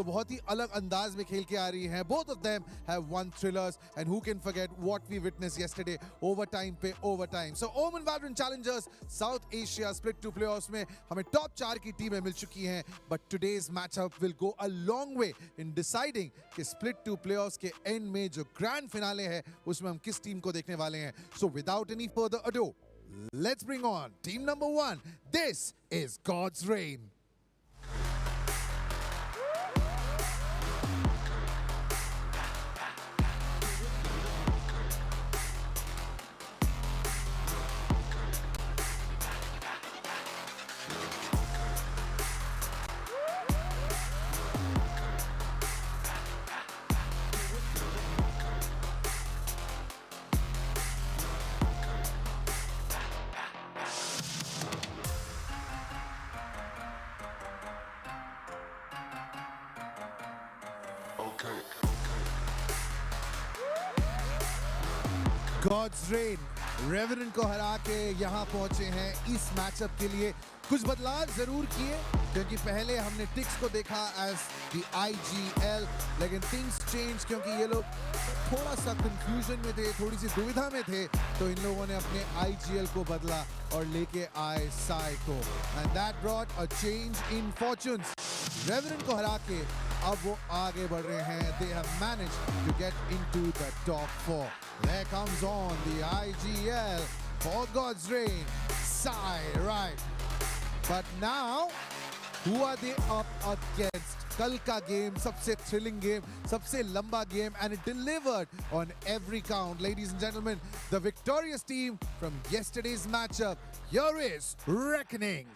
बहुत ही अलग अंदाज में खेल के आ रही हैं. Both of them have won thrillers, and who can forget what we witnessed yesterday, overtime पे overtime. So NODWIN Valorant Challengers South Asia Split 2 playoffs में हमें टॉप 4 की टीमें मिल चुकी हैं, but today's matchup will go a long way in deciding कि Split 2 playoffs के end में जो grand finale है उसमें हम किस टीम को देखने वाले हैं. So without any further ado, let's bring on team number 1. This is God's Reign. God's Reign Revenant को हरा के यहाँ पहुंचे हैं इस मैचअप के लिए. कुछ बदलाव जरूर किए क्योंकि पहले हमने टिक्स को देखा एज द IGL, लेकिन थिंग्स चेंज क्योंकि ये लोग थोड़ा सा कंफ्यूजन में थे, थोड़ी सी दुविधा में थे, तो इन लोगों ने अपने IGL को बदला और लेके आए साई को. And that brought a change in fortunes. Revenant को हरा के अब वो आगे बढ़ रहे हैं. They have managed to get into the top 4. There comes on the IGL for God's Reign. Sai, right. But now, who are they up against? कल का गेम सबसे थ्रिलिंग गेम, सबसे लंबा game, and it delivered on every count. Ladies and gentlemen, the victorious team from yesterday's matchup. Here is Reckoning.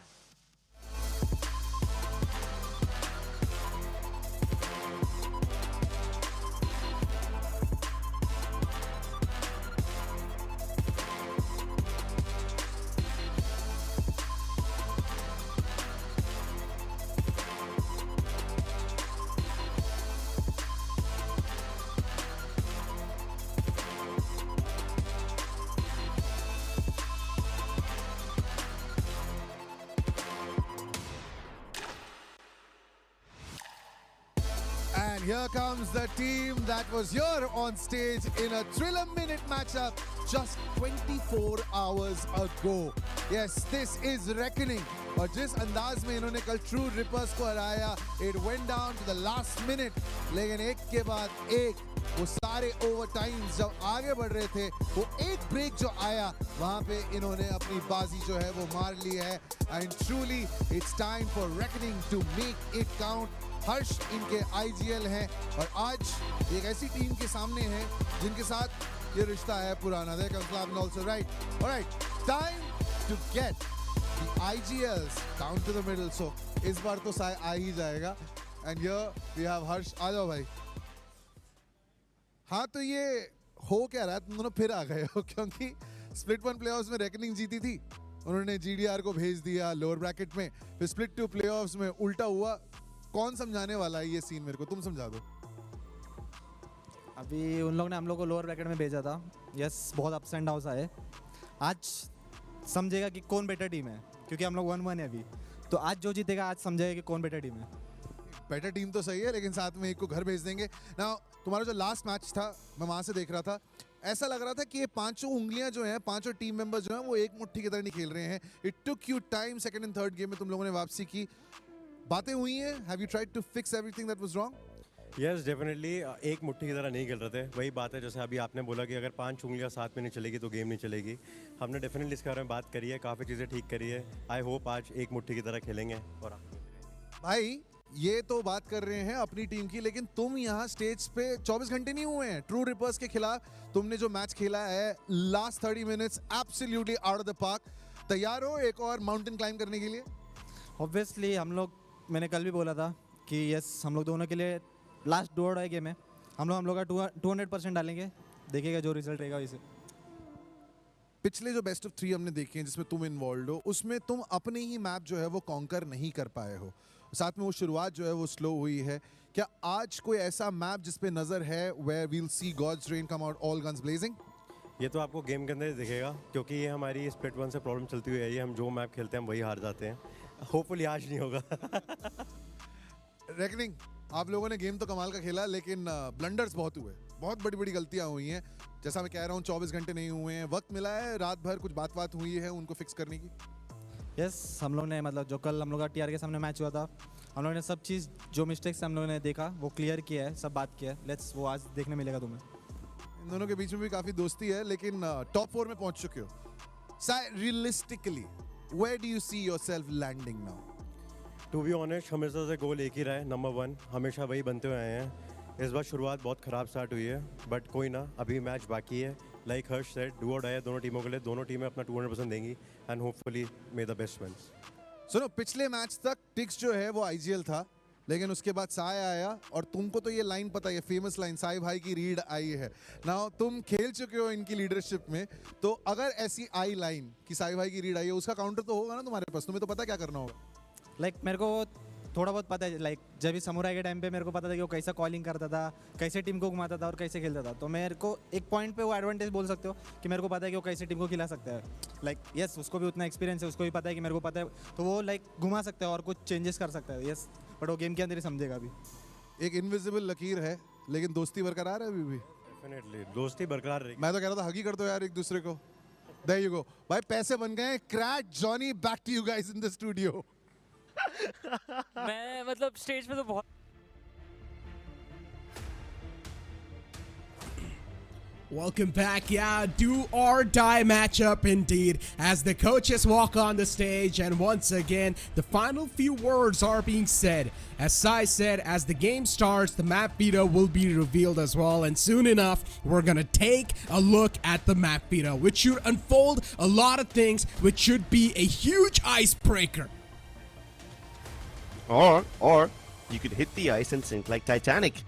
And here comes the team that was here on stage in a thriller minute matchup just 24 hours ago. Yes, this is Reckoning. और जिस अंदाज में इन्होंने कल True Rippers को हराया, it went down to the last minute. लेकिन एक के बाद एक वो सारे ओवरटाइम्स जब आगे बढ़ रहे थे, वो एक ब्रेक जो आया वहां पे इन्होंने अपनी बाजी जो है वो मार ली है. And truly, it's time for Reckoning to make it count. हर्ष इनके IGL हैं और आज एक ऐसी टीम के सामने है जिनके साथ ये रिश्ता है पुराना. There comes Revenant also, right? All right, time to get the IGLs down to the middle. So इस बार तो साय आ ही जाएगा. And here we have हर्ष. आ जाओ भाई. हाँ, तो ये हो क्या रहा है, तुम दोनों फिर आ गए हो क्योंकि स्प्लिट 1 प्लेऑफ्स में रेकनिंग जीती थी, उन्होंने GDR को भेज दिया लोअर ब्रैकेट में, फिर स्प्लिट 2 प्लेऑफ्स में उल्टा हुआ. कौन समझाने वाला है ये सीन, मेरे को तुम समझा दो. अभी उन लोग ने हम लोग को लोअर ब्रैकेट में भेजा था. यस, बहुत अप्स एंड डाउन्स आए. आज समझेगा कि कौन बेटर टीम है क्योंकि हम लोग 1-1 है अभी, तो आज जो जीतेगा आज समझेगा कि कौन बेटर टीम है. बेटर टीम तो सही है, लेकिन साथ में एक को घर भेज देंगे ना. तुम्हारा जो लास्ट मैच था मैं वहां से देख रहा था, ऐसा लग रहा था कि ये पांचों उंगलियां जो हैं, पांचों टीम मेंबर्स जो हैं वो एक मुट्ठी की तरह नहीं खेल रहे हैं. It took you time. Second and third game में तुम लोगों ने वापसी की, बातें हुई हैं. Have you tried to fix everything that was wrong? Yes, definitely. एक मुट्ठी की तरह नहीं खेल रहे थे. वही बात है जैसे अभी आपने बोला कि अगर 5 उंगलियां साथ में नहीं चलेगी तो गेम नहीं चलेगी. हमने डेफिनेटली इसके बारे में बात करी है, काफ़ी चीज़ें ठीक करी है. आई होप आज एक मुट्ठी की तरह खेलेंगे. और भाई ये तो बात कर रहे हैं अपनी टीम की, लेकिन तुम यहाँ स्टेज पे 24 घंटे नहीं हुए हैं. ट्रू रिपर्स के खिलाफ तुमने जो मैच खेला है, last 30 minutes absolutely out of the park. तैयार हो एक और माउंटेन क्लाइंब करने के लिए? ऑब्वियसली हम लोग, मैंने कल भी बोला था कि यस, हम लोग दोनों के लिए लास्ट 2 गेम है. हम लोग का 200% डालेंगे, देखिएगा जो रिजल्ट रहेगा इसे. पिछले जो बेस्ट ऑफ 3 हमने देखे हैं जिसमें तुम इन्वॉल्व हो, उसमें तुम अपने ही मैप जो है वो कॉन्कर नहीं कर पाए हो, साथ में वो शुरुआत जो है वो स्लो हुई है. क्या आज कोई ऐसा मैप जिस पे नजर है where we will see God's reign come out all guns blazing? ये तो आपको गेम के अंदर दिखेगा क्योंकि ये हमारी स्प्लिट 1 से प्रॉब्लम चलती हुई है. ये हम जो मैप खेलते हैं हम वही हार जाते हैं. होपफुली आज नहीं होगा. रेकनिंग, आप लोगों ने गेम तो कमाल का खेला, लेकिन ब्लंडर्स बहुत हुए, बहुत बड़ी बड़ी गलतियां हुई हैं। जैसा मैं कह रहा हूँ 24 घंटे नहीं हुए हैं, वक्त मिला है रात भर, कुछ बात हुई है उनको फिक्स करने की। यस हम लोग ने मतलब जो कल हम लोग का टीआर के सामने मैच हुआ था, हम लोग ने सब चीज़ जो मिस्टेक्स हम लोगों ने देखा वो क्लियर किया है, सब बात किया है। लेट्स वो आज देखने मिलेगा तुम्हें। इन दोनों के बीच में भी काफी दोस्ती है, लेकिन टॉप 4 में पहुंच चुके हो। Realistically where do you see yourself landing now? To be honest हमेशा से गोल एक ही रहा है, नंबर 1 हमेशा वही बनते हुए आए हैं। इस बार शुरुआत बहुत ख़राब स्टार्ट हुई है, बट कोई ना, अभी मैच बाकी है। लाइक हर्ष सेड, डू और डाई है दोनों टीमों के लिए, दोनों टीमें अपना 200% देंगी and hopefully may the best wins. सुनो, पिछले मैच तक टिक्स जो है वो आईजीएल था, लेकिन उसके बाद साय आया, और तुमको तो ये लाइन पता है, फेमस लाइन साई भाई की रीड आई है ना। तुम खेल चुके हो इनकी लीडरशिप में, तो अगर ऐसी आई लाइन कि साई भाई की रीड आई है, उसका काउंटर तो होगा ना तुम्हारे पास, तुम्हें तो पता क्या करना होगा। लाइक मेरे को थोड़ा बहुत पता है, लाइक जब भी समुराई के टाइम पे मेरे को पता था कि वो कैसा कॉलिंग करता था, कैसे टीम को घुमाता था और कैसे खेलता था। तो मेरे को एक पॉइंट पे वो एडवांटेज बोल सकते हो कि मेरे को पता है कि वो कैसे टीम को खिला सकता है। लाइक यस उसको भी उतना एक्सपीरियंस है, उसको भी पता है कि मेरे को पता है, तो वो लाइक घुमा सकता है और कुछ चेंजेस कर सकता है। यस बट वो गेम के अंदर ही समझेगा अभी। एक इनविजिबल लकीर है, लेकिन दोस्ती बरकरार है अभी भी। डेफिनेटली दोस्ती बरकरार रहेगी। मैं तो कह रहा था हगी कर दो यार एक दूसरे को। There you go भाई, पैसे बन गए। क्रैट जॉनी, back to you guys in the studio. मैं मतलब स्टेज पे तो बहुत Welcome back. Yeah, do or die matchup indeed, as the coaches walk on the stage, and once again the final few words are being said. As Sai said, as the game starts, the map veto will be revealed as well, and soon enough we're gonna take a look at the map veto, which should unfold a lot of things, which should be a huge icebreaker. Or you could hit the ice and sink like Titanic.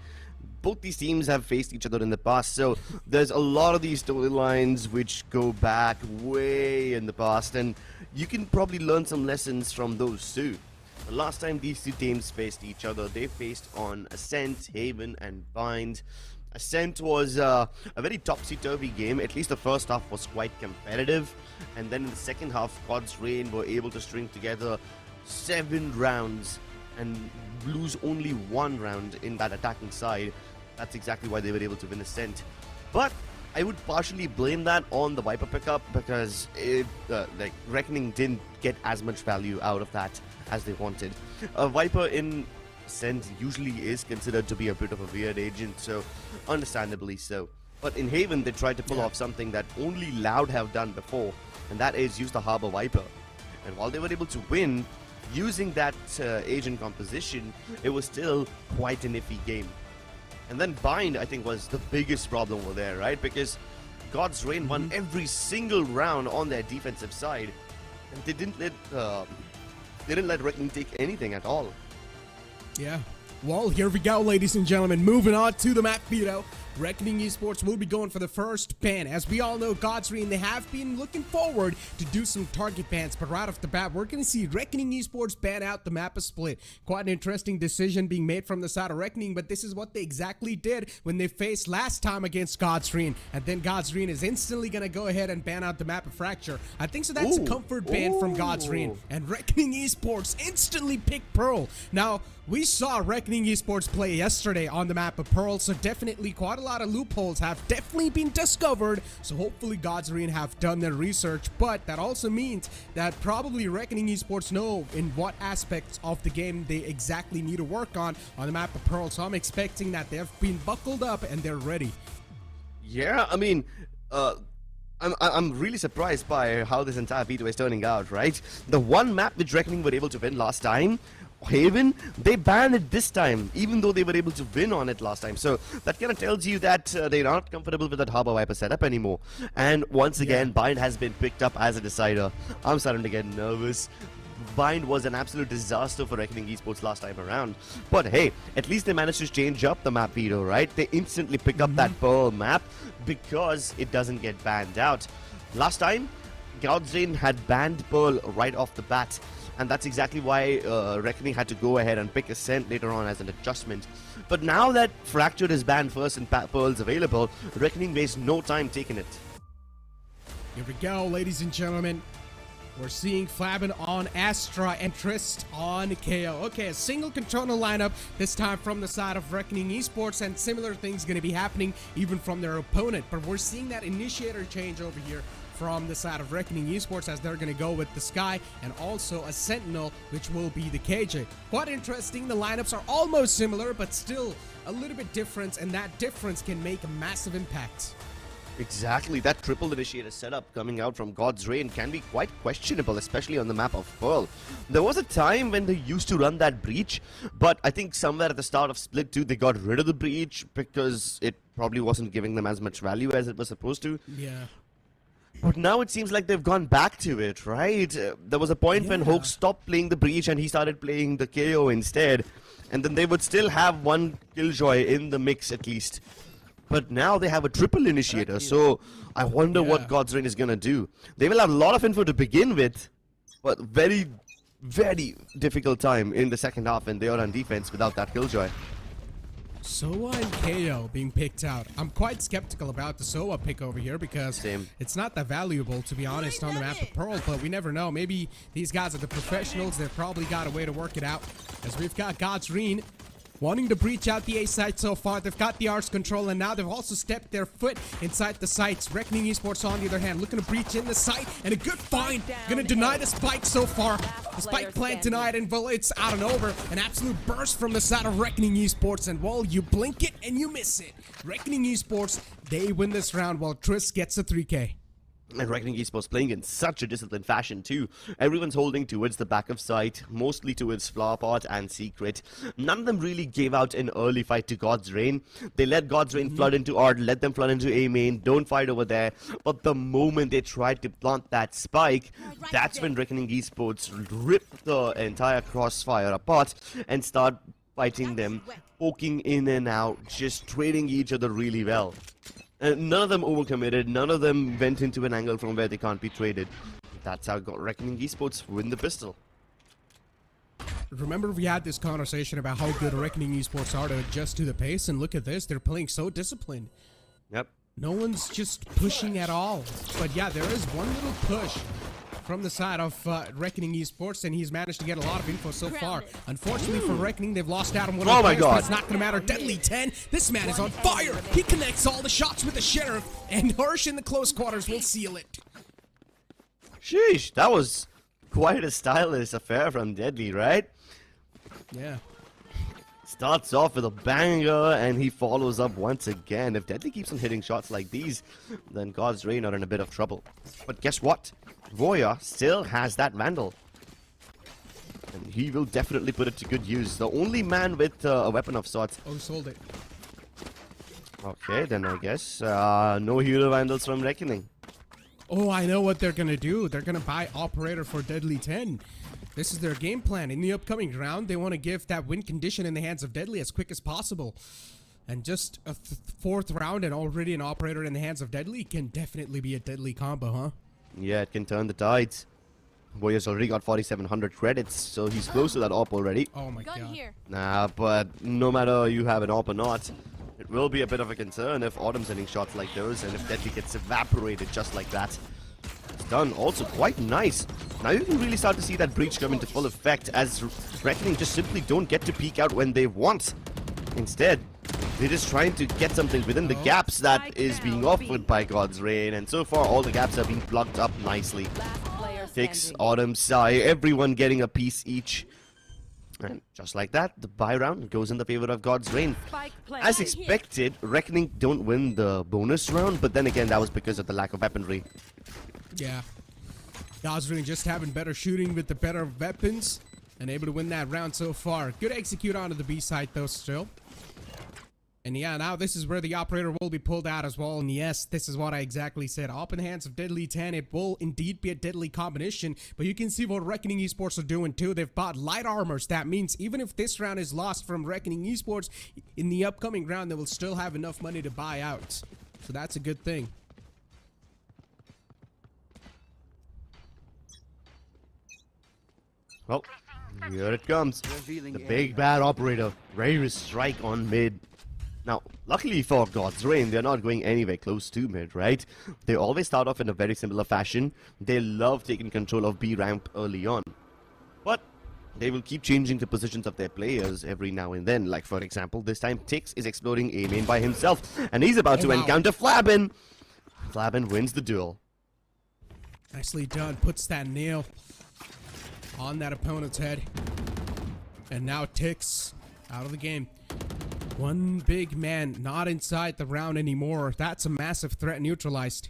Both these teams have faced each other in the past, so there's a lot of these storylines which go back way in the past, and you can probably learn some lessons from those too. The last time these two teams faced each other, they faced on Ascent, Haven, and Bind. Ascent was a very topsy-turvy game. At least the first half was quite competitive, and then in the second half, God's Reign were able to string together 7 rounds and lose only 1 round in that attacking side. That's exactly why they were able to win Ascent. But I would partially blame that on the Viper pickup, because like Reckoning didn't get as much value out of that as they wanted. Viper in Ascent usually is considered to be a bit of a weird agent, so understandably so. But in Haven, they tried to pull off something that only Loud have done before, and that is use the Harbor Viper. And while they were able to win, using that agent composition, it was still quite an iffy game. And then Bind, I think, was the biggest problem over there, right? Because God's Reign won every single round on their defensive side, and they didn't let Reckoning take anything at all. Yeah. Well, here we go, ladies and gentlemen. Moving on to the map veto. Reckoning Esports will be going for the first ban. As we all know, God's Reign, they have been looking forward to do some target bans, but right off the bat, we're going to see Reckoning Esports ban out the map of Split. Quite an interesting decision being made from the side of Reckoning, but this is what they exactly did when they faced last time against God's Reign. And then God's Reign is instantly going to go ahead and ban out the map of Fracture. I think so that's a comfort ban from God's Reign. And Reckoning Esports instantly picked Pearl. Now, we saw Reckoning Esports play yesterday on the map of Pearl, so definitely quite a lot of loopholes have definitely been discovered. So hopefully God's Reign have done their research, but that also means that probably Reckoning Esports know in what aspects of the game they exactly need to work on the map of Pearl. So I'm expecting that they've been buckled up and they're ready. Yeah, I mean, I'm really surprised by how this entire veto is turning out, right? The one map which Reckoning were able to win last time, Haven, they banned it this time, even though they were able to win on it last time. So that kind of tells you that they're not comfortable with that Harbor Viper setup anymore. And once again, Bind has been picked up as a decider. I'm starting to get nervous. Bind was an absolute disaster for Reckoning Esports last time around. But hey, at least they managed to change up the map veto, right? They instantly pick up that Pearl map because it doesn't get banned out. Last time, God's Reign had banned Pearl right off the bat. And that's exactly why Reckoning had to go ahead and pick Ascent later on as an adjustment. But now that Fractured is banned first and Pearl's available, Reckoning wastes no time taking it. Here we go, ladies and gentlemen. We're seeing Flabbin on Astra and Trist on KO. Okay, a single controller lineup, this time from the side of Reckoning Esports, and similar things going to be happening even from their opponent. But we're seeing that initiator change over here from the side of Reckoning Esports, as they're going to go with the Sky and also a Sentinel, which will be the KJ. Quite interesting. The lineups are almost similar, but still a little bit different, and that difference can make a massive impact. Exactly, that triple initiator setup coming out from God's Reign can be quite questionable, especially on the map of Pearl. There was a time when they used to run that breach, but I think somewhere at the start of Split 2 they got rid of the breach because it probably wasn't giving them as much value as it was supposed to. Yeah. But now it seems like they've gone back to it, right? There was a point when Hoke stopped playing the breach and he started playing the KO instead, and then they would still have one Killjoy in the mix at least. But now they have a triple initiator, so I wonder what God's Reign is going to do. They will have a lot of info to begin with, but very, very difficult time in the second half when they are on defense without that Killjoy. Soa and KO being picked out. I'm quite skeptical about the Soa pick over here because it's not that valuable, to be honest, on the map of Pearl, but we never know. Maybe these guys are the professionals. They've probably got a way to work it out, as we've got God's Reign wanting to breach out the A site so far. They've got the arts control, and now they've also stepped their foot inside the sites. Reckoning Esports, on the other hand, looking to breach in the site, and a good find. Gonna deny the spike so far. The spike plant denied, and well, it's out and over. An absolute burst from the side of Reckoning Esports, and well, you blink it and you miss it. Reckoning Esports, they win this round while Triss gets a 3K. And Reckoning Esports playing in such a disciplined fashion too. Everyone's holding towards the back of site, mostly towards Flower Pot and Secret. None of them really gave out an early fight to God's Reign. They let God's Reign flood into Art, let them flood into A main, don't fight over there. But the moment they tried to plant that spike, that's when Reckoning Esports ripped the entire crossfire apart and start fighting them, poking in and out, just trading each other really well. None of them overcommitted, none of them went into an angle from where they can't be traded. That's how Reckoning Esports win the pistol. Remember, we had this conversation about how good Reckoning Esports are to adjust to the pace, and look at this, they're playing so disciplined. Yep. No one's just pushing at all. But yeah, there is one little push from the side of Reckoning Esports, and he's managed to get a lot of info so far. Unfortunately for Reckoning, they've lost out on one of the players, but it's not going to matter. Deadly 10, this man is on fire. He connects all the shots with the Sheriff, and Hirsch in the close quarters will seal it. Sheesh, that was quite a stylish affair from Deadly, right? Yeah. Starts off with a banger, and he follows up once again. If Deadly keeps on hitting shots like these, then God's Reign are in a bit of trouble. But guess what? Voya still has that Vandal. And he will definitely put it to good use. The only man with a weapon of sorts. Oh, sold it. Okay, then I guess no hero Vandals from Reckoning. Oh, I know what they're going to do. They're going to buy Operator for Deadly 10. This is their game plan. In the upcoming round, they want to give that win condition in the hands of Deadly as quick as possible. And just a fourth round and already an Operator in the hands of Deadly can definitely be a deadly combo, huh? Yeah, it can turn the tides. Voya's already got 4,700 credits, so he's close to that AWP already. Oh my god. Nah, but no matter you have an AWP or not, it will be a bit of a concern if Autumn's hitting shots like those, and if Deadly gets evaporated just like that. It's done. Also quite nice. Now you can really start to see that breach come into full effect, as Reckoning just simply don't get to peek out when they want. Instead, they're just trying to get something within the gaps that is being offered by God's Reign, and so far all the gaps are being plugged up nicely. Fix, Autumn, Sai, everyone getting a piece each. And just like that, the buy round goes in the favor of God's Reign. As expected, Reckoning don't win the bonus round, but then again, that was because of the lack of weaponry. Yeah. God's Reign just having better shooting with the better weapons and able to win that round so far. Good execute onto the B side though still. And yeah, now this is where the Operator will be pulled out as well. And yes, this is what I exactly said. Up in the hands of Deadly 10, it will indeed be a deadly combination. But you can see what Reckoning Esports are doing too. They've bought light armors. That means even if this round is lost from Reckoning Esports, in the upcoming round, they will still have enough money to buy out. So that's a good thing. Well, here it comes. The big bad Operator. Ready to strike on mid. Now, luckily for God's Reign, they're not going anywhere close to mid, right? They always start off in a very similar fashion. They love taking control of B ramp early on. But they will keep changing the positions of their players every now and then. Like, for example, this time Tix is exploring A main by himself, and he's about to encounter Flabin. Flabin wins the duel. Nicely done. Puts that nail on that opponent's head. And now Tix out of the game. One big man not inside the round anymore. That's a massive threat neutralized.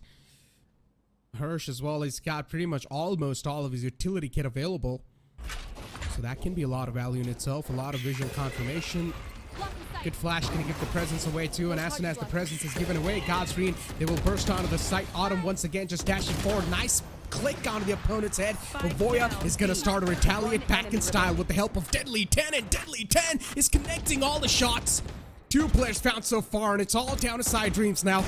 Hirsch as well, he's got pretty much almost all of his utility kit available. So that can be a lot of value in itself. A lot of visual confirmation. Good flash, gonna give the presence away too, and as soon as the presence is given away, Godsreen, they will burst onto the site. Autumn once again just dashing forward. Nice click onto the opponent's head. But Voya is gonna start to retaliate back in style with the help of Deadly 10, and Deadly 10 is connecting all the shots. 2 players found so far, and it's all down to Side Dreams now.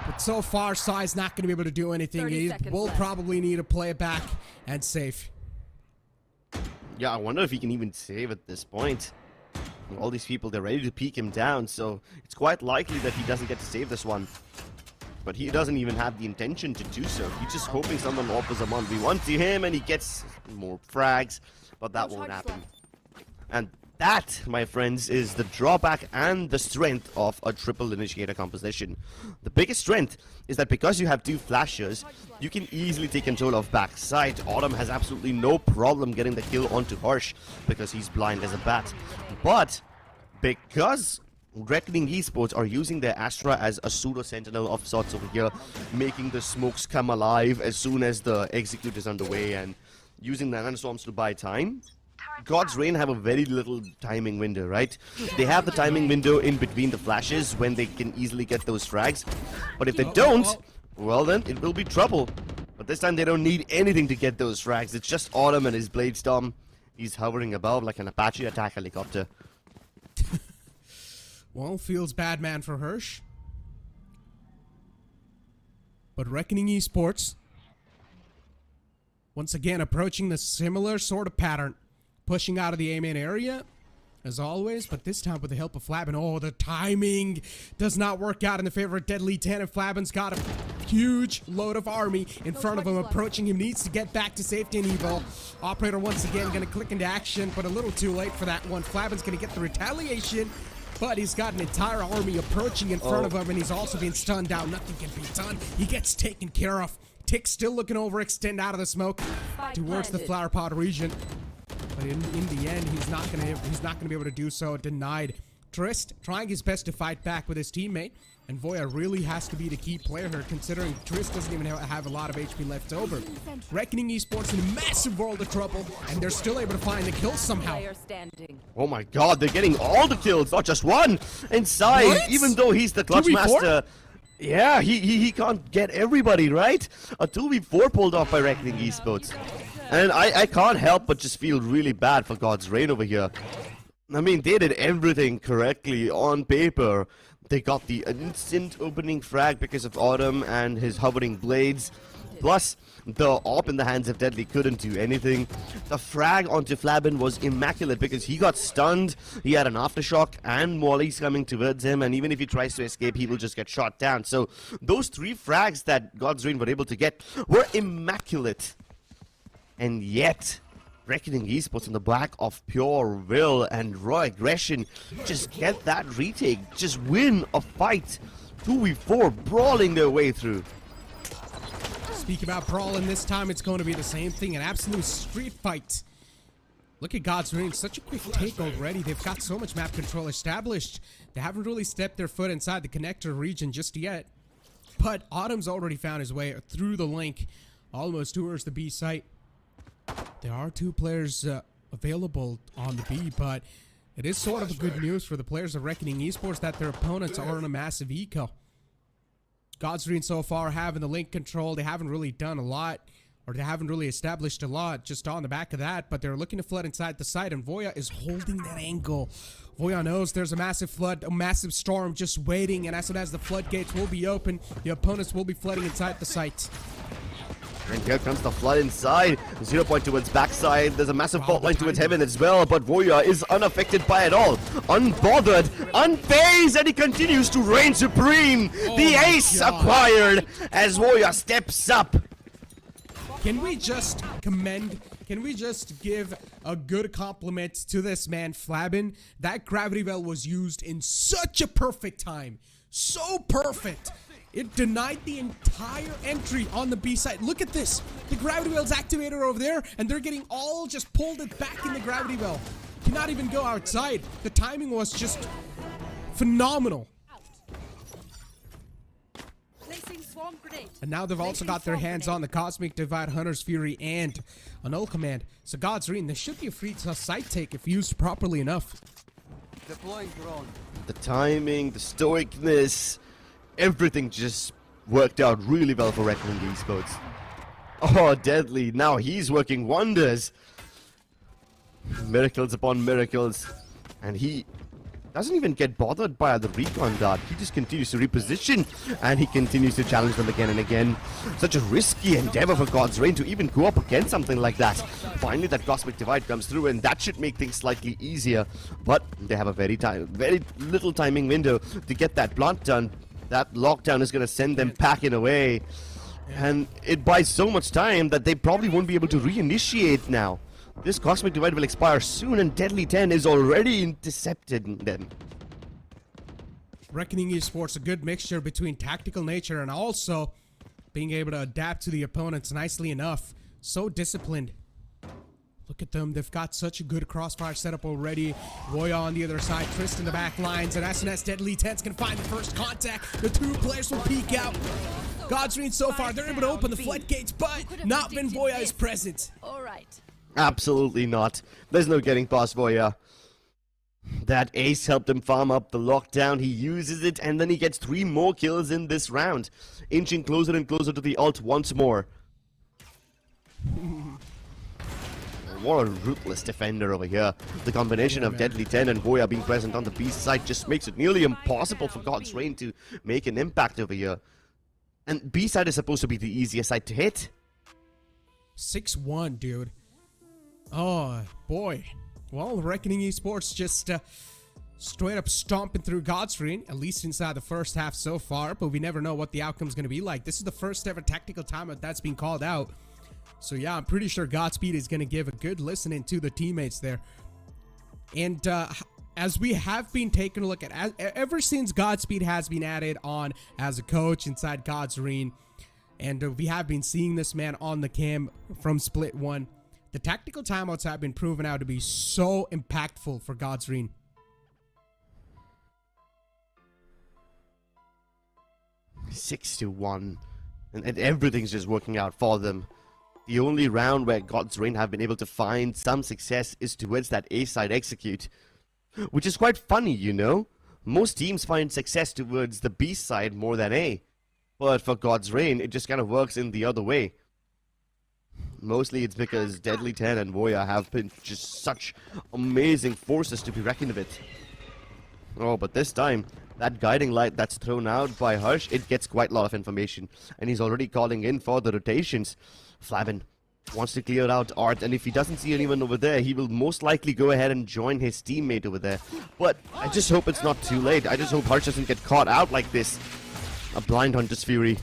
But so far, Sai's not gonna be able to do anything. He will probably need to play it back and save. Yeah, I wonder if he can even save at this point. All these people, they're ready to peek him down, so it's quite likely that he doesn't get to save this one. But he doesn't even have the intention to do so. He's just hoping someone offers him 1v1 to him and he gets more frags, but that won't happen. And that, my friends, is the drawback and the strength of a triple initiator composition. The biggest strength is that because you have 2 flashers, you can easily take control of backside. Autumn has absolutely no problem getting the kill onto Harsh because he's blind as a bat. But because Reckoning Esports are using their Astra as a pseudo-sentinel of sorts over here, making the smokes come alive as soon as the execute is underway and using the nanoswarms to buy time, God's Reign have a very little timing window, right? They have the timing window in between the flashes when they can easily get those frags. But if they don't, well then, it will be trouble. But this time they don't need anything to get those frags. It's just Autumn and his Blade Storm. He's hovering above like an Apache attack helicopter. Well, feels bad, man, for Hirsch. But Reckoning Esports, once again, approaching the similar sort of pattern. Pushing out of the A-main area, as always, but this time with the help of Flabin. Oh, the timing does not work out in the favor of Deadly 10, and Flabin's got a huge load of army in front of him. Approaching him, needs to get back to safety and Evo. Operator once again going to click into action, but a little too late for that one. Flabin's going to get the retaliation, but he's got an entire army approaching in front of him, and he's also being stunned down. Nothing can be done. He gets taken care of. Tick still looking over, extend out of the smoke towards the flower pod region. But in the end, he's not gonna be able to do so. Denied. Trist trying his best to fight back with his teammate, and Voya really has to be the key player here, considering Trist doesn't even have a lot of HP left over. Reckoning Esports in a massive world of trouble, and they're still able to find the kill somehow. Oh my god, they're getting all the kills, not just one. Inside, even though he's the clutch master. Yeah, he can't get everybody, right? A 2v4 pulled off by Reckoning Esports. And I can't help but just feel really bad for God's Reign over here. I mean, they did everything correctly on paper. They got the instant opening frag because of Autumn and his hovering blades. Plus, the AWP in the hands of Deadly couldn't do anything. The frag onto Flabin was immaculate because he got stunned. He had an aftershock and mollies coming towards him, and even if he tries to escape, he will just get shot down. So those 3 frags that God's Reign were able to get were immaculate. And yet, Reckoning Esports on the back of pure will and raw aggression just get that retake, just win a fight. 2v4 brawling their way through. Speak about brawling, this time it's going to be the same thing, an absolute street fight. Look at God's Reign, such a quick take already. They've got so much map control established. They haven't really stepped their foot inside the connector region just yet. But Autumn's already found his way through the link, almost towards the B site. There are 2 players available on the B, but it is sort of good news for the players of Reckoning Esports that their opponents are in a massive eco. God's Reign so far having the link control. They haven't really done a lot, or they haven't really established a lot just on the back of that, but they're looking to flood inside the site, and Voya is holding that angle. Voya knows there's a massive flood, a massive storm just waiting, and as soon as the floodgates will be open, the opponents will be flooding inside the site. And here comes the flood inside. 0 point towards backside. There's a massive fault line towards heaven as well. But Voya is unaffected by it all. Unbothered, unfazed, and he continues to reign supreme. The ace acquired as Voya steps up. Can we just give a good compliment to this man, Flabin? That gravity well was used in such a perfect time. So perfect. It denied the entire entry on the B side. Look at this. The gravity well's activated over there, and they're getting all just pulled it back in the gravity well. Cannot even go outside. The timing was just phenomenal. And now they've also got their hands on the Cosmic Divide, Hunter's Fury, and a Null Command. So God's Reign, this should be a free side take if used properly enough. Deploying drone. The timing, the stoicness, everything just worked out really well for Revenant Esports. Oh, Deadly, now he's working wonders. Miracles upon miracles. And he doesn't even get bothered by the recon dart. He just continues to reposition, and he continues to challenge them again and again. Such a risky endeavor for God's Reign to even go up against something like that. Finally, that Cosmic Divide comes through, and that should make things slightly easier. But they have a very little timing window to get that plant done. That lockdown is going to send them packing away. And it buys so much time that they probably won't be able to reinitiate now. This Cosmic Divide will expire soon, and Deadly 10 is already intercepted them. Reckoning Esports, a good mixture between tactical nature and also being able to adapt to the opponents nicely enough. So disciplined. Look at them. They've got such a good crossfire setup already. Roya on the other side. Trist in the back lines. And SNS Deadly 10's can find the first contact. The two players will peek out. God's Reign so far, they're able to open the floodgates, but not when Voya is present. All right. Absolutely not. There's no getting past Voya. That ace helped him farm up the lockdown. He uses it, and then he gets 3 more kills in this round. Inching closer and closer to the ult once more. What a ruthless defender over here. The combination of Deadly 10 and Voya being present on the B side just makes it nearly impossible for God's Reign to make an impact over here. And B side is supposed to be the easiest side to hit. 6-1, dude. Oh, boy. Well, Reckoning Esports just straight up stomping through God's Reign, at least inside the first half so far, but we never know what the outcome's going to be like. This is the first ever tactical timeout that's been called out. So yeah, I'm pretty sure Godspeed is going to give a good listening to the teammates there. And as we have been taking a look at, ever since Godspeed has been added on as a coach inside God's Reign, and we have been seeing this man on the cam from Split 1, the tactical timeouts have been proven out to be so impactful for God's Reign. Six to 1, and everything's just working out for them. The only round where God's Reign have been able to find some success is towards that A side execute, which is quite funny, you know. Most teams find success towards the B side more than A, but for God's Reign, it just kind of works in the other way. Mostly it's because Deadly 10 and Voya have been just such amazing forces to be reckoned with. Oh, but this time, that guiding light that's thrown out by Harsh, it gets quite a lot of information. And he's already calling in for the rotations. Flabin wants to clear out Art, and if he doesn't see anyone over there, he will most likely go ahead and join his teammate over there. But I just hope it's not too late. I just hope Harsh doesn't get caught out like this. A blind Hunter's Fury.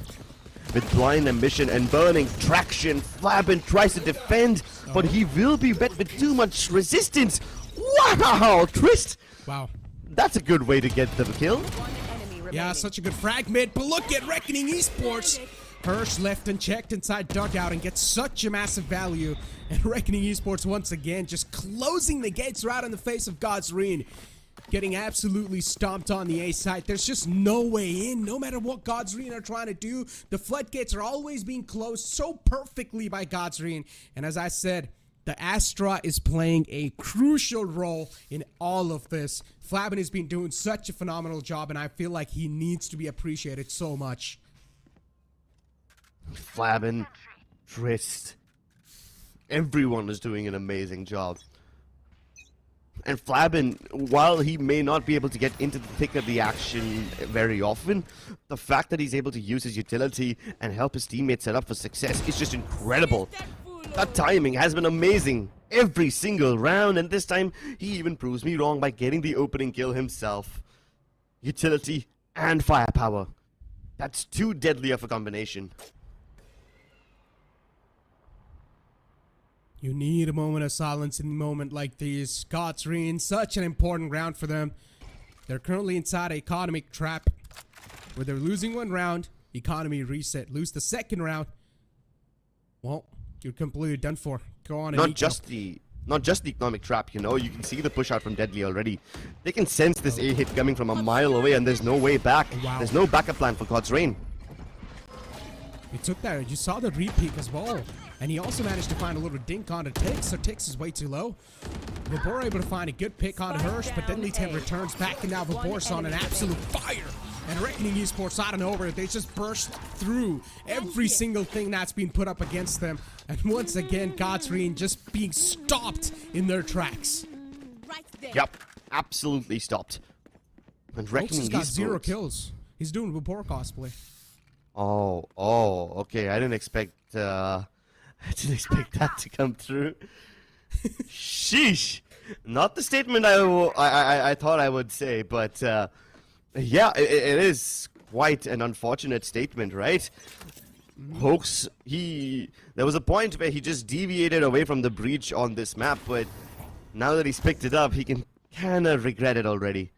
With blind ambition and burning traction, Flabin tries to defend, but he will be met with too much resistance. Wow, Trist! Wow. That's a good way to get the kill. Yeah, such a good fragment, but look at Reckoning Esports. Hirsch left unchecked inside dugout and gets such a massive value. And Reckoning Esports once again just closing the gates right in the face of God's Reign. Getting absolutely stomped on the A side. There's just no way in, no matter what God's Reign are trying to do. The floodgates are always being closed so perfectly by God's Reign. And as I said, the Astra is playing a crucial role in all of this. Flabin has been doing such a phenomenal job, and I feel like he needs to be appreciated so much. Flabin, Trist, everyone is doing an amazing job. And Flabin, while he may not be able to get into the thick of the action very often, the fact that he's able to use his utility and help his teammates set up for success is just incredible. That timing has been amazing every single round, and this time he even proves me wrong by getting the opening kill himself. Utility and firepower. That's too deadly of a combination. You need a moment of silence in a moment like this. Godsreen, such an important round for them. They're currently inside an economic trap where they're losing one round, economy reset. Lose the second round, well, you're completely done for. Go on and not just the economic trap, you know. You can see the push out from Deadly already. They can sense this A hit coming from a mile away, and there's no way back. Wow. There's no backup plan for God's Reign. He took that. You saw the re-peek as well. And he also managed to find a little dink onto Tix, so Tix is way too low. Vapor able to find a good pick on Hirsch, but Deadly 10 returns back, and now Vapor's on an absolute fire. And Reckoning Esports out and over, they just burst through every single thing that's been put up against them. And once again, Godsreen just being stopped in their tracks. Yep, absolutely stopped. And Reckoning He's got Esports 0 kills. He's doing Vapor cosplay. Oh, okay. I didn't expect that to come through. Sheesh. Not the statement I thought I would say, but yeah, it is quite an unfortunate statement, right? Hoax, there was a point where he just deviated away from the breach on this map, but now that he's picked it up, he can kind of regret it already.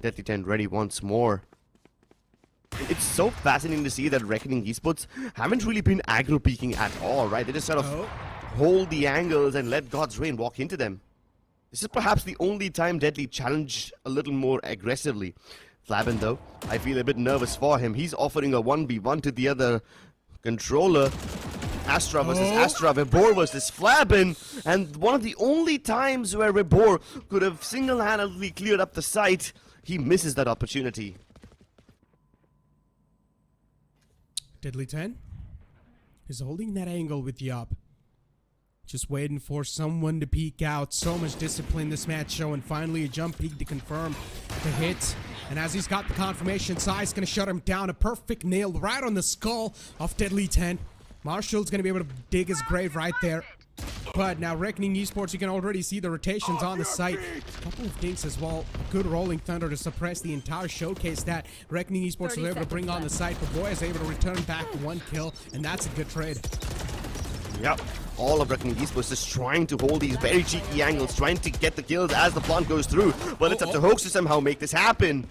Deadly 10 ready once more. It's so fascinating to see that Reckoning Esports haven't really been aggro peeking at all, right? They just sort of hold the angles and let God's Reign walk into them. This is perhaps the only time Deadly challenged a little more aggressively. Flabin, though, I feel a bit nervous for him. He's offering a 1v1 to the other controller. Astra versus Astra, Rebor versus Flabin, and one of the only times where Rebor could have single-handedly cleared up the site, he misses that opportunity. Deadly 10 is holding that angle with Yup. Just waiting for someone to peek out. So much discipline this match showing. Finally a jump peek to confirm the hit. And as he's got the confirmation, Sai's going to shut him down. A perfect nail right on the skull of Deadly 10. Marshall's going to be able to dig his grave right there. But now Reckoning Esports, you can already see the rotations on the site. A couple of dinks as well. Good rolling thunder to suppress the entire showcase that Reckoning Esports was able to bring on the site. But Boy is able to return back 1 kill, and that's a good trade. Yep. All of Reckoning Esports is trying to hold these very cheeky angles, trying to get the kills as the plant goes through. But it's up to Hoax to somehow make this happen.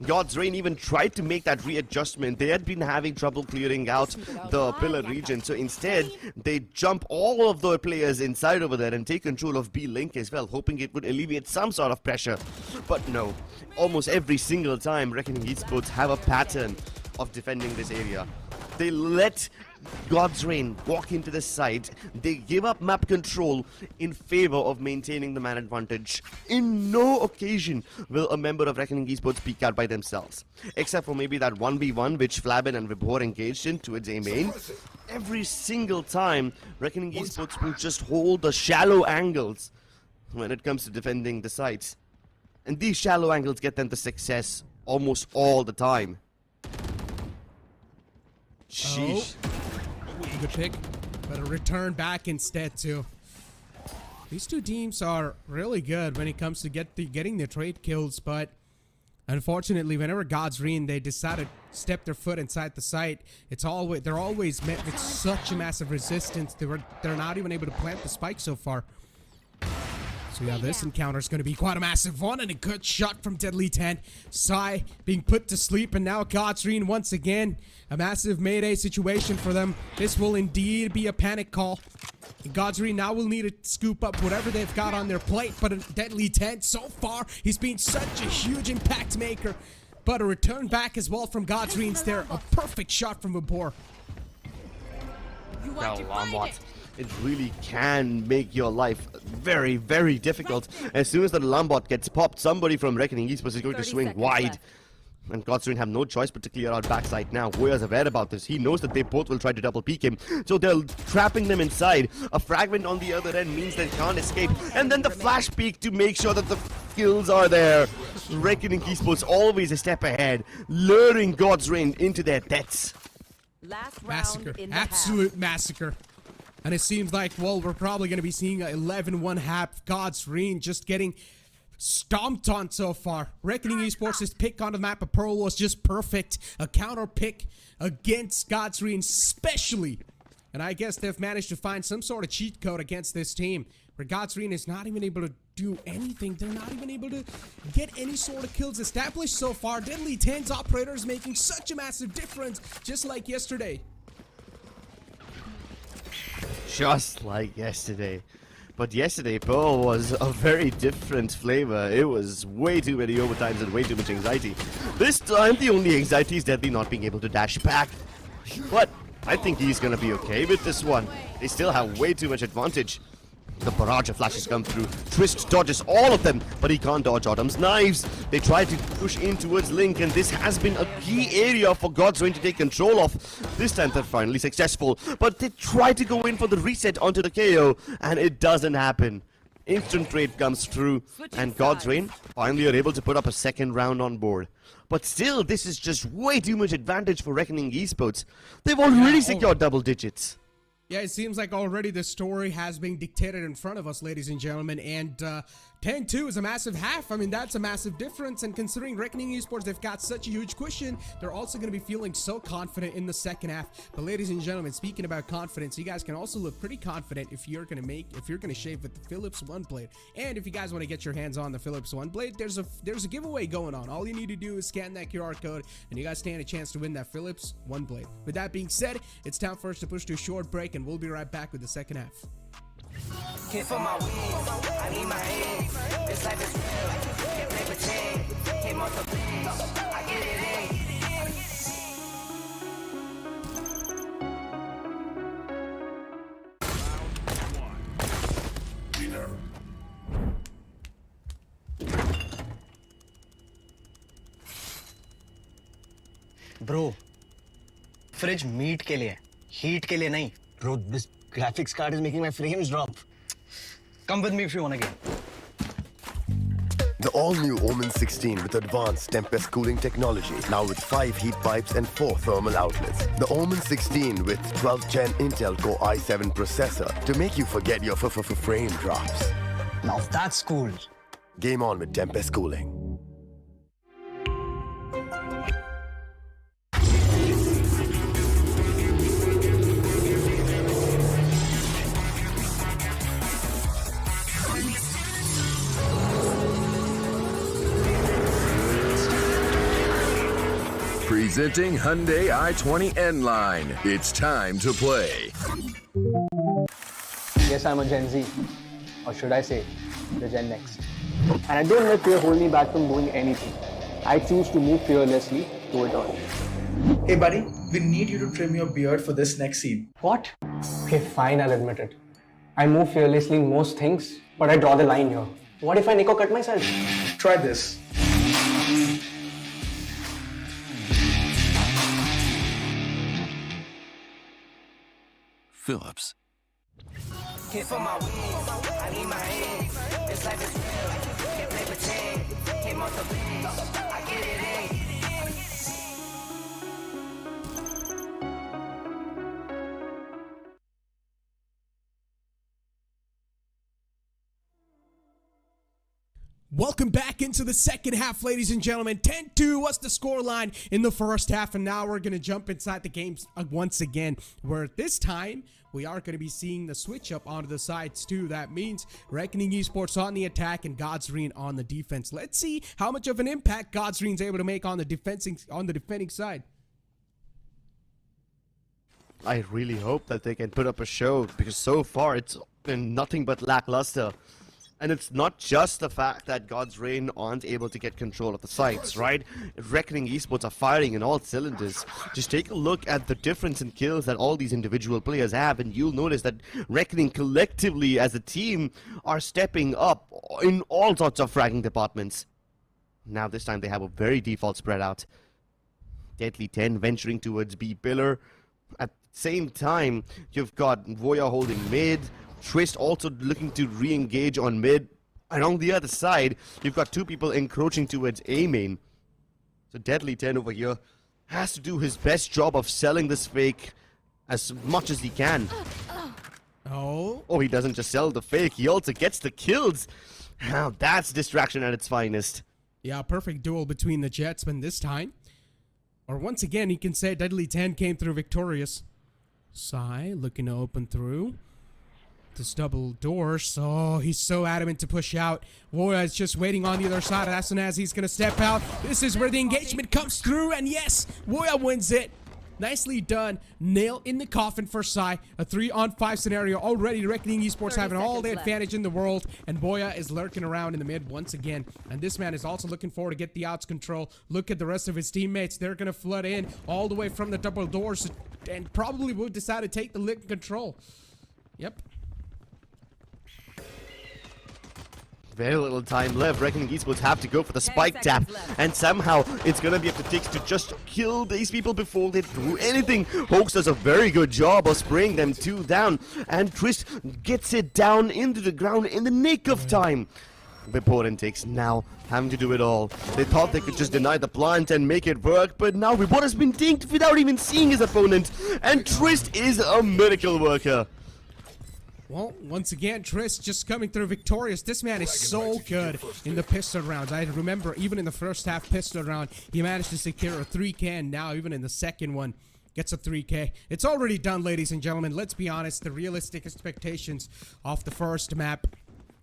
God's Reign even tried to make that readjustment. They had been having trouble clearing out the pillar region, so instead they jump all of the players inside over there and take control of B Link as well, hoping it would alleviate some sort of pressure. But no, almost every single time Reckoning Esports have a pattern of defending this area. They let God's Reign walk into the site. They give up map control in favor of maintaining the man advantage. In no occasion will a member of Reckoning Esports peek out by themselves. Except for maybe that 1v1 which Flabin and Vibhor engaged in towards A main. Every single time, Reckoning Esports will just hold the shallow angles when it comes to defending the sites. And these shallow angles get them the success almost all the time. Sheesh. Good pick, but a return back instead too. These two teams are really good when it comes to getting the trade kills, but unfortunately, whenever God's Reign they decide to step their foot inside the site, they're always met with such a massive resistance. They're not even able to plant the spike so far. So yeah, this encounter is going to be quite a massive one, and a good shot from Deadly 10. Sai being put to sleep, and now God's Reign once again. A massive mayday situation for them. This will indeed be a panic call. And God's Reign now will need to scoop up whatever they've got on their plate, but a Deadly 10 so far, he's been such a huge impact maker. But a return back as well from God's Reigns there. A perfect shot from Vibhor. It really can make your life very, very difficult. As soon as the Lambot gets popped, somebody from Reckoning Esports is going to swing wide. And God's Reign have no choice but to clear out backside now. Woya's aware about this. He knows that they both will try to double peek him. So they're trapping them inside. A fragment on the other end means they can't escape. And then the flash peek to make sure that the kills are there. Reckoning Esports always a step ahead, luring God's Reign into their deaths. Last round Massacre. in the Absolute massacre. And it seems like, well, we're probably going to be seeing a 11-1 half. God's Reign just getting stomped on so far. Reckoning Esports' pick on the map of Pearl was just perfect. A counter pick against God's Reign especially. And I guess they've managed to find some sort of cheat code against this team, where God's Reign is not even able to do anything. They're not even able to get any sort of kills established so far. Deadly 10's operators making such a massive difference, just like yesterday. Just like yesterday. But yesterday, Pearl was a very different flavor. It was way too many overtimes and way too much anxiety. This time, the only anxiety is Deadly not being able to dash back. But I think he's gonna be okay with this one. They still have way too much advantage. The barrage of flashes come through. Twist dodges all of them, but he can't dodge Autumn's knives. They try to push in towards Link, and this has been a key area for God's Reign to take control of. This time they're finally successful, but they try to go in for the reset onto the KO, and it doesn't happen. Instant trade comes through, and God's Reign finally are able to put up a second round on board. But still, this is just way too much advantage for Reckoning Esports. They've already secured double digits. Yeah, it seems like already the story has been dictated in front of us, ladies and gentlemen, and 10-2 is a massive half. I mean, that's a massive difference, and considering Reckoning Esports, they've got such a huge cushion, they're also going to be feeling so confident in the second half. But ladies and gentlemen, speaking about confidence, you guys can also look pretty confident if you're going to shave with the Philips One Blade. And if you guys want to get your hands on the Philips One Blade, there's a giveaway going on. All you need to do is scan that QR code, and you guys stand a chance to win that Philips One Blade. With that being said, it's time for us to push to a short break, and we'll be right back with the second half. Can't feel my wings, I need my hands. This life is real, can't play pretend. Came off the bench, I get it in. Bro, fridge meat के लिए, heat के लिए नहीं. Bro, this graphics card is making my frames drop. Come with me if you want to get. The all-new Omen 16 with advanced Tempest cooling technology, now with 5 heat pipes and 4 thermal outlets. The Omen 16 with 12th Gen Intel Core i7 processor to make you forget your frame drops. Now that's cool. Game on with Tempest cooling. Presenting Hyundai i20 N-Line. It's time to play. Yes, I'm a Gen Z. Or should I say, the Gen Next. And I don't let fear hold me back from doing anything. I choose to move fearlessly to it all. Hey buddy, we need you to trim your beard for this next scene. What? Okay, fine, I'll admit it. I move fearlessly in most things, but I draw the line here. What if I Nico cut myself? Try this. Phillips. Can't feel my wings, I need my hands. This life is real, can't play pretend. Came off the bench, I get it in. Welcome back into the second half, ladies and gentlemen. 10-2 was the scoreline in the first half, and now we're going to jump inside the games once again, where this time we are going to be seeing the switch up onto the sides too. That means Reckoning Esports on the attack and God's Reign on the defense. Let's see how much of an impact God's Reign is able to make on the defending side. I really hope that they can put up a show, because so far it's been nothing but lackluster. And it's not just the fact that God's Reign aren't able to get control of the sites, right? Reckoning Esports are firing in all cylinders. Just take a look at the difference in kills that all these individual players have, and you'll notice that Reckoning collectively as a team are stepping up in all sorts of fragging departments. Now this time they have a very default spread out. Deadly 10 venturing towards B pillar. At the same time, you've got Voya holding mid. Twist also looking to re-engage on mid. And on the other side, you've got two people encroaching towards A main. So Deadly 10 over here has to do his best job of selling this fake as much as he can. Oh, he doesn't just sell the fake, he also gets the kills. Now that's distraction at its finest. yeah, perfect duel between the Jetsmen this time. Or once again, you can say Deadly 10 came through victorious. Sai looking to open through this double door. So he's so adamant to push out. Voya is just waiting on the other side. As soon as he's going to step out, this is where the engagement comes through. And yes, Voya wins it. Nicely done. Nail in the coffin for Sai. A 3-on-5 scenario already. Reckoning Esports having all the advantage in the world. And Voya is lurking around in the mid once again. And this man is also looking forward to get the outs control. Look at the rest of his teammates. They're going to flood in all the way from the double doors. And probably will decide to take the lick control. Yep. Very little time left. Reckoning Esports have to go for the spike tap. And somehow it's going to be up to Tix to just kill these people before they do anything. Hoax does a very good job of spraying them two down. And Twist gets it down into the ground in the nick of time. Vipor and Tix now having to do it all. They thought they could just deny the plant and make it work. But now Vipor has been dinked without even seeing his opponent. And Twist is a miracle worker. Well, once again, Triss just coming through victorious. This man is so good in the pistol rounds. I remember even in the first half pistol round, he managed to secure a 3K, and now even in the second one, gets a 3K. It's already done, ladies and gentlemen. Let's be honest, the realistic expectations of the first map,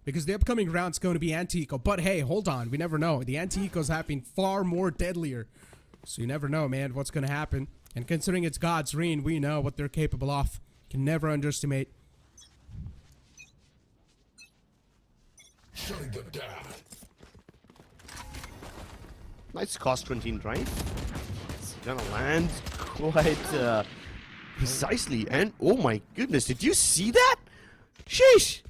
because the upcoming round's going to be anti-eco. But hey, hold on, we never know. The anti-ecos have been far more deadlier. So you never know, man, what's going to happen. And considering it's God's Reign, we know what they're capable of. Can never underestimate. Shutting them down. Nice cost 20 drive. It's gonna land quite precisely. And oh my goodness, did you see that? Sheesh!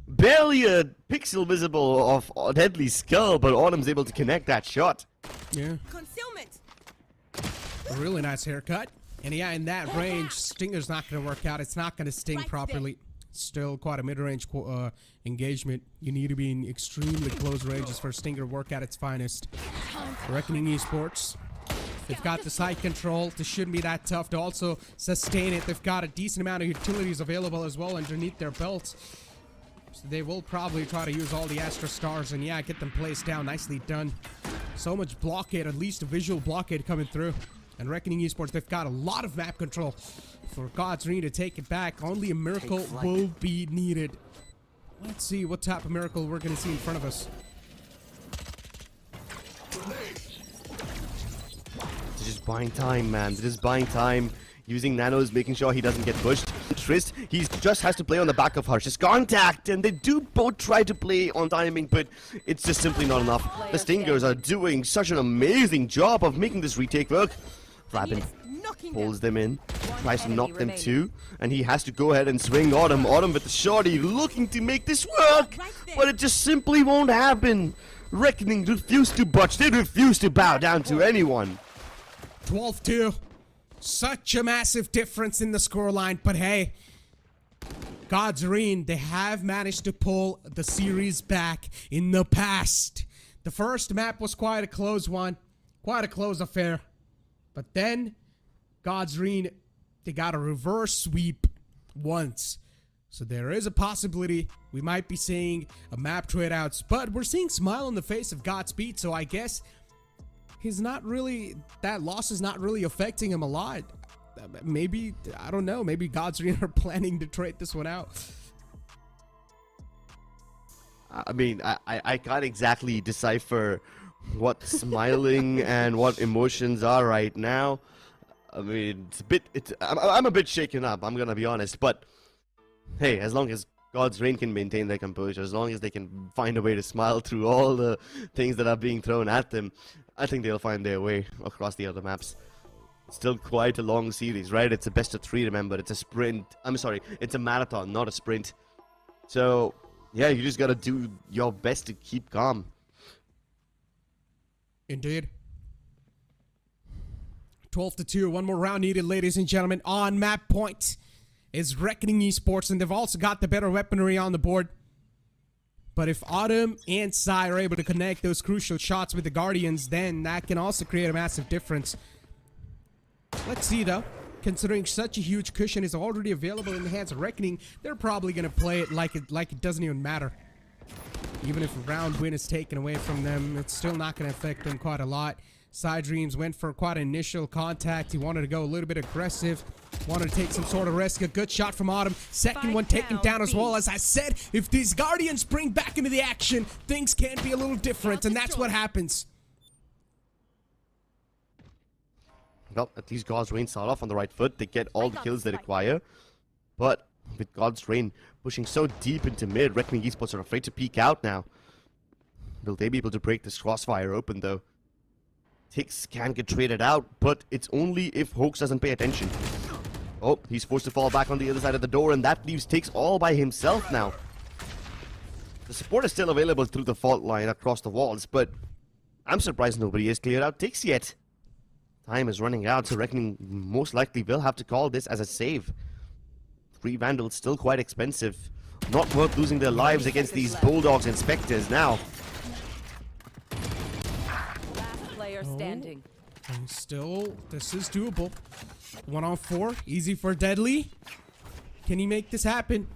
Barely a pixel visible of Deadly's skull, but Autumn's able to connect that shot. Yeah. Concealment. A really nice haircut. And yeah, in that range, Stinger's not going to work out. It's not going to sting properly. Still quite a mid-range engagement. You need to be in extremely close ranges for Stinger to work at its finest. Reckoning Esports, they've got the side control. This shouldn't be that tough to also sustain it. They've got a decent amount of utilities available as well underneath their belts. So they will probably try to use all the ASTER stars and yeah, get them placed down. Nicely done. So much blockade, at least a visual blockade coming through. And Reckoning Esports, they've got a lot of map control. For God's Reign to take it back, only a miracle will be needed. Let's see what type of miracle we're going to see in front of us. They're just buying time, man. They're just buying time. Using nanos, making sure he doesn't get pushed. Trist, he just has to play on the back of Harsh's contact. And they do both try to play on timing, but it's just simply not enough. The Stingers are doing such an amazing job of making this retake work. Rabin pulls them in, tries to knock them too, and he has to go ahead and swing Autumn. Autumn with the shorty looking to make this work, but it just simply won't happen. Reckoning refuse to budge. They refuse to bow down to anyone. 12-2. Such a massive difference in the scoreline, but hey, God's Reign, they have managed to pull the series back in the past. The first map was quite a close one, quite a close affair. But then, God's Reign, they got a reverse sweep once. So there is a possibility we might be seeing a map trade outs. But we're seeing smile on the face of Godspeed, so I guess he's not really, that loss is not really affecting him a lot. Maybe, I don't know, maybe God's Reign are planning to trade this one out. I mean, I can't exactly decipher what smiling and what emotions are right now. I mean, I'm a bit shaken up, I'm gonna be honest, but hey, as long as God's Reign can maintain their composure, as long as they can find a way to smile through all the things that are being thrown at them, I think they'll find their way across the other maps. It's still quite a long series, right? It's a best of 3, remember, it's a sprint. I'm sorry, it's a marathon, not a sprint. So, yeah, you just gotta do your best to keep calm. Indeed. 12-2. One more round needed, ladies and gentlemen. On map point is Reckoning Esports, and they've also got the better weaponry on the board. But if Autumn and Sai are able to connect those crucial shots with the Guardians, then that can also create a massive difference. Let's see, though. Considering such a huge cushion is already available in the hands of Reckoning, they're probably going to play it like it doesn't even matter. Even if a round win is taken away from them, it's still not going to affect them quite a lot. Side Dreams went for quite an initial contact. He wanted to go a little bit aggressive. Wanted to take some sort of risk. A good shot from Autumn. Second one taken down as well. As I said, if these Guardians bring back into the action, things can be a little different, and that's what happens. Well, at least God's Reign start off on the right foot. They get all the kills they require. But with God's Reign pushing so deep into mid, Reckoning Esports are afraid to peek out now. Will they be able to break this crossfire open, though? Tix can get traded out, but it's only if Hoax doesn't pay attention. Oh, he's forced to fall back on the other side of the door, and that leaves Tix all by himself now. The support is still available through the fault line across the walls, but I'm surprised nobody has cleared out Tix yet. Time is running out, so Reckoning most likely will have to call this as a save. 3 Vandals still quite expensive. Not worth losing their lives against these Bulldogs and Spectres now. Standing. And still, this is doable. 1-on-4, easy for Deadly. Can he make this happen?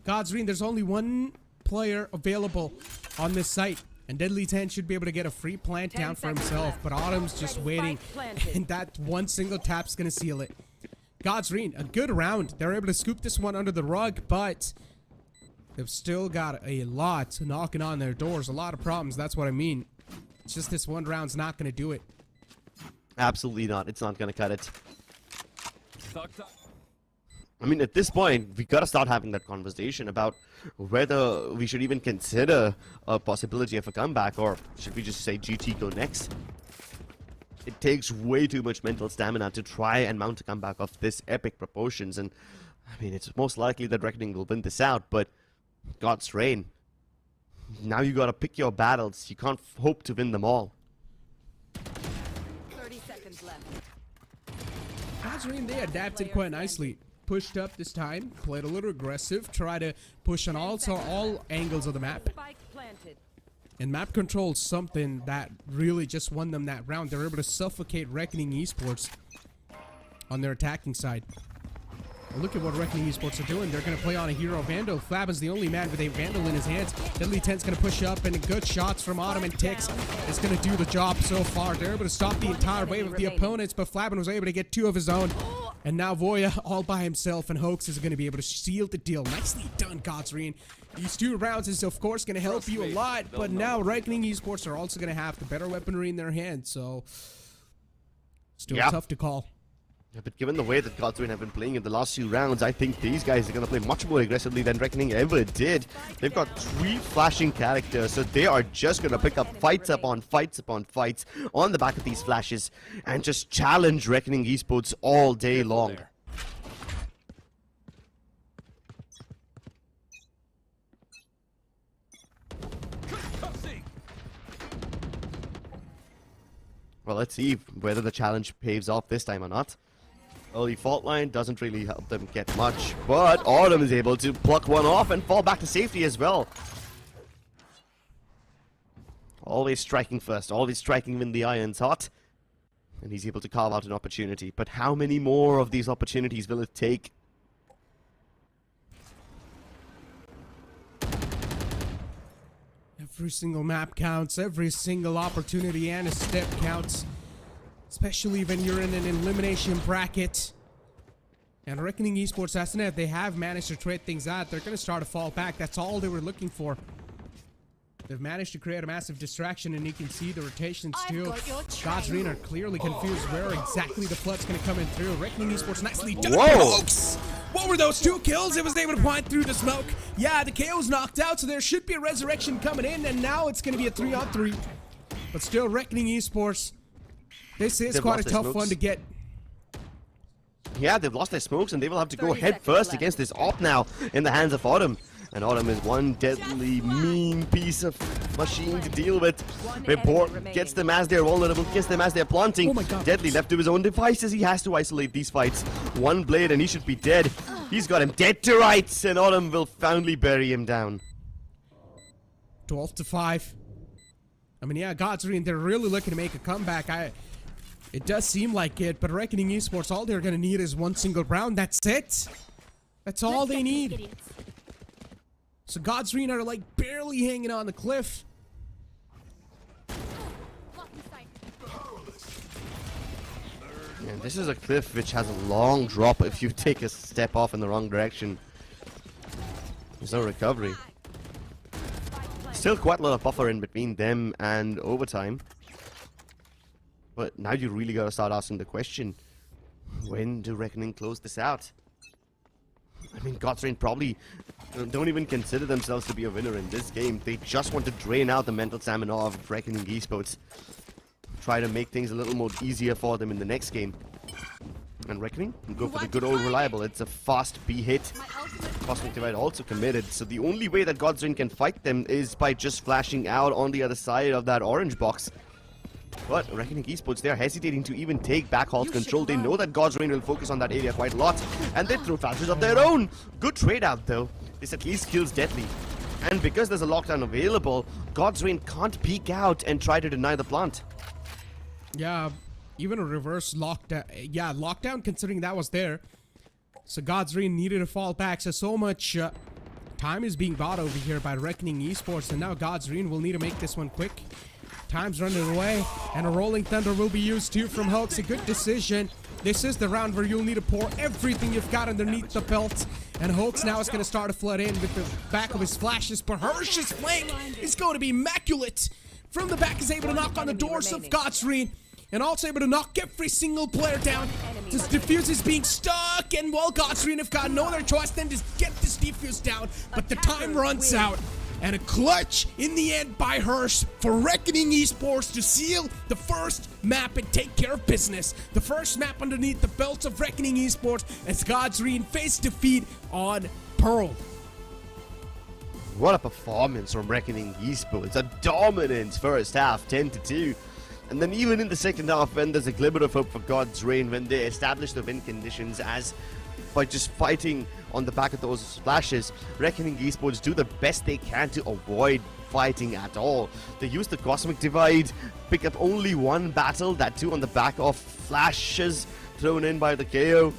God's Reign, there's only one player available on this site, and Deadly 10 should be able to get a free plant down for himself, but Autumn's just waiting, and that one single tap's gonna seal it. God's Reign, a good round. They're able to scoop this one under the rug, but they've still got a lot knocking on their doors, a lot of problems, that's what I mean. It's just this one round's not going to do it. Absolutely not. It's not going to cut it. I mean, at this point, we got to start having that conversation about whether we should even consider a possibility of a comeback, or should we just say GT go next? It takes way too much mental stamina to try and mount a comeback of this epic proportions, and I mean, it's most likely that Reckoning will win this out, but God's Reign. Now you gotta pick your battles. You can't hope to win them all. 30 seconds left. God's Reign, they adapted quite nicely. Pushed up this time, played a little aggressive, try to push on all angles of the map. And map control is something that really just won them that round. They were able to suffocate Reckoning Esports on their attacking side. Look at what Reckoning Esports are doing. They're going to play on a hero Vandal. Flab is the only man with a Vandal in his hands. Deadly 10's going to push up, and good shots from Autumn and Tix is going to do the job so far. They're able to stop the entire wave of the opponents, but Flabin was able to get 2 of his own. And now Voya all by himself, and Hoax is going to be able to seal the deal. Nicely done, God's Reign. These 2 rounds is, of course, going to help you a lot, but now Reckoning Esports are also going to have the better weaponry in their hands, so still tough to call. Yeah, but given the way that God's Reign have been playing in the last 2 rounds, I think these guys are going to play much more aggressively than Reckoning ever did. They've got 3 flashing characters, so they are just going to pick up fights upon fights on the back of these flashes and just challenge Reckoning Esports all day long. Well, let's see whether the challenge paves off this time or not. Early fault line doesn't really help them get much, but Autumn is able to pluck one off and fall back to safety as well. Always striking first, always striking when the iron's hot. And he's able to carve out an opportunity. But how many more of these opportunities will it take? Every single map counts, every single opportunity and a step counts. Especially when you're in an elimination bracket. And Reckoning Esports Ascent, they have managed to trade things out. They're going to start to fall back. That's all they were looking for. They've managed to create a massive distraction, and you can see the rotations too. God's Reign are clearly confused where exactly the flood's going to come in through. Reckoning Esports nicely done. Folks! What were those 2 kills? It was able to point through the smoke. Yeah, the KO's knocked out, so there should be a resurrection coming in, and now it's going to be a 3-on-3. But still, Reckoning Esports, this is quite a tough one to get. Yeah, they've lost their smokes, and they will have to go head first against this op now in the hands of Autumn. And Autumn is one deadly, mean piece of machine to deal with. Report gets them as they're vulnerable, gets them as they're planting. Oh my God. Deadly left to his own devices. He has to isolate these fights. One blade and he should be dead. He's got him dead to rights, and Autumn will finally bury him down. 12-5. I mean, yeah, Godsreen, they're really looking to make a comeback. It does seem like it, but Reckoning Esports, all they're gonna need is one single round. That's it. That's all they need. So Godsreen are like barely hanging on the cliff. Yeah, this is a cliff which has a long drop if you take a step off in the wrong direction. There's no recovery. Still quite a lot of buffer in between them and overtime. But now you really gotta start asking the question, when do Reckoning close this out? I mean, Godsrain probably don't even consider themselves to be a winner in this game. They just want to drain out the mental stamina of Reckoning Esports. Try to make things a little more easier for them in the next game. And Reckoning go for the good old reliable. It's a fast B hit. Cosmic Divide also committed. So the only way that Godsrain can fight them is by just flashing out on the other side of that orange box. But Reckoning Esports, they are hesitating to even take back Hall's control. They know that Godsrain will focus on that area quite a lot, and they throw flashes of their own. Good trade out though. This at least kills Deadly. And because there's a lockdown available, Godsrain can't peek out and try to deny the plant. Yeah, even a reverse lockdown. Yeah, lockdown considering that was there. So Godsrain needed to fall back. So much time is being bought over here by Reckoning Esports, and now Godsrain will need to make this one quick. Time's running away, and a Rolling Thunder will be used too from Hulks. A good decision. This is the round where you'll need to pour everything you've got underneath the belt. And Hulks now is going to start to flood in with the back of his flashes. But Hirsch's flank is going to be immaculate. From the back, is able to knock on the doors of Godsrain, and also able to knock every single player down. This defuse is being stuck, and while Godsrain have got no other choice than to get this defuse down. But the time runs out. And a clutch in the end by Hirsch for Reckoning Esports to seal the first map and take care of business. The first map underneath the belts of Reckoning Esports as Godsrain face defeat on Pearl. What a performance from Reckoning Esports. A dominant first half, 10-2. And then even in the second half, when there's a glimmer of hope for Godsrain, when they establish the win conditions as by just fighting on the back of those splashes, Reckoning Esports do the best they can to avoid fighting at all. They use the Cosmic Divide, pick up only one battle, that too on the back of flashes thrown in by the KO.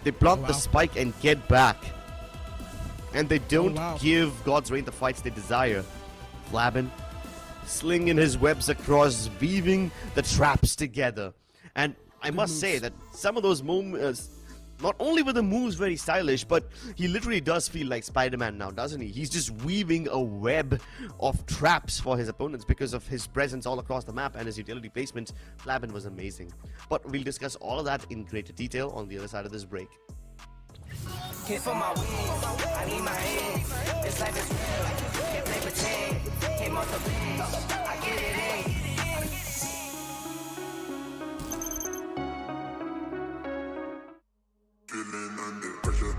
They plant the spike and get back. And they don't give Godsrain the fights they desire. Flabin slinging his webs across, weaving the traps together. And I must say that some of those moments, not only were the moves very stylish, but he literally does feel like Spider-Man now, doesn't he? He's just weaving a web of traps for his opponents because of his presence all across the map and his utility placement. Flabin was amazing. But we'll discuss all of that in greater detail on the other side of this break. Hit for my wings, I need my hands. This life is real, can't play pretend. Came off the bench, I get it in. Feeling under pressure.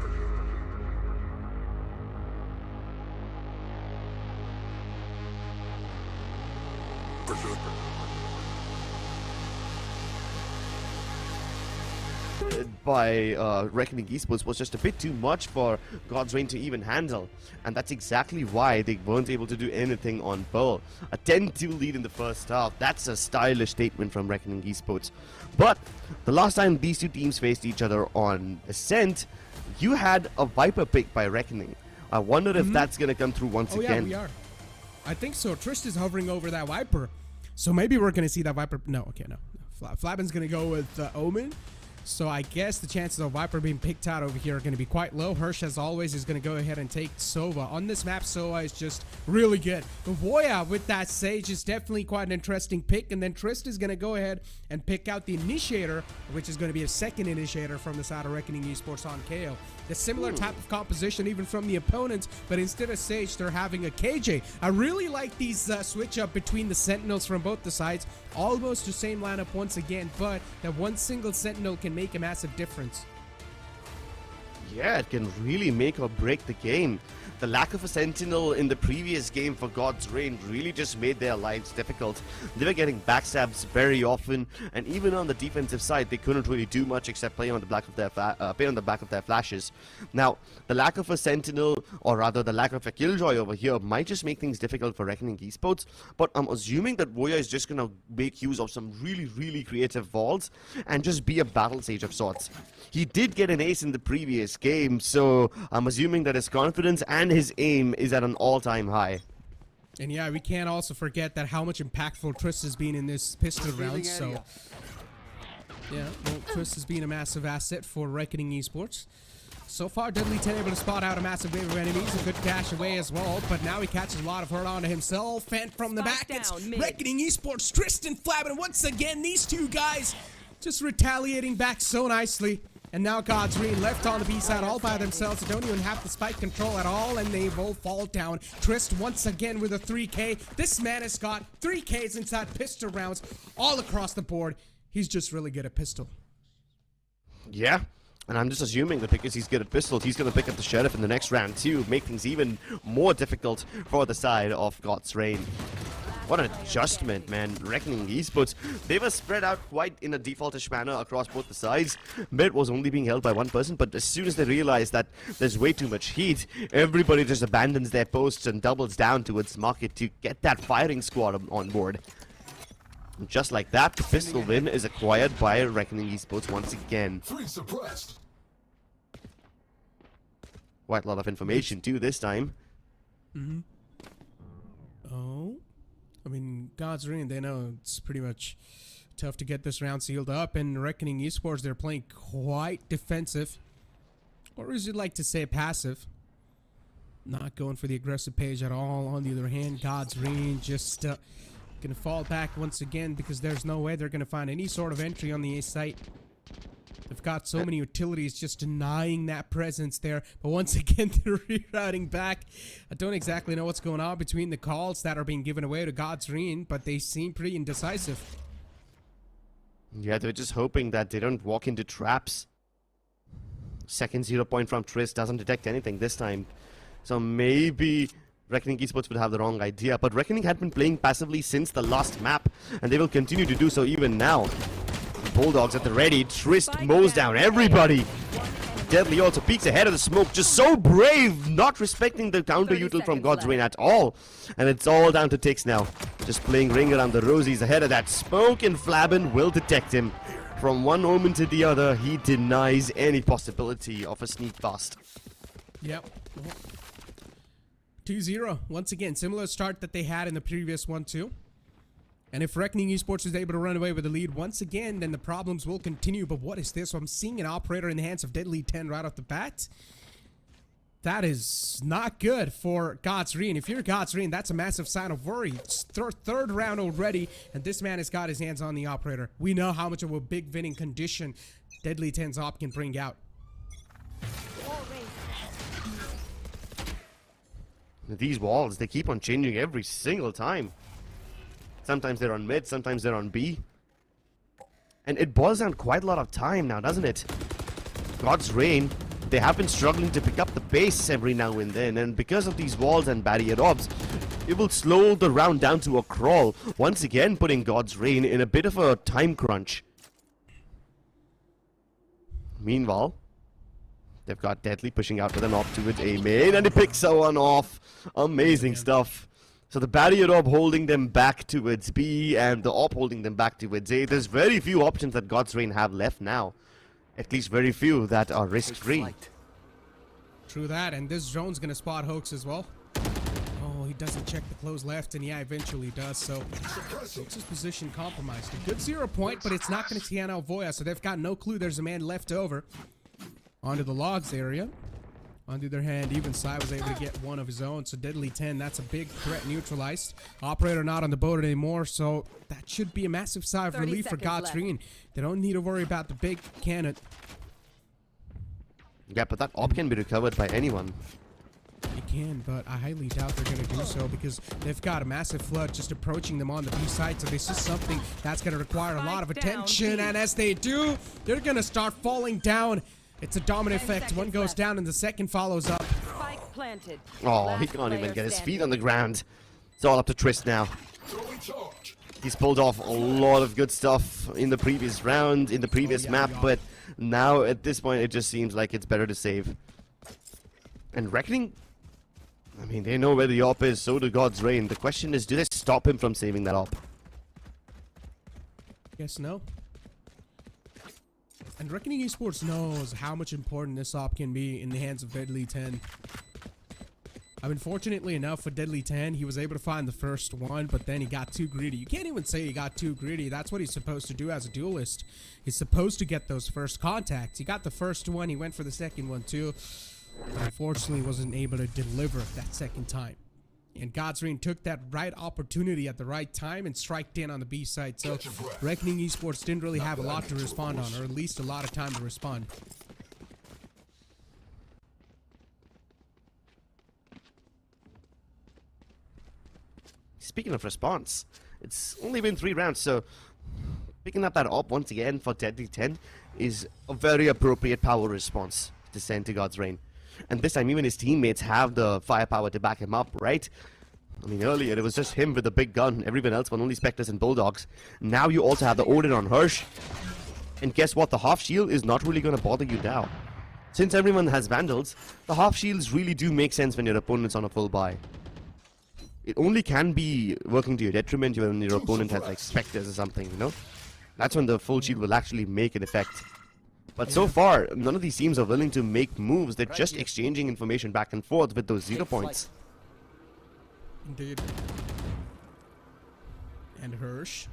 By Reckoning Esports was just a bit too much for Godsrain to even handle, and that's exactly why they weren't able to do anything on Pearl. A 10-2 lead in the first half, that's a stylish statement from Reckoning Esports. But the last time these two teams faced each other on Ascent, you had a Viper pick by Reckoning. I wonder if that's gonna come through once again. Yeah, we are. I think so. Trist is hovering over that Viper, so maybe we're gonna see that Viper. No, okay, no. Flabin's gonna go with Omen. So I guess the chances of Viper being picked out over here are going to be quite low. Hirsch, as always, is going to go ahead and take Sova. On this map, Sova is just really good. But Voya with that Sage is definitely quite an interesting pick. And then Trist is going to go ahead and pick out the Initiator, which is going to be a second Initiator from the side of Reckoning Esports on KO. The similar type of composition even from the opponents, but instead of Sage, they're having a KJ. I really like these switch up between the Sentinels from both the sides. Almost the same lineup once again, but that one single Sentinel can make a massive difference. Yeah, it can really make or break the game. the lack of a sentinel in the previous game for God's Reign really just made their lives difficult. They were getting backstabs very often, and even on the defensive side, they couldn't really do much except play on the back of their flashes. Now, the lack of a sentinel, or rather the lack of a killjoy over here, might just make things difficult for Reckoning Esports. But I'm assuming that Voya is just gonna make use of some really creative vaults and just be a battle sage of sorts. He did get an ace in the previous game, so I'm assuming that his confidence and his aim is at an all-time high. And yeah, we can't also forget that how much impactful Trist has been in this pistol round, so... Yeah, well, Trist has been a massive asset for Reckoning Esports. So far, Deadly 10 able to spot out a massive wave of enemies, a good dash away as well, but now he catches a lot of hurt onto himself, and from the back, it's Reckoning Esports, Tristan Flabbin. Once again, these two guys just retaliating back so nicely. And now God's Reign left on the B side all by themselves. They don't even have the spike control at all, and they will fall down. Trist once again with a 3K. This man has got 3Ks inside pistol rounds all across the board. He's just really good at pistol. Yeah, and I'm just assuming that because he's good at pistols, he's going to pick up the Sheriff in the next round too, make things even more difficult for the side of God's Reign. What an adjustment, man. Reckoning Esports, they were spread out quite in a defaultish manner across both the sides. Mid was only being held by one person, but as soon as they realize that there's way too much heat, everybody just abandons their posts and doubles down towards market to get that firing squad on board. And just like that, the pistol win is acquired by Reckoning Esports once again. Quite a lot of information too this time. Oh. I mean, God's Reign, they know it's pretty much tough to get this round sealed up, and Reckoning Esports, they're playing quite defensive, or as you'd like to say, passive. Not going for the aggressive page at all. On the other hand, God's Reign just gonna fall back once again because there's no way they're gonna find any sort of entry on the A site. They've got so many utilities just denying that presence there. But once again, they're rerouting back. I don't exactly know what's going on between the calls that are being given away to God's Reign, but they seem pretty indecisive. Yeah, they're just hoping that they don't walk into traps. Second 0 point from Trist doesn't detect anything this time. So maybe Reckoning Esports would have the wrong idea. But Reckoning had been playing passively since the last map, and they will continue to do so even now. Bulldogs at the ready. Trist mows down everybody. Deadly also peeks ahead of the smoke. Just so brave, not respecting the counter util from God's Reign at all. And it's all down to Tix now. Just playing ring around the rosies ahead of that smoke, and Flabbin will detect him. From one omen to the other, he denies any possibility of a sneak past. Yep. 2-0. Once again, similar start that they had in the previous one too. And if Reckoning Esports is able to run away with the lead once again, then the problems will continue. But what is this? So I'm seeing an operator in the hands of Deadly 10 right off the bat. That is not good for God's Reign. If you're God's Reign, that's a massive sign of worry. It's third round already, and this man has got his hands on the operator. We know how much of a big winning condition Deadly 10's op can bring out. These walls, they keep on changing every single time. Sometimes they're on mid, sometimes they're on B. And it boils down quite a lot of time now, doesn't it? God's Reign, they have been struggling to pick up the pace every now and then, and because of these walls and barrier orbs, it will slow the round down to a crawl, once again putting God's Reign in a bit of a time crunch. Meanwhile, they've got Deadly pushing out with an op towards A main, and he picks someone off. Amazing stuff. So the barrier orb holding them back towards B, and the op holding them back towards A. There's very few options that God's Reign have left now. At least very few that are risk-free. True that, and this drone's gonna spot Hoax as well. Oh, he doesn't check the close left, and yeah, eventually does, so Hoax's position compromised. A good 0 point, but it's not gonna scan out Voya, so they've got no clue there's a man left over. Onto the logs area. On the other hand, even Sai was able to get one of his own, so Deadly 10, that's a big threat neutralized. Operator not on the boat anymore, so that should be a massive sigh of relief for God's Reign. They don't need to worry about the big cannon. Yeah, but that op can be recovered by anyone. It can, but I highly doubt they're going to do so because they've got a massive flood just approaching them on the B side, so this is something that's going to require a lot of attention, and as they do, they're going to start falling down. It's a domino effect. One goes down and the second follows up. planted. Oh, he Last can't even player get his standing. feet on the ground. It's all up to Trist now. He's pulled off a lot of good stuff in the previous round, in the previous map, but now at this point it just seems like it's better to save. And Reckoning, I mean, they know where the op is, so do God's Reign. The question is, do they stop him from saving that op? Guess no. And Reckoning Esports knows how much important this op can be in the hands of Deadly 10. I mean, fortunately enough for Deadly 10, he was able to find the first one, but then he got too greedy. You can't even say he got too greedy. That's what he's supposed to do as a duelist. He's supposed to get those first contacts. He got the first one, he went for the second one too, but unfortunately wasn't able to deliver that second time. And God's Reign took that right opportunity at the right time and striked in on the B side. So Reckoning Esports didn't really have a lot to respond on, or at least a lot of time to respond. Speaking of response, it's only been 3 rounds, so picking up that op once again for Deadly 10 is a very appropriate power response to send to God's Reign. And this time even his teammates have the firepower to back him up, right? I mean, earlier it was just him with the big gun, everyone else were only Spectres and Bulldogs. Now you also have the Odin on Hirsch. And guess what? The half shield is not really going to bother you now. Since everyone has Vandals, the half shields really do make sense when your opponent's on a full buy. It only can be working to your detriment when your opponent has like Spectres or something, you know? That's when the full shield will actually make an effect. But so far, none of these teams are willing to make moves. They're just exchanging information back and forth with those 0 points. Indeed. And Hirsch.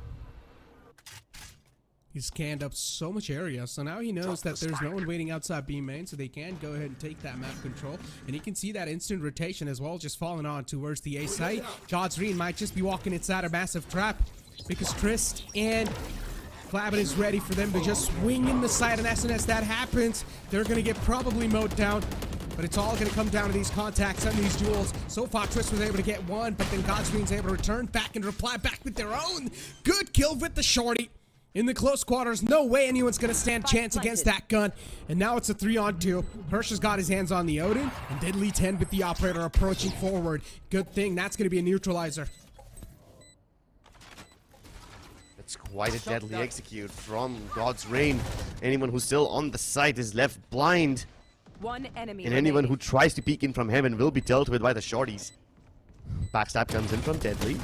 He scanned up so much area, so now he knows that there's no one waiting outside B main, so they can go ahead and take that map control. And he can see that instant rotation as well, just falling on towards the A site. God's Reign might just be walking inside a massive trap, because Trist and Flabin is ready for them to just swing in the side, and as soon as that happens, they're going to get probably mowed down. But it's all going to come down to these contacts and these duels. So far, Trist was able to get one, but then God's Reign's able to return back and reply back with their own. Good kill with the shorty. In the close quarters, no way anyone's going to stand chance against that gun. And now it's a 3-on-2. Hirsch has got his hands on the Odin, and Deadly 10 with the operator approaching forward. Good thing, that's going to be a neutralizer. It's quite a deadly execute from God's Reign. Anyone who's still on the site is left blind. One enemy And anyone who tries to peek in from heaven will be dealt with by the shorties. Backstab comes in from Deadly.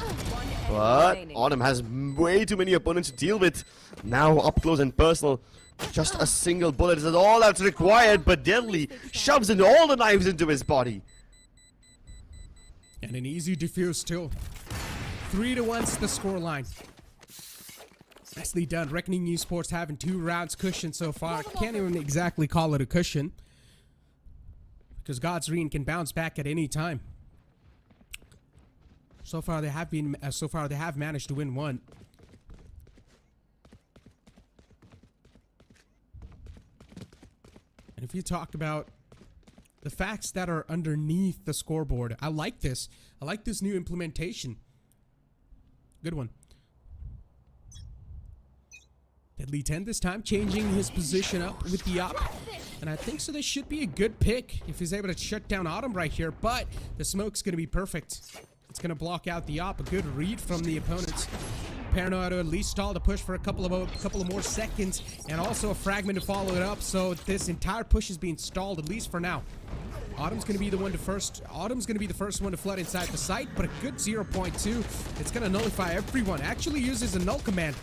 But Autumn has way too many opponents to deal with. Now up close and personal. Just a single bullet is all that's required, but Deadly shoves in all the knives into his body. And an easy defuse too. 3-1's the scoreline. Nicely done. Reckoning Esports having 2 rounds cushion so far. Can't even exactly call it a cushion, because God's Reign can bounce back at any time. So far they have managed to win 1. And if you talk about the facts that are underneath the scoreboard, I like this. I like this new implementation. Good one. Deadly 10 this time, changing his position up with the op. And I think so this should be a good pick if he's able to shut down Autumn right here. But the smoke's going to be perfect. It's going to block out the op. A good read from the opponents. Paranoia to at least stall the push for a couple of more seconds. And also a fragment to follow it up. So this entire push is being stalled, at least for now. Autumn's going to be the first one to flood inside the site. But a good 0.2. It's going to nullify everyone. Actually uses a null command.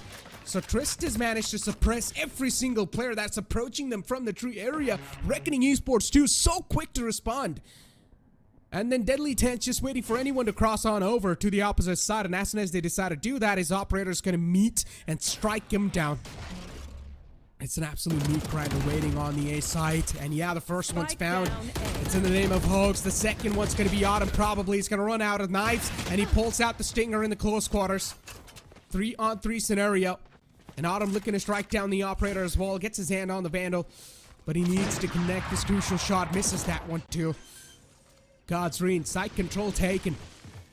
So Trist has managed to suppress every single player that's approaching them from the tree area. Reckoning Esports too, so quick to respond. And then Deadly 10's just waiting for anyone to cross on over to the opposite side. And as soon as they decide to do that, his operator's going to meet and strike him down. It's an absolute meat grinder waiting on the A site. And yeah, the first one's found. It's in the name of Hoax. The second one's going to be Autumn probably. He's going to run out of knives. And he pulls out the Stinger in the close quarters. 3-on-3 scenario. And Autumn looking to strike down the operator as well. Gets his hand on the Vandal. But he needs to connect this crucial shot. Misses that one too. God's Reign, site control taken.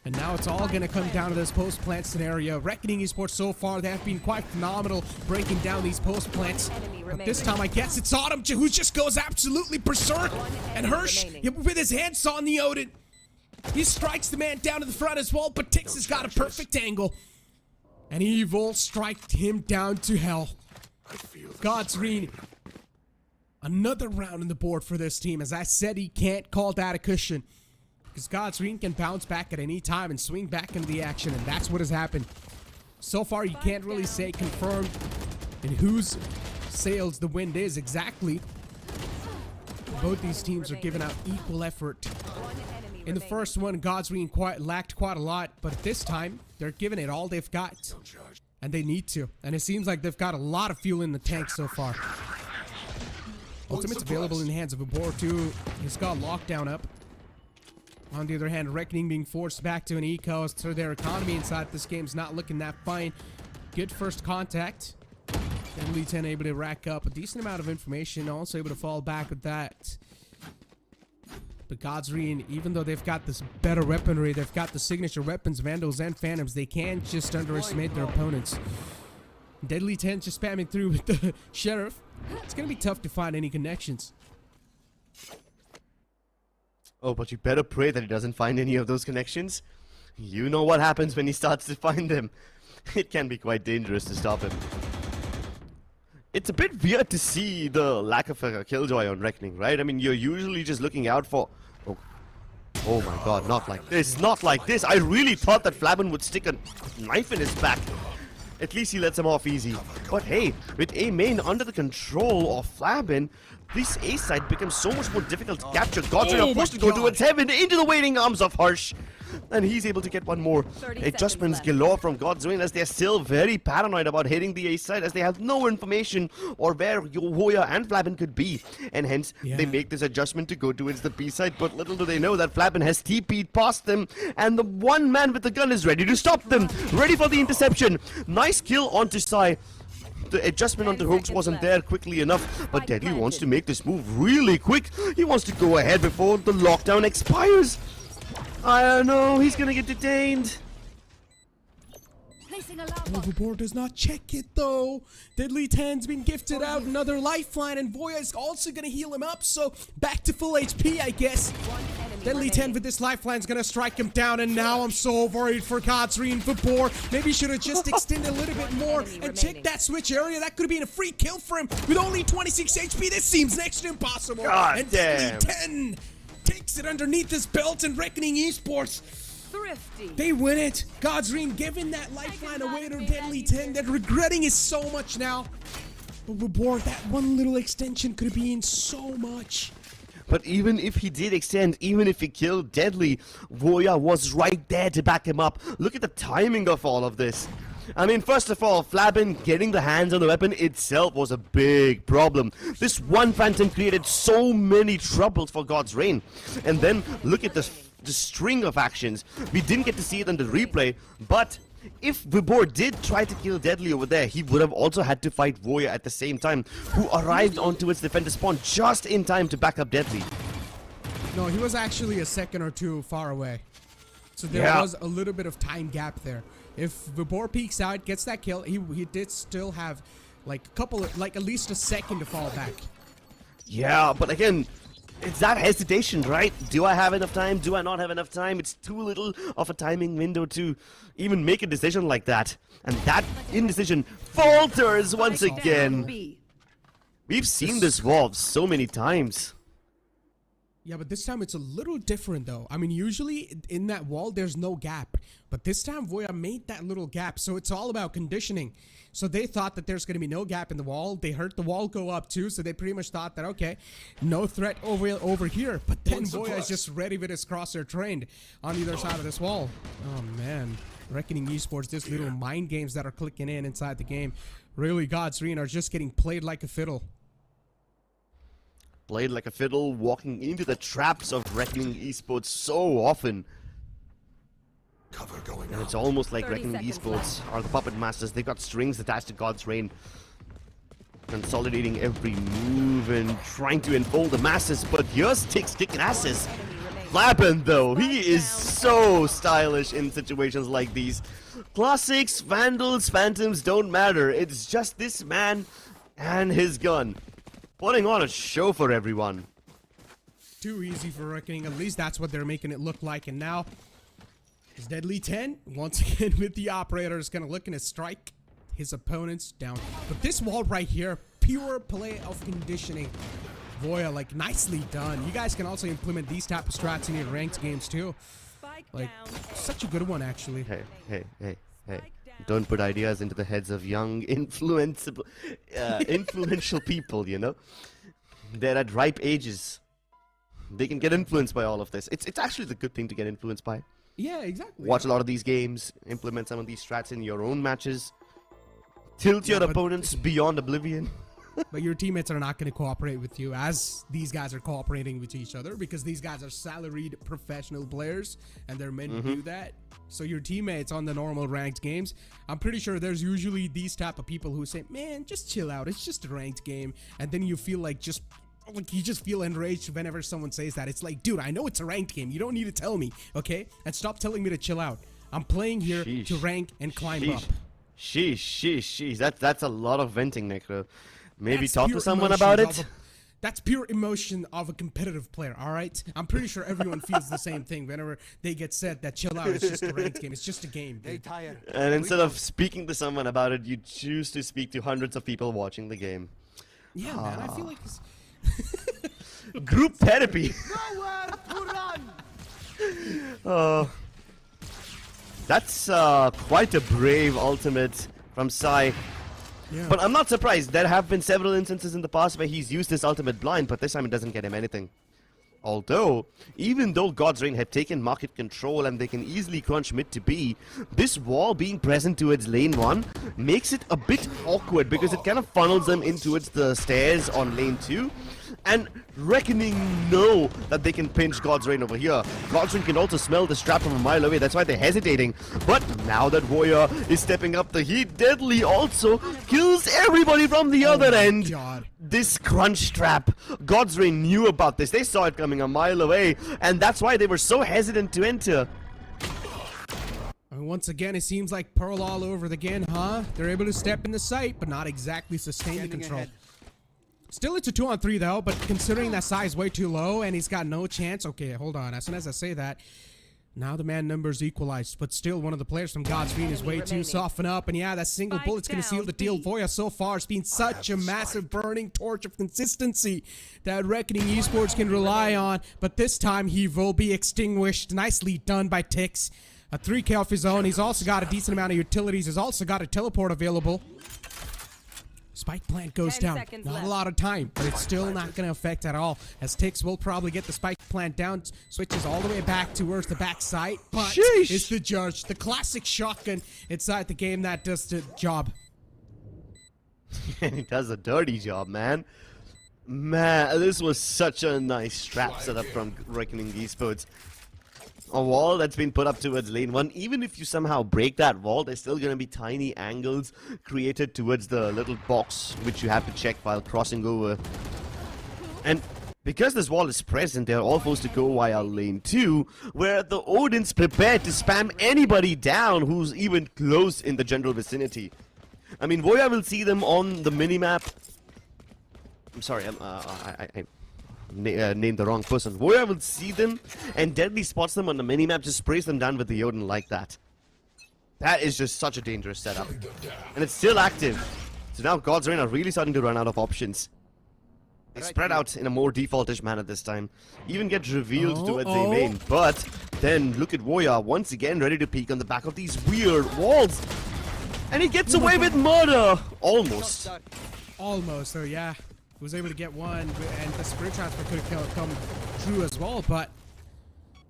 And now it's all going to come down to this post plant scenario. Reckoning Esports so far, they have been quite phenomenal breaking down these post plants. But this time, I guess it's Autumn who just goes absolutely berserk. And Hirsch, with his hands on the Odin, he strikes the man down to the front as well. But Tix has got a perfect angle. And Evil striked him down to hell. Godsreen, another round on the board for this team. As I said, he can't call that a cushion. Because Godsreen can bounce back at any time and swing back into the action, and that's what has happened. So far, you can't really say confirmed in whose sails the wind is exactly. Both these teams are giving out equal effort. In the first one, Godsreen lacked quite a lot, but this time, they're giving it all they've got. And they need to. And it seems like they've got a lot of fuel in the tank so far. Ultimate's available in the hands of Vibor too. He's got lockdown up. On the other hand, Reckoning being forced back to an eco, so their economy inside this game's not looking that fine. Good first contact. And Elite 10 able to rack up a decent amount of information, also able to fall back with that. But Godsreen, even though they've got this better weaponry, they've got the signature weapons, Vandals and Phantoms, they can't just underestimate their opponents. Deadly 10 just spamming through with the Sheriff. It's gonna be tough to find any connections. Oh, but you better pray that he doesn't find any of those connections. You know what happens when he starts to find them. It can be quite dangerous to stop him. It's a bit weird to see the lack of a killjoy on Reckoning, right? I mean, you're usually just looking out for... Oh my god, not like this, not like this. I really thought that Flabin would stick a knife in his back. At least he lets him off easy. But hey, with A main under the control of Flabin, this A side becomes so much more difficult to capture. Godsreen are forced to go towards heaven into the waiting arms of Harsh. And he's able to get one more. Adjustments galore from Godsreen as they're still very paranoid about hitting the A side as they have no information or where Hoya and Flabin could be. And hence, they make this adjustment to go towards the B side. But little do they know that Flabin has TP'd past them. And the one man with the gun is ready to stop them. Ready for the interception. Nice kill onto Sai. The adjustment onto Hooks wasn't there quickly enough, but Deadly wants to make this move really quick. He wants to go ahead before the lockdown expires. I don't know, he's gonna get detained. Overboard does not check it though. Deadly 10's been gifted out another lifeline, and Voya is also gonna heal him up, so back to full HP, I guess. Deadly 10 with this lifeline's gonna strike him down, and now I'm so worried for Godsreen Vibor. Maybe should have just extended a little bit more and checked that switch area. That could have been a free kill for him with only 26 HP. This seems next to impossible. God and damn. Deadly 10 takes it underneath his belt, and Reckoning Esports, Thrifty. they win it. Godsreen giving that lifeline away to Deadly 10. They're regretting it so much now. But Vibor, that one little extension could have been so much. But even if he did extend, even if he killed Deadly, Voya was right there to back him up. Look at the timing of all of this. I mean, first of all, Flabin getting the hands on the weapon itself was a big problem. This one Phantom created so many troubles for Godsreen. And then look at the string of actions. We didn't get to see it in the replay, but if Vibor did try to kill Deadly over there, he would have also had to fight Voya at the same time, who arrived onto its defender spawn just in time to back up Deadly. No, he was actually a second or two far away. So there was a little bit of time gap there. If Vibor peeks out, gets that kill, he did still have like a couple, like at least a second to fall back. Yeah, but again, it's that hesitation, right? Do I have enough time? Do I not have enough time? It's too little of a timing window to even make a decision like that. And that indecision falters once again. We've seen this Wolf so many times. Yeah, but this time it's a little different though. I mean, usually in that wall there's no gap, but this time Voya made that little gap, so it's all about conditioning. So they thought that there's going to be no gap in the wall. They heard the wall go up too, so they pretty much thought that, okay, no threat over here. But then Voya is just ready with his crosshair trained on either side of this wall. Oh man, Reckoning Esports, this little mind games that are clicking in inside the game. Really, Godsreen are just getting played like a fiddle. Played like a fiddle, walking into the traps of Reckoning Esports so often. And it's almost like Reckoning Esports are the puppet masters. They've got strings attached to Godsreen, consolidating every move and trying to enfold the masses. But here's Tix kicking asses. Flappin though, he is so stylish in situations like these. Classics, Vandals, Phantoms don't matter. It's just this man and his gun. Putting on a show for everyone. Too easy for Reckoning. At least that's what they're making it look like. And now, is Deadly 10 once again with the operator is gonna looking to strike his opponents down. But this wall right here, pure play of conditioning. Voya, like, nicely done. You guys can also implement these type of strats in your ranked games too. Like, such a good one, actually. Hey. Don't put ideas into the heads of young, influential people, you know? They're at ripe ages. They can get influenced by all of this. It's actually the good thing to get influenced by. Yeah, exactly. Watch a lot of these games, implement some of these strats in your own matches. Tilt your opponents beyond oblivion. But your teammates are not going to cooperate with you as these guys are cooperating with each other, because these guys are salaried professional players and they're meant to do that. So your teammates on the normal ranked games, I'm pretty sure there's usually these type of people who say, man, just chill out, it's just a ranked game. And then you feel like you just feel enraged whenever someone says that. It's like, dude, I know it's a ranked game, you don't need to tell me, okay? And stop telling me to chill out. I'm playing here to rank and climb up. Sheesh. That's a lot of venting, Necro. Maybe talk to someone about it. That's pure emotion of a competitive player, all right? I'm pretty sure everyone feels the same thing whenever they get said that chill out, it's just a ranked game. It's just a game. And instead of speaking to someone about it, you choose to speak to hundreds of people watching the game. Yeah, man, I feel like it's... Group therapy. That's quite a brave ultimate from Sai. Yeah. But I'm not surprised. There have been several instances in the past where he's used this ultimate blind, but this time it doesn't get him anything. Although, even though God's Reign have taken market control and they can easily crunch mid to B, this wall being present towards lane 1 makes it a bit awkward because it kind of funnels them in towards the stairs on lane 2. And Reckoning know that they can pinch God's Reign over here. God's Reign can also smell the trap from a mile away, that's why they're hesitating. But now that Voya is stepping up the heat, Deadly also kills everybody from the other end. God. This crunch trap, God's Reign knew about this. They saw it coming a mile away, and that's why they were so hesitant to enter. And once again, it seems like Pearl all over again, huh? They're able to step in the sight, but not exactly sustain the control. Still, it's a 2-on-3 though, but considering that size way too low and he's got no chance. Okay, hold on. As soon as I say that, now the man numbers equalized, but still one of the players from God's Reign is way too soften up. And yeah, that single bullet's gonna seal the deal. Voya so far has been such a massive burning torch of consistency that Reckoning Esports can rely on, but this time he will be extinguished. Nicely done by Tix. A 3K off his own. He's also got a decent amount of utilities. He's also got a teleport available. Spike plant goes down. Not a lot of time, but it's still not going to affect at all, as Tix will probably get the spike plant down, switches all the way back towards the back side, but it's the Judge, the classic shotgun inside the game that does the job. And he does a dirty job, man. Man, this was such a nice trap setup from Reckoning Esports. A wall that's been put up towards lane 1, even if you somehow break that wall, there's still going to be tiny angles created towards the little box which you have to check while crossing over. And because this wall is present, they're all forced to go via lane 2, where the Odin's prepared to spam anybody down who's even close in the general vicinity. I mean, Voya will see them on the minimap. I'm sorry, I named the wrong person. Voya will see them, and Deadly spots them on the minimap, just sprays them down with the Odin like that. That is just such a dangerous setup. And it's still active. So now God's Reign are really starting to run out of options. They spread out in a more defaultish manner this time. Even get revealed towards the main. But then look at Voya once again ready to peek on the back of these weird walls. And he gets away with murder! Almost. Almost, so yeah. He was able to get one, and the sprint transfer could have come true as well, but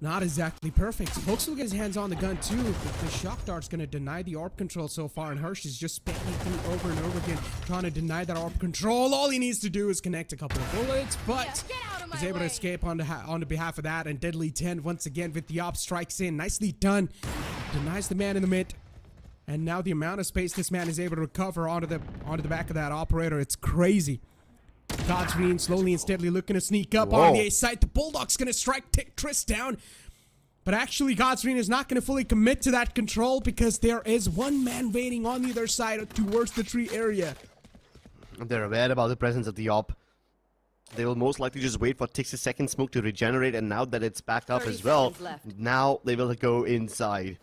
not exactly perfect. Folks will get his hands on the gun too, but the shock dart's going to deny the ARP control so far, and Hirsch is just spamming through over and over again, trying to deny that ARP control. All he needs to do is connect a couple of bullets, but he's able to escape on behalf of that, and Deadly 10 once again with the ARP strikes in. Nicely done. Denies the man in the mid. And now the amount of space this man is able to recover onto the back of that operator, it's crazy. Godsgreen slowly and steadily looking to sneak up on the A side. The Bulldog's going to strike Triss down. But actually, Godsgreen is not going to fully commit to that control because there is one man waiting on the other side towards the tree area. They're aware about the presence of the op. They will most likely just wait for Tix's second smoke to regenerate, and now that it's back up as well, now they will go inside.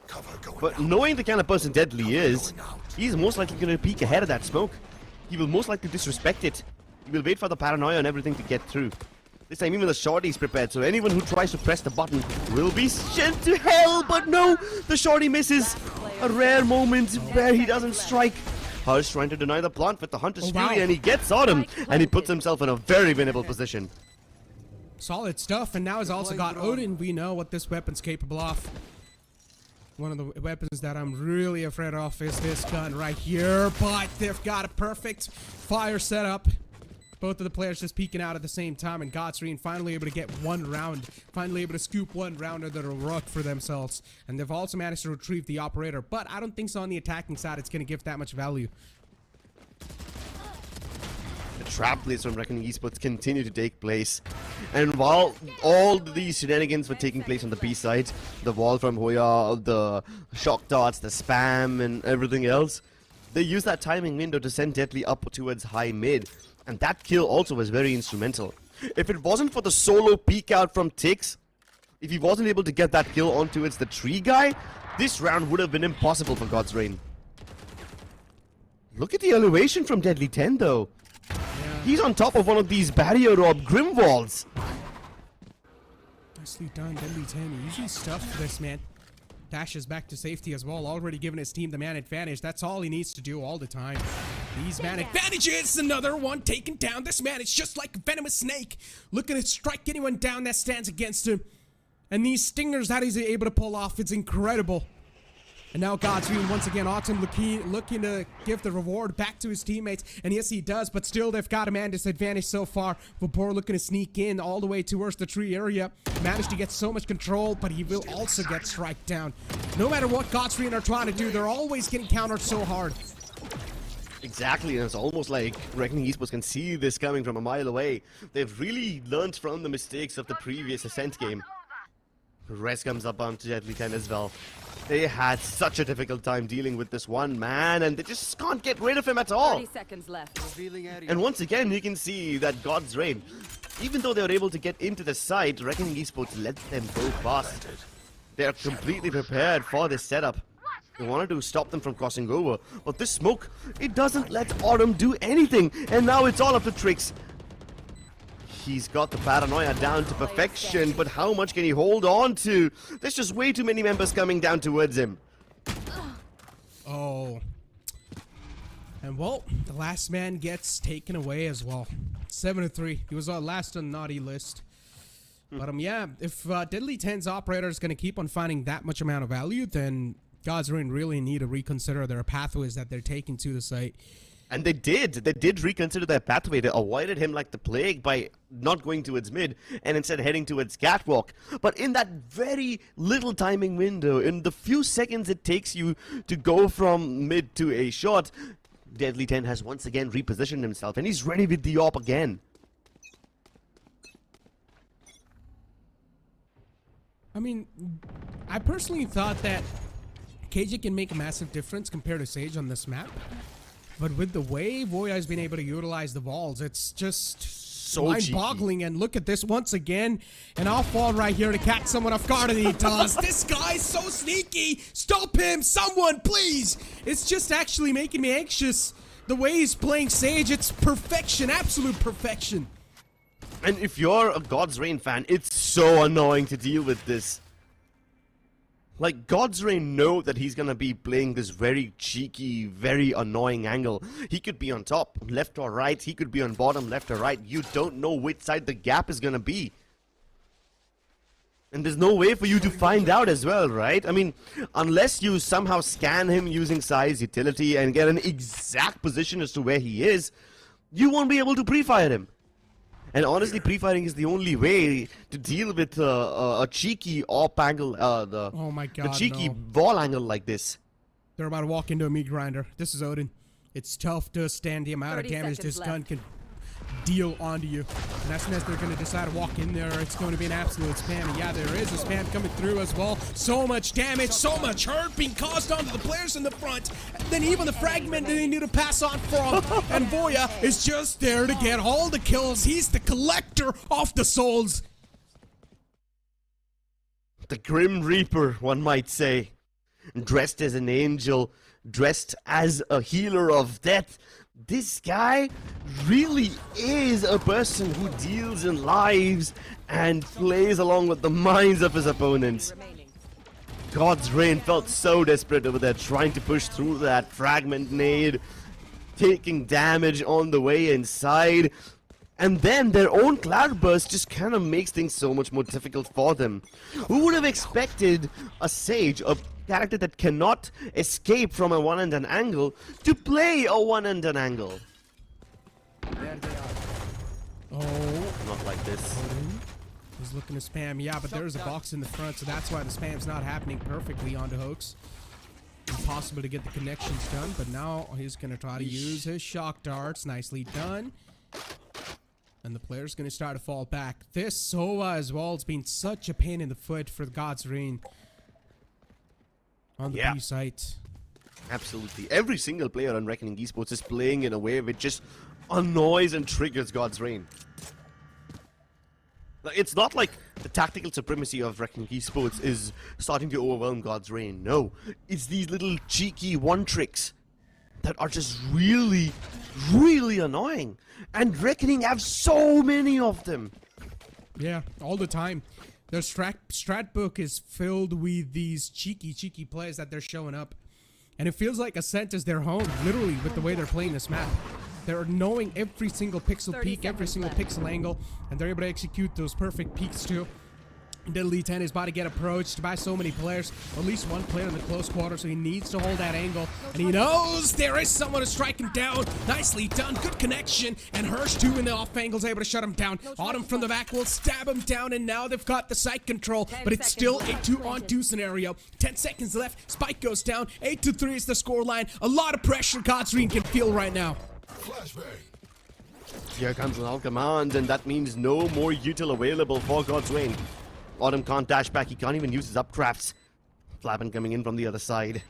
But knowing the kind of person Deadly is, he's most likely going to peek ahead of that smoke. He will most likely disrespect it. He will wait for the paranoia and everything to get through. This time even the shorty is prepared, so anyone who tries to press the button will be sent to hell. But no, the shorty misses. A rare moment where he doesn't strike. Harsh trying to deny the plant with the Hunter's Fury, and he gets on him, and he puts himself in a very winnable position. Solid stuff, and now he's also got Odin. We know what this weapon's capable of. One of the weapons that I'm really afraid of is this gun right here, but they've got a perfect fire setup. Both of the players just peeking out at the same time, and Godsgreen finally able to get one round, finally able to scoop one round of the rook for themselves. And they've also managed to retrieve the operator, but I don't think so on the attacking side it's going to give that much value. The trap plays from Revenant Esports continue to take place. And while all these shenanigans were taking place on the B side, the wall from Hoya, the shock darts, the spam, and everything else, they use that timing window to send Deadly up towards high mid. And that kill also was very instrumental. If it wasn't for the solo peek out from Tix, if he wasn't able to get that kill onto the tree guy, this round would have been impossible for Godsgreen. Look at the elevation from Deadly 10 though. Yeah. He's on top of one of these barrier rob grim walls. Nicely done, Deadly 10. Easy stuff for this man. Dashes back to safety as well, already giving his team the man advantage. That's all he needs to do all the time. These man advantages, another one taken down. This man is just like a venomous snake, looking to strike anyone down that stands against him. And these stingers that he's able to pull off, it's incredible. And now Godsgreen once again, Autumn looking to give the reward back to his teammates. And yes, he does, but still they've got a man disadvantage so far. Vapor looking to sneak in all the way towards the tree area. Managed to get so much control, but he will also get strike down. No matter what Godsgreen are trying to do, they're always getting countered so hard. Exactly, and it's almost like Revenant Esports can see this coming from a mile away. They've really learned from the mistakes of the previous Ascent game. Res comes up onto Deadly 10 as well. They had such a difficult time dealing with this one man, and they just can't get rid of him at all. 30 seconds left. And once again, you can see that God's reign. Even though they were able to get into the site, Revenant Esports let them go fast. They are completely prepared for this setup. They wanted to stop them from crossing over, but this smoke, it doesn't let Autumn do anything, and now it's all up to Trix. He's got the paranoia down to perfection, but how much can he hold on to? There's just way too many members coming down towards him. Oh. And well, the last man gets taken away as well. 7-3. He was last on the naughty list. But yeah, if Deadly 10's operator is going to keep on finding that much amount of value, then Godsgreen really need to reconsider their pathways that they're taking to the site. And they did reconsider their pathway. They avoided him like the plague by not going towards mid and instead heading towards catwalk. But in that very little timing window, in the few seconds it takes you to go from mid to a shot, Deadly 10 has once again repositioned himself and he's ready with the op again. I mean, I personally thought that KJ can make a massive difference compared to Sage on this map. But with the way Voya has been able to utilize the walls, it's just so mind-boggling. And look at this once again. And I'll fall right here to catch someone off guard, and he does. This guy's so sneaky. Stop him, someone, please. It's just actually making me anxious. The way he's playing Sage, it's perfection, absolute perfection. And if you're a God's Reign fan, it's so annoying to deal with this. Like, God's Reign know that he's gonna be playing this very cheeky, very annoying angle. He could be on top, left or right. He could be on bottom, left or right. You don't know which side the gap is gonna be. And there's no way for you to find out as well, right? I mean, unless you somehow scan him using size utility and get an exact position as to where he is, you won't be able to pre-fire him. And honestly, pre-firing is the only way to deal with a cheeky op angle, oh my God, the cheeky wall angle like this. They're about to walk into a meat grinder. This is Odin. It's tough to stand the amount of damage this gun can deal onto you. And as soon as they're going to decide to walk in there, it's going to be an absolute spam. And yeah, there is a spam coming through as well. So much damage, so much hurt being caused onto the players in the front. And then even the fragment that they need to pass on from. And Voya is just there to get all the kills. He's the collector of the souls. The Grim Reaper, one might say. Dressed as an angel, dressed as a healer of death. This guy really is a person who deals in lives and plays along with the minds of his opponents. God's Reign felt so desperate over there, trying to push through that fragment nade, taking damage on the way inside. And then their own cloudburst just kind of makes things so much more difficult for them. Who would have expected a Sage, a character that cannot escape from a one-handed angle, to play a one-handed angle? There they are. Oh. Not like this. He's looking to spam. Yeah, but there's a box in the front, so that's why the spam's not happening perfectly onto Hooks. Impossible to get the connections done, but now he's going to try to use his shock darts. Nicely done. And the player's going to start to fall back. This Sova as well has been such a pain in the foot for the God's Reign on the B site. Absolutely. Every single player on Reckoning Esports is playing in a way which just annoys and triggers God's Reign. It's not like the tactical supremacy of Reckoning Esports is starting to overwhelm God's Reign. No. It's these little cheeky one-tricks that are just really, really annoying. And Reckoning have so many of them. Yeah, all the time. Their strat book is filled with these cheeky plays that they're showing up. And it feels like Ascent is their home, literally, with the way they're playing this map. They're knowing every single pixel peek, every single pixel angle, and they're able to execute those perfect peeks too. Deadly 10 is about to get approached by so many players, at least one player in the close quarter, so he needs to hold that angle. And he knows there is someone to strike him down. Nicely done, good connection. And Hirsch too in the off angle is able to shut him down. Autumn from the back will stab him down, and now they've got the site control, but it's still a 2-on-2 scenario. 10 seconds left, Spike goes down, 8-3 is the scoreline. A lot of pressure God's Reign can feel right now. Here comes an all command, and that means no more util available for God's Reign. Autumn can't dash back, he can't even use his upcrafts. Flappin coming in from the other side.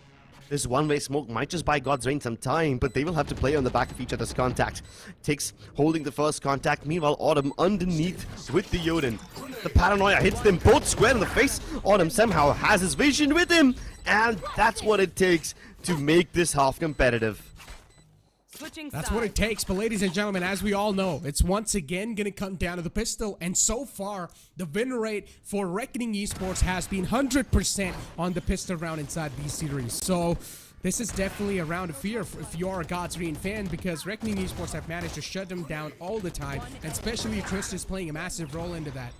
This one-way smoke might just buy God's Reign some time, but they will have to play on the back of each other's contact. Tix holding the first contact, meanwhile Autumn underneath with the Yoden. The paranoia hits them both square in the face. Autumn somehow has his vision with him, and that's what it takes to make this half competitive. That's what it takes, but ladies and gentlemen, as we all know, it's once again going to come down to the pistol, and so far, the win rate for Reckoning Esports has been 100% on the pistol round inside these series. So, this is definitely a round of fear if you're a God's Reign fan, because Reckoning Esports have managed to shut them down all the time, and especially Trist is playing a massive role into that.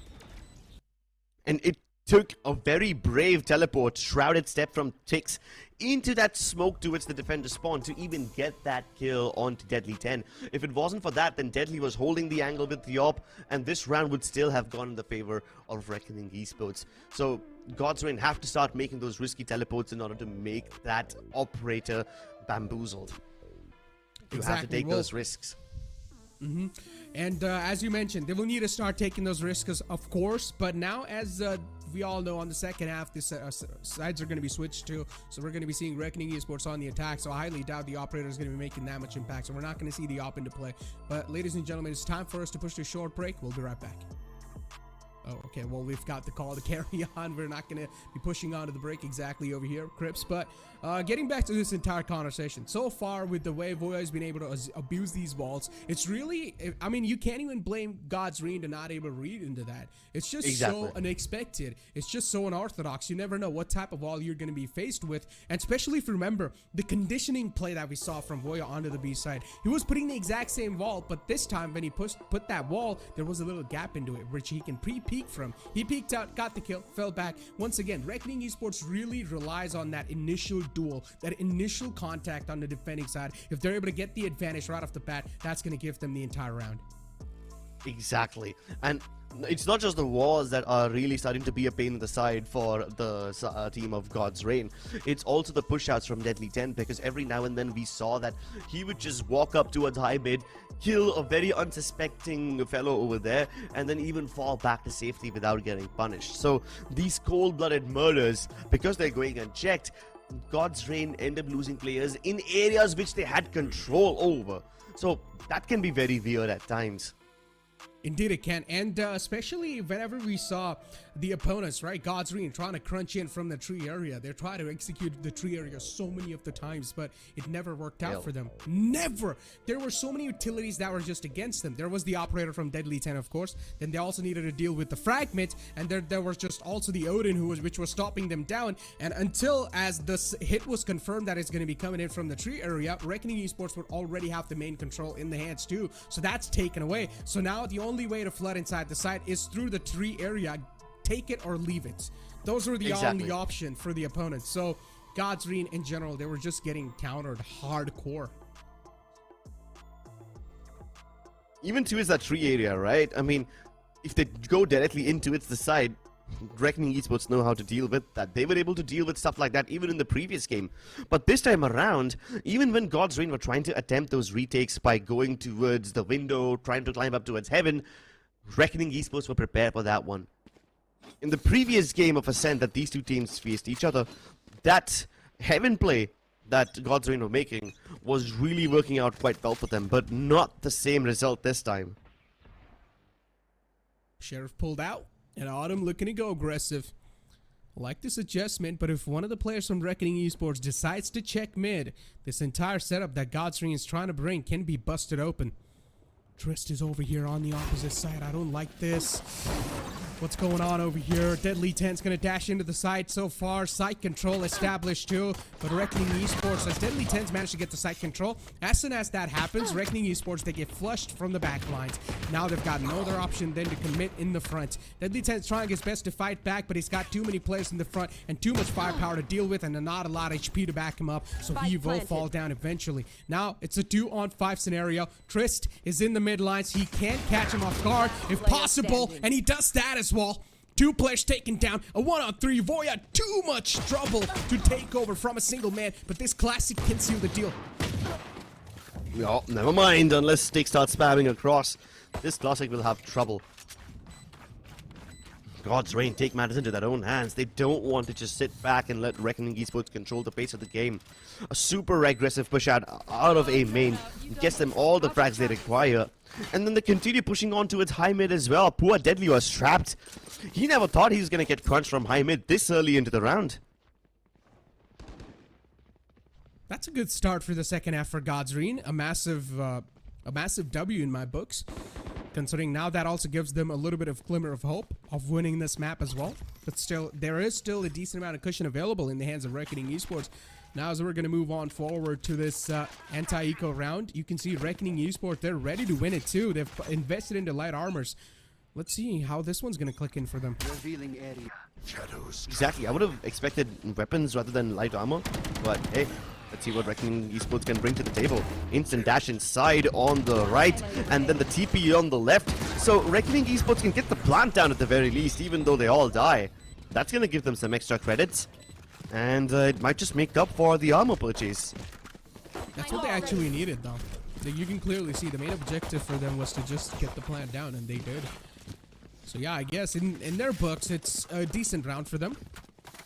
And it took a very brave teleport, shrouded step from Tix into that smoke to which the defender spawned to even get that kill onto Deadly 10. If it wasn't for that, then Deadly was holding the angle with the op, and this round would still have gone in the favor of Reckoning Esports. So God's Reign have to start making those risky teleports in order to make that operator bamboozled. You have to take those risks. And as you mentioned, they will need to start taking those risks, of course, but now as we all know, on the second half, this sides are going to be switched to, so we're going to be seeing Reckoning Esports on the attack, so I highly doubt the operator is going to be making that much impact, so we're not going to see the op into play. But ladies and gentlemen, it's time for us to push to a short break. We'll be right back. Oh, okay, well, we've got the call to carry on. We're not going to be pushing on to the break exactly over here, Crips. But getting back to this entire conversation, so far with the way Voya has been able to abuse these walls, it's really, I mean, you can't even blame God's Reign to not able to read into that. It's just so unexpected. It's just so unorthodox. You never know what type of wall you're going to be faced with. And especially if you remember the conditioning play that we saw from Voya onto the B side. He was putting the exact same wall, but this time when he put that wall, there was a little gap into it, which he can peek from. He peeked out, got the kill, fell back. Once again, Reckoning Esports really relies on that initial duel, that initial contact on the defending side. If they're able to get the advantage right off the bat, that's going to give them the entire round. Exactly. And It's not just the walls that are really starting to be a pain in the side for the team of God's Reign. It's also the push-outs from Deadly 10, because every now and then we saw that he would just walk up towards high mid, kill a very unsuspecting fellow over there, and then even fall back to safety without getting punished. So these cold-blooded murders, because they're going unchecked, God's Reign end up losing players in areas which they had control over. So that can be very weird at times. Indeed it can, and especially whenever we saw the opponents, right, God's Reign trying to crunch in from the tree area. They're trying to execute the tree area so many of the times, but it never worked out for them. Never! There were so many utilities that were just against them. There was the operator from Deadly 10, of course. Then they also needed to deal with the fragment, and there was just also the Odin, which was stopping them down. And until as the hit was confirmed that it's going to be coming in from the tree area, Reckoning Esports would already have the main control in the hands too. So that's taken away. So now the only way to flood inside the site is through the tree area. Take it or leave it. Those were the only option for the opponents. So God's Reign in general, they were just getting countered hardcore. Even towards that tree area, right? I mean, if they go directly into its the side, Reckoning Esports know how to deal with that. They were able to deal with stuff like that even in the previous game. But this time around, even when God's Reign were trying to attempt those retakes by going towards the window, trying to climb up towards heaven, Reckoning Esports were prepared for that one. In the previous game of Ascent that these two teams faced each other, that heaven play that God's Reign were making was really working out quite well for them, but not the same result this time. Sheriff pulled out, and Autumn looking to go aggressive. Like this adjustment, but if one of the players from Reckoning Esports decides to check mid, this entire setup that God's Reign is trying to bring can be busted open. Trist is over here on the opposite side. I don't like this. What's going on over here? Deadly 10's gonna dash into the site so far. Site control established too, but Reckoning Esports, as Deadly 10's managed to get the site control, as soon as that happens, Reckoning Esports, they get flushed from the back lines. Now they've got no other option than to commit in the front. Deadly 10's trying his best to fight back, but he's got too many players in the front and too much firepower to deal with, and not a lot of HP to back him up, so he will fall down eventually. Now it's a 2-on-5 scenario. Trist is in the mid lines. He can't catch him off guard if possible, and he does that as well. 2 players taken down, a 1-on-3. Voya, too much trouble to take over from a single man, but this classic can seal the deal. Oh, never mind, unless Stick starts spamming across. This classic will have trouble. God's Reign take matters into their own hands. They don't want to just sit back and let Reckoning Esports control the pace of the game. A super aggressive push out of A main gets them all the frags they require. And then they continue pushing on towards high mid as well. Poor Deadly was trapped. He never thought he was going to get crunched from high mid this early into the round. That's a good start for the second half for God's Reign. A massive W in my books. Considering now that also gives them a little bit of glimmer of hope of winning this map as well. But still, there is still a decent amount of cushion available in the hands of Reckoning Esports. Now as we're going to move on forward to this anti-eco round, you can see Reckoning Esports, they're ready to win it too. They've invested into light armors. Let's see how this one's going to click in for them. Revealing area. Shadows. Exactly, I would have expected weapons rather than light armor. But hey, let's see what Reckoning Esports can bring to the table. Instant dash inside on the right, and then the TP on the left. So Reckoning Esports can get the plant down at the very least, even though they all die. That's going to give them some extra credits. And it might just make up for the armor purchase. That's what they actually needed, though. You can clearly see the main objective for them was to just get the plant down, and they did. So yeah, I guess in their books, it's a decent round for them.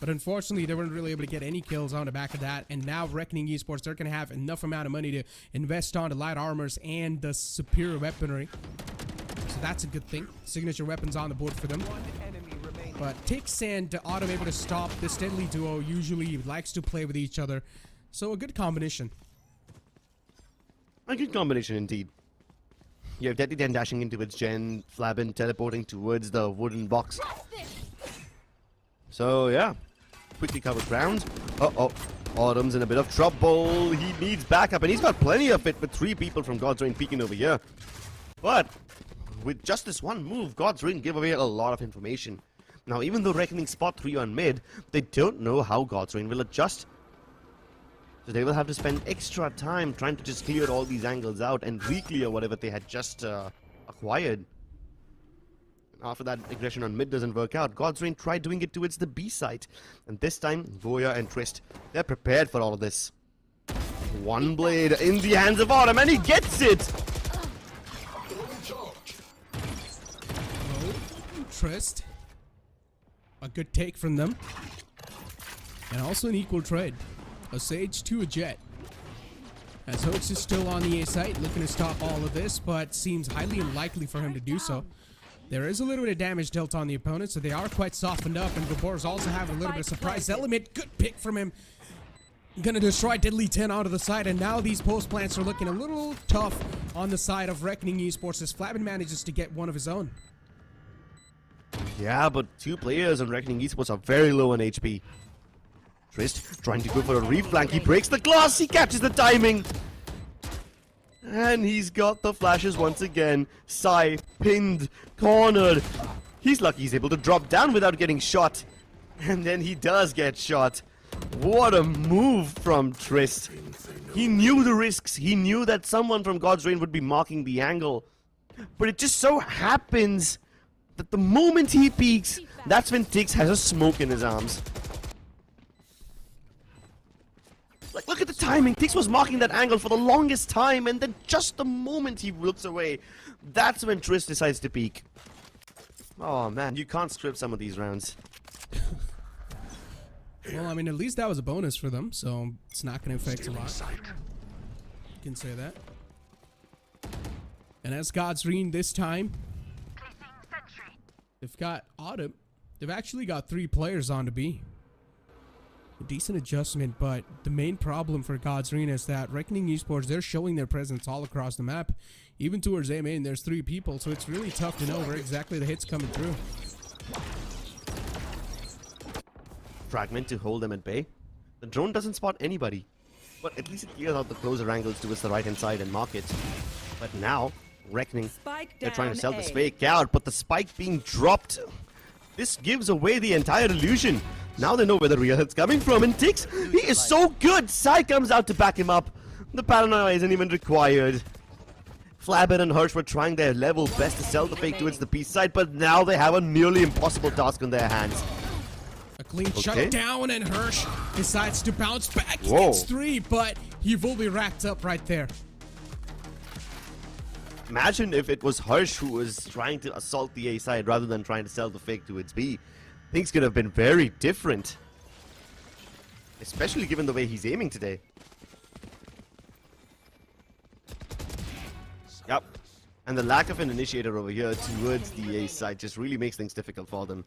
But unfortunately, they weren't really able to get any kills on the back of that. And now Reckoning Esports, they're going to have enough amount of money to invest on the light armors and the superior weaponry. So that's a good thing. Signature weapons on the board for them. But Tix and Autumn able to stop. This deadly duo usually likes to play with each other. So a good combination. A good combination indeed. You have Deadly 10 dashing into its gen, Flabin teleporting towards the wooden box. So yeah, quickly covered ground. Uh-oh, Autumn's in a bit of trouble. He needs backup, and he's got plenty of it with 3 people from God's Reign peeking over here. But with just this one move, God's Reign give away a lot of information. Now, even though Reckoning spot 3 on mid, they don't know how God's Reign will adjust. So they will have to spend extra time trying to just clear all these angles out and re-clear whatever they had just acquired. After that aggression on mid doesn't work out, God's Reign tried doing it towards the B site. And this time, Voya and Trist, they're prepared for all of this. One blade in the hands of Autumn, and he gets it! Oh, Trist. A good take from them. And also an equal trade. A Sage to a Jet. As Hoax is still on the A site, looking to stop all of this, but seems highly unlikely for him to do so. There is a little bit of damage dealt on the opponent, so they are quite softened up, and Gabor's also having a little bit of surprise element. Good pick from him. Gonna destroy Deadly 10 out of the side, and now these post plants are looking a little tough on the side of Reckoning Esports as Flabbin manages to get one of his own. Yeah, but two players on Reckoning Esports are very low on HP. Trist trying to go for a reflank. He breaks the glass. He catches the timing. And he's got the flashes once again. Sai pinned, cornered. He's lucky he's able to drop down without getting shot. And then he does get shot. What a move from Trist. He knew the risks. He knew that someone from God's Reign would be marking the angle. But it just so happens that the moment he peeks, that's when Tix has a smoke in his arms. Like, look at the timing. Tix was marking that angle for the longest time, and then just the moment he looks away, that's when Trist decides to peek. Oh man, you can't script some of these rounds. Well, I mean, at least that was a bonus for them, so it's not going to affect a lot. You can say that. And as God's Reign this time, they've got Autumn. They've actually got 3 players on to B. A decent adjustment, but the main problem for God's Reign is that Reckoning Esports, they're showing their presence all across the map. Even towards A main, there's 3 people, so it's really tough to know where exactly the hit's coming through. Fragment to hold them at bay. The drone doesn't spot anybody, but at least it clears out the closer angles towards the right hand side and mark it. But now, Reckoning, they're trying to sell this fake out, but the spike being dropped, this gives away the entire illusion. Now they know where the real hit's coming from, and Tix, he is so good! Sai comes out to back him up. The paranoia isn't even required. Flabbin and Hirsch were trying their level best to sell the fake towards the B side, but now they have a nearly impossible task on their hands. A clean shut down, and Hirsch decides to bounce back. He gets 3, but he will be racked up right there. Imagine if it was Hirsch who was trying to assault the A side rather than trying to sell the fake towards B. Things could have been very different. Especially given the way he's aiming today. Yep. And the lack of an initiator over here towards the A side just really makes things difficult for them.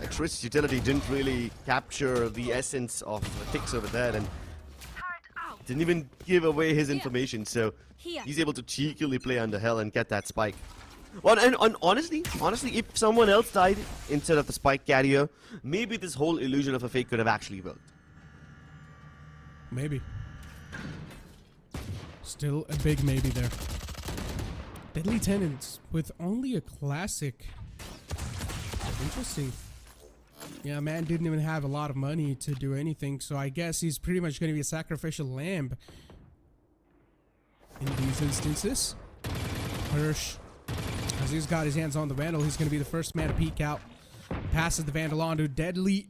Like, Trist's utility didn't really capture the essence of Tix over there, and didn't even give away his information, so he's able to cheekily play under hell and get that spike. Well, and honestly, if someone else died instead of the spike carrier, maybe this whole illusion of a fake could have actually worked. Maybe. Still a big maybe there. Deadly Tenants with only a classic. Interesting. Yeah, man didn't even have a lot of money to do anything, so I guess he's pretty much going to be a sacrificial lamb in these instances. Hirsch, as he's got his hands on the Vandal, he's going to be the first man to peek out. Passes the Vandal on to Deadly.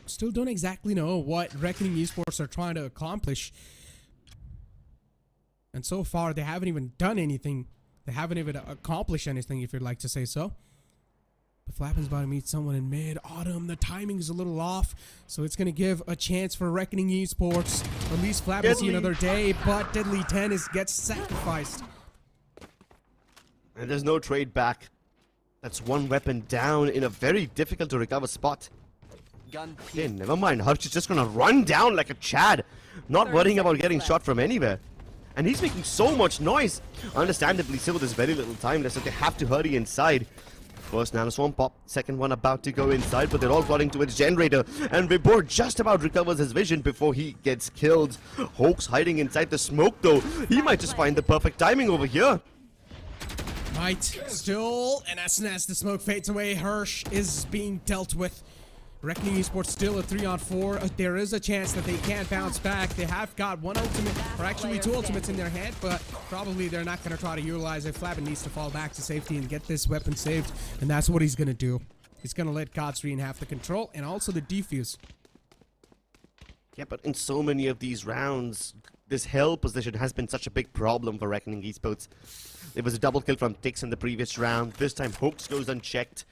Still don't exactly know what Reckoning Esports are trying to accomplish. And so far, they haven't even done anything. They haven't even accomplished anything, if you'd like to say so. But Flappin's about to meet someone in mid. Autumn, the timing is a little off, so it's going to give a chance for Reckoning Esports. At least Flappin see another day, but Deadly 10 gets sacrificed. And there's no trade back. That's one weapon down in a very difficult to recover spot. Okay, never mind. Hirsch is just gonna run down like a Chad, not worrying about getting shot from anywhere. And he's making so much noise. Understandably so, there's very little time left, so they have to hurry inside. First nanoswarm pop, second one about to go inside, but they're all plotting towards generator. And Vibor just about recovers his vision before he gets killed. Hoax hiding inside the smoke though. He might just find the perfect timing over here. Might still, and as soon as the smoke fades away, Hirsch is being dealt with. Reckoning Esports still a 3-on-4. There is a chance that they can bounce back. They have got one ultimate, or actually two ultimates in their hand, but probably they're not going to try to utilize it. Flabbin needs to fall back to safety and get this weapon saved, and that's what he's going to do. He's going to let Godsreen have the control and also the defuse. Yeah, but in so many of these rounds, this hell position has been such a big problem for Reckoning Esports. There was a double kill from Tix in the previous round. This time, Hoax goes unchecked.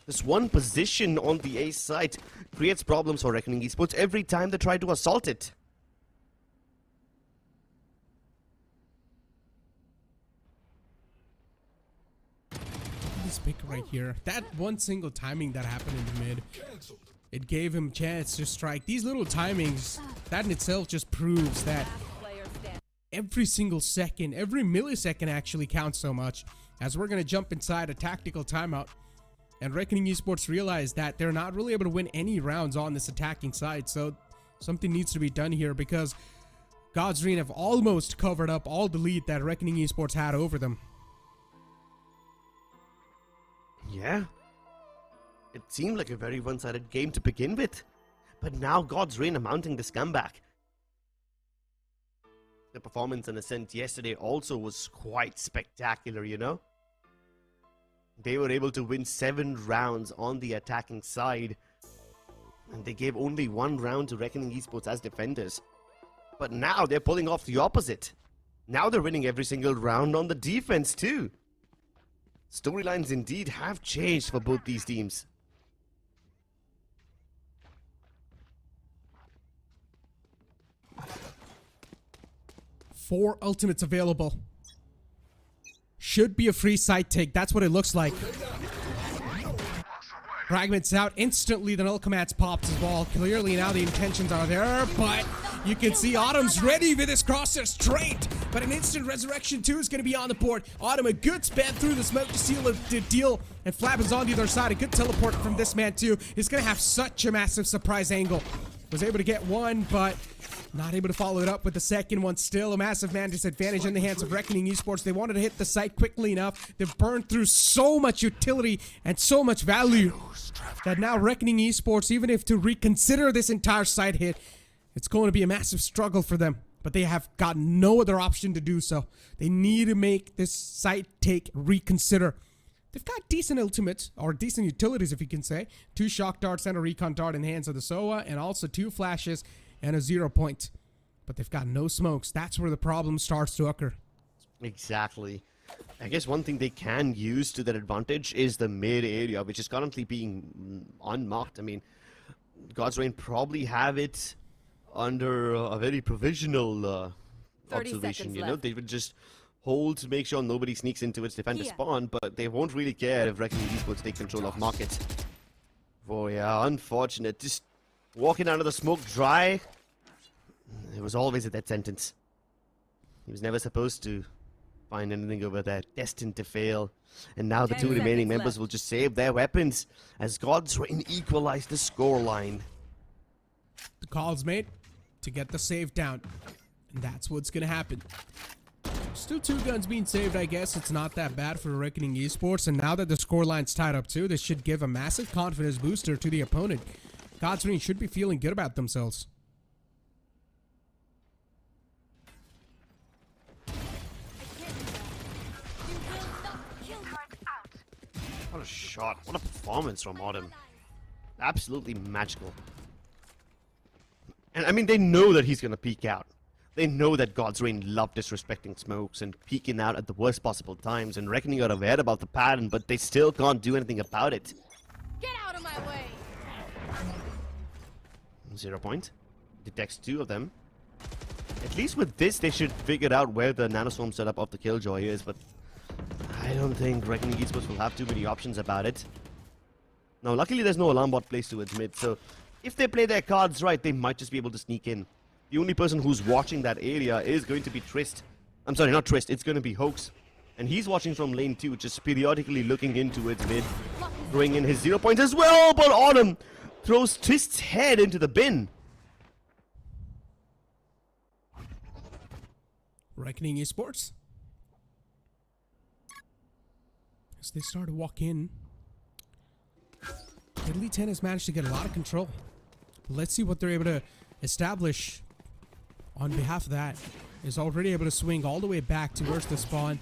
This one position on the A site creates problems for Reckoning Esports every time they try to assault it. This pick right here, that one single timing that happened in the mid, it gave him a chance to strike. These little timings, that in itself just proves that every single second, every millisecond actually counts so much. As we're going to jump inside a tactical timeout, and Reckoning Esports realize that they're not really able to win any rounds on this attacking side, so something needs to be done here because Godsreen have almost covered up all the lead that Reckoning Esports had over them. Yeah. It seemed like a very one-sided game to begin with, but now Godsreen are mounting this comeback. The performance in Ascent yesterday also was quite spectacular, you know? They were able to win 7 rounds on the attacking side, and they gave only 1 round to Reckoning Esports as defenders. But now they're pulling off the opposite. Now they're winning every single round on the defense too. Storylines indeed have changed for both these teams. Four ultimates available. Should be a free side take. That's what it looks like. Fragments out instantly. The null commands pops as well. Clearly now the intentions are there, but you can see Autumn's ready with his crosser straight. But an instant resurrection too is going to be on the board. Autumn, a good span through the smoke to seal the deal. And Flabbin's on the other side. A good teleport from this man too. He's going to have such a massive surprise angle. Was able to get one, but not able to follow it up with the second one. Still a massive man disadvantage in the hands of Reckoning Esports. They wanted to hit the site quickly enough. They've burned through so much utility and so much value that now Reckoning Esports, even if to reconsider this entire site hit, it's going to be a massive struggle for them. But they have got no other option to do so. They need to make this site take reconsider. They've got decent ultimates, or decent utilities if you can say. 2 shock darts and a recon dart in the hands of the SOA, and also 2 flashes and a 0 point. But they've got no smokes. That's where the problem starts to occur. Exactly. I guess one thing they can use to their advantage is the mid area, which is currently being unmarked. I mean, Godsreen probably have it under a very provisional observation, you know? They would just hold to make sure nobody sneaks into its defender spawn, but they won't really care if Reckoning Esports take control of market. Oh yeah, unfortunate. Just walking out of the smoke dry. It was always a death sentence. He was never supposed to find anything over there. Destined to fail. And now the 2 remaining members will just save their weapons as Godsreen equalize the scoreline. The call's made to get the save down. And that's what's going to happen. Still 2 guns being saved, I guess. It's not that bad for Reckoning Esports. And now that the scoreline's tied up too, this should give a massive confidence booster to the opponent. Godsreen should be feeling good about themselves. What a shot. What a performance from Autumn. Absolutely magical. And I mean, they know that he's going to peek out. They know that Godsreen love disrespecting smokes and peeking out at the worst possible times, and Reckoning are aware about the pattern, but they still can't do anything about it. Get out of my way! 0 point. Detects 2 of them. At least with this, they should figure out where the nanoswarm setup of the Killjoy is, but I don't think Reckoning Esports will have too many options about it. Now, luckily there's no alarm bot placed to its mid, so if they play their cards right, they might just be able to sneak in. The only person who's watching that area is going to be Trist. I'm sorry, not Trist, it's going to be Hoax. And he's watching from lane 2, just periodically looking into its mid, throwing in his 0 point as well, but Autumn throws Trist's head into the bin. Reckoning Esports, as they start to walk in, Deadly 10 has managed to get a lot of control. Let's see what they're able to establish on behalf of that. Is already able to swing all the way back towards the spawn.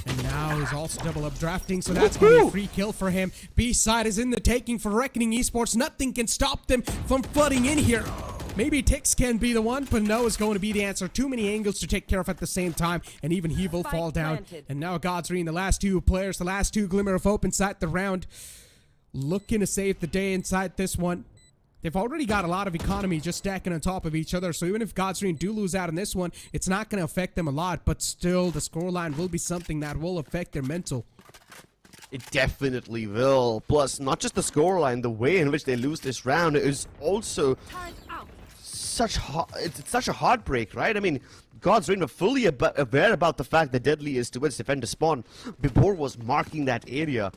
And now he's also double up drafting, so that's going to be a free kill for him. B-side is in the taking for Reckoning Esports. Nothing can stop them from flooding in here. Maybe Tix can be the one, but no is going to be the answer. Too many angles to take care of at the same time, and even he will fall down. And now Godsreen, the last two players, the last two glimmer of hope inside the round, looking to save the day inside this one. They've already got a lot of economy just stacking on top of each other, so even if Godsreen do lose out in this one, it's not going to affect them a lot, but still, the scoreline will be something that will affect their mental. It definitely will. Plus, not just the scoreline, the way in which they lose this round is also it's such a heartbreak, right? I mean, Godsreen were fully aware about the fact that Deadly is towards defender spawn. Bibor was marking that area.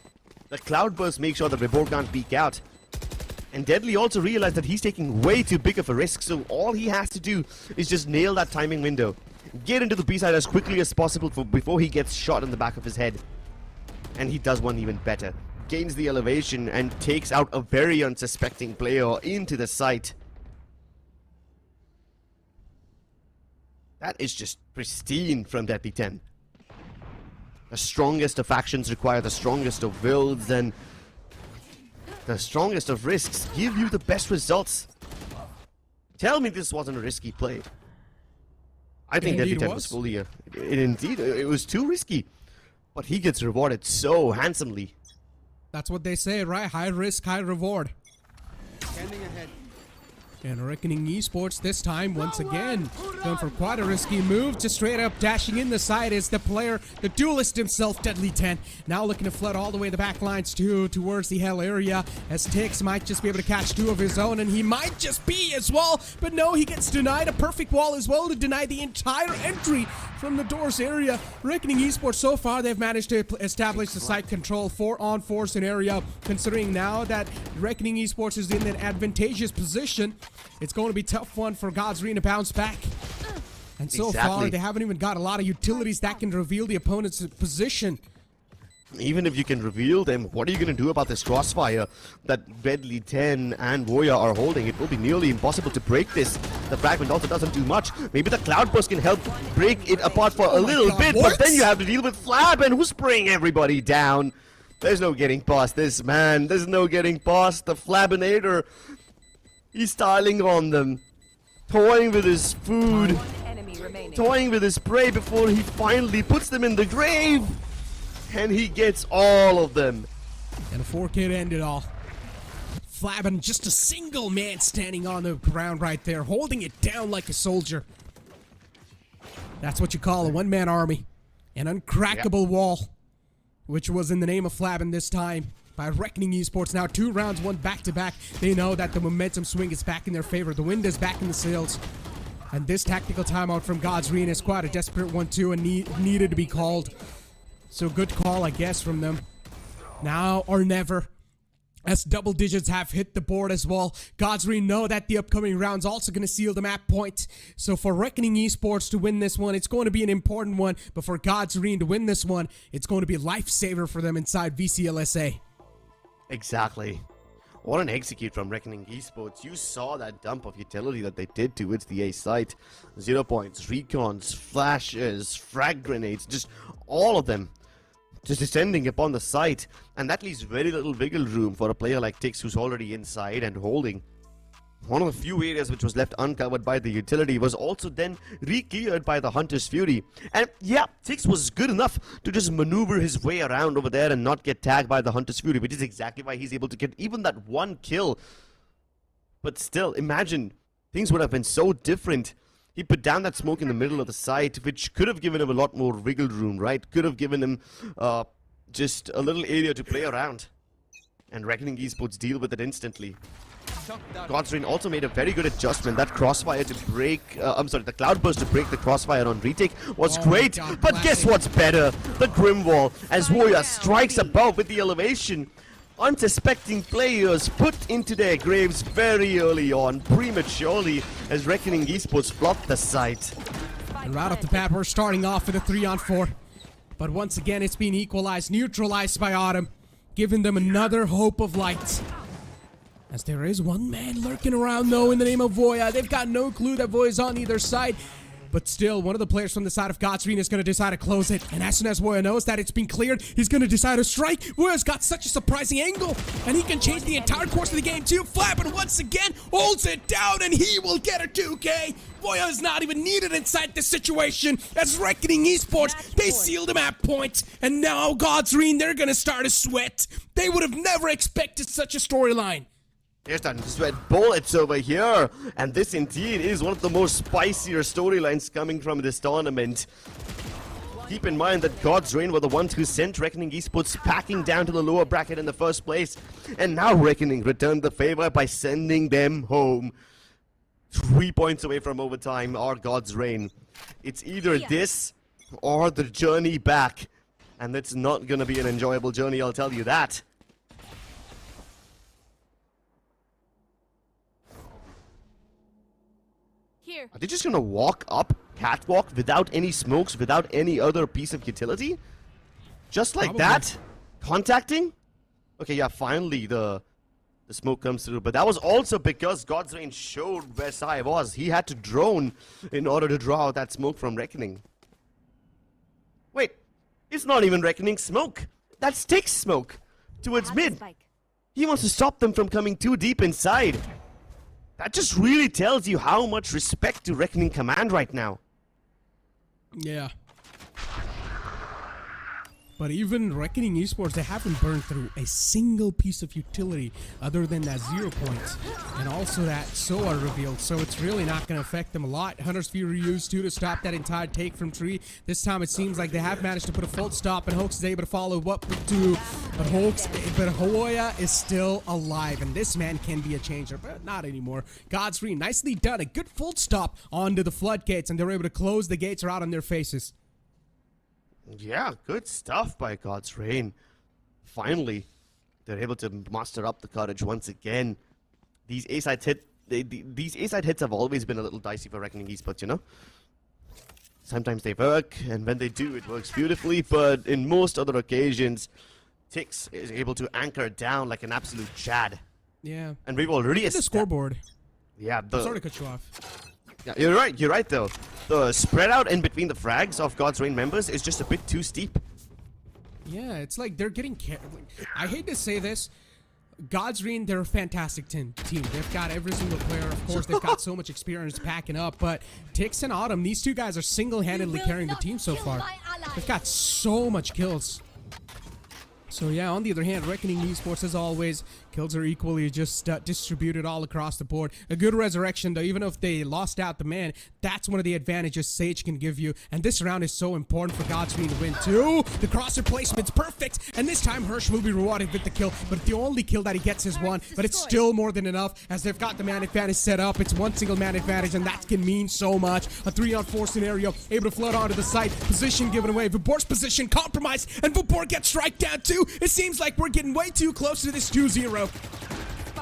The Cloudburst makes sure that Bibor can't peek out. And Deadly also realized that he's taking way too big of a risk, so all he has to do is just nail that timing window. Get into the B-side as quickly as possible before he gets shot in the back of his head. And he does one even better. Gains the elevation and takes out a very unsuspecting player into the site. That is just pristine from Deadly 10. The strongest of factions require the strongest of builds, and the strongest of risks give you the best results. Tell me this wasn't a risky play. I think Deadly 10 was fully indeed, it was too risky. But he gets rewarded so handsomely. That's what they say, right? High risk, high reward. Standing ahead. And Reckoning Esports this time, once again, going for quite a risky move. Just straight up dashing in the side is the player, the duelist himself, Deadly 10. Now looking to flood all the way the back lines towards the hell area, as Tix might just be able to catch two of his own, and he might just be as well. But no, he gets denied a perfect wall as well to deny the entire entry from the doors area. Reckoning Esports, so far, they've managed to establish the site control 4-on-4 scenario. Considering now that Reckoning Esports is in an advantageous position, it's going to be a tough one for Godsreen to bounce back. And so far, they haven't even got a lot of utilities that can reveal the opponent's position. Even if you can reveal them, what are you going to do about this crossfire that Deadly 10 and Warrior are holding? It will be nearly impossible to break this. The fragment also doesn't do much. Maybe the Cloudburst can help break it apart for a little bit, but then you have to deal with Flab, and who's spraying everybody down? There's no getting past this, man. There's no getting past the Flabinator. He's styling on them, toying with his food, toying with his prey before he finally puts them in the grave. And he gets all of them. And a 4K to end it all. Flabbin, just a single man standing on the ground right there, holding it down like a soldier. That's what you call a one-man army. An uncrackable wall, which was in the name of Flabbin this time by Reckoning Esports. Now 2 rounds, 1 back-to-back. They know that the momentum swing is back in their favor. The wind is back in the sails. And this tactical timeout from Godsreen is quite a desperate one too, and needed to be called. So good call, I guess, from them. Now or never, as double digits have hit the board as well. Godsreen know that the upcoming round's also going to seal the map point. So for Reckoning Esports to win this one, it's going to be an important one. But for Godsreen to win this one, it's going to be a lifesaver for them inside VCLSA. Exactly. What an execute from Reckoning Esports. You saw that dump of utility that they did towards the A site. 0 points, recons, flashes, frag grenades, just all of them just descending upon the site. And that leaves very little wiggle room for a player like Tix, who's already inside and holding. One of the few areas which was left uncovered by the utility was also then re-cleared by the Hunter's Fury. And yeah, Tix was good enough to just maneuver his way around over there and not get tagged by the Hunter's Fury, which is exactly why he's able to get even that one kill. But still, imagine, things would have been so different. He put down that smoke in the middle of the site, which could have given him a lot more wiggle room, right? Could have given him just a little area to play around. And Reckoning Esports deal with it instantly. Godsreen also made a very good adjustment. That crossfire to break, the Cloudburst to break the crossfire on retake was great. But guess what's better? The Grimwall, as Warrior strikes above with the elevation. Unsuspecting players put into their graves very early on, prematurely, as Reckoning Esports flopped the site. And right off the bat, we're starting off with a 3-on-4. But once again, it's been equalized, neutralized by Autumn. giving them another hope of light. As there is one man lurking around though in the name of Voya. They've got no clue that Voya's on either side. But still, one of the players from the side of Godsreen is going to decide to close it. And as soon as Voya knows that it's been cleared, he's going to decide to strike. Voya's got such a surprising angle. And he can change the entire course of the game too. Flappin once again holds it down and he will get a 2K. Voya is not even needed inside this situation. As Reckoning Esports, they sealed him at point. And now Godsreen, they're going to start to sweat. They would have never expected such a storyline. They're starting to sweat bullets over here, and this indeed is one of the most spicier storylines coming from this tournament. Keep in mind that God's Reign were the ones who sent Reckoning Esports packing down to the lower bracket in the first place, and now Reckoning returned the favor by sending them home. 3 points away from overtime are God's Reign. It's either this or the journey back, and it's not gonna be an enjoyable journey, I'll tell you that. Here. Are they just gonna walk up catwalk without any smokes, without any other piece of utility? Just like that? Contacting? Okay, yeah, finally the smoke comes through. But that was also because God's Reign showed where Sai was. He had to drone in order to draw out that smoke from Reckoning. Wait, it's not even Reckoning smoke. That's Tick's smoke towards mid. He wants to stop them from coming too deep inside. That just really tells you how much respect to Reckoning Command right now. Yeah. But even Reckoning Esports, they haven't burned through a single piece of utility other than that 0 points. And also that SOA revealed, so it's really not going to affect them a lot. Hunter's Fury used to stop that entire take from Tree. This time it seems like they have managed to put a full stop, and Hoax is able to follow up with 2. But Hoya is still alive, and this man can be a changer, but not anymore. Godsreen, nicely done. A good full stop onto the floodgates, and they're able to close the gates right on their faces. Yeah, good stuff by God's Reign. Finally, they're able to muster up the courage once again. These A-side hits have always been a little dicey for Reckoning Esports, you know? Sometimes they work, and when they do, it works beautifully, but in most other occasions, Tix is able to anchor down like an absolute Chad. Yeah. And we've already the scoreboard. Yeah, I'm sorry to cut you off. Yeah, you're right though. The spread out in between the frags of God's Reign members is just a bit too steep. Yeah, it's like they're getting I hate to say this. God's Reign, they're a fantastic team. They've got every single player. Of course, they've got so much experience packing up. But Tix and Autumn, these two guys are single-handedly carrying the team so far. They've got so much kills. So yeah, on the other hand, Reckoning Esports, as always, kills are equally just distributed all across the board. A good resurrection, though, even if they lost out the man, that's one of the advantages Sage can give you. And this round is so important for Godsreen to win, too. The crosser placement's perfect, and this time Hirsch will be rewarded with the kill. But the only kill that he gets is 1, but it's still more than enough, as they've got the man advantage set up. It's 1 single man advantage, and that can mean so much. A 3-on-4 scenario, able to flood onto the site. Position given away. Vibor's position compromised, and Vibor gets strike down, too. It seems like we're getting way too close to this 2-0.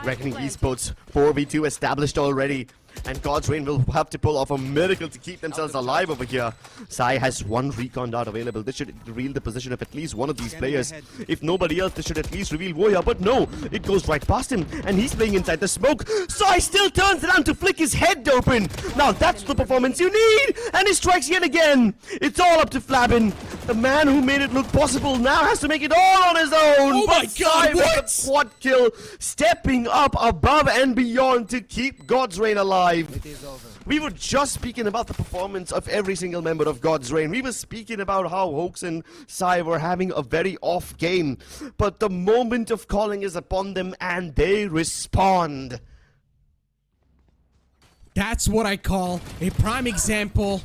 Reckoning Esports 4v2 established already, and God's Reign will have to pull off a miracle to keep themselves alive over here. Sai has 1 recon dart available. This should reveal the position of at least one of these players. If nobody else, this should at least reveal Voya, but no, it goes right past him, and he's playing inside the smoke. Sai still turns around to flick his head open. Now that's the performance you need, and he strikes yet again. It's all up to Flabbin. The man who made it look possible now has to make it all on his own. Oh my God, what? With a quad kill, stepping up above and beyond to keep God's Reign alive. It is over. We were just speaking about the performance of every single member of God's Reign. We were speaking about how Hoax and Sai were having a very off game. But the moment of calling is upon them, and they respond. That's what I call a prime example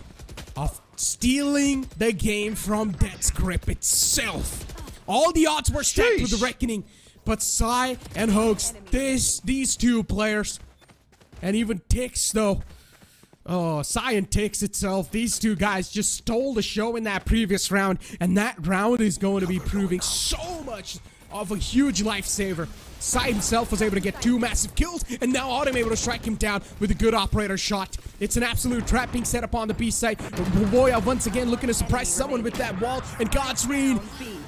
of stealing the game from Death's Grip itself. All the odds were stacked with the Reckoning, but Sai and Hoax, these two players, and even Tix though. Oh, Sai and Tix itself, these two guys just stole the show in that previous round, and that round is going to be proving so much of a huge lifesaver. Sai himself was able to get 2 massive kills, and now Autumn able to strike him down with a good operator shot. It's an absolute trap being set up on the B site. Voya once again looking to surprise someone with that wall, and Godsreen,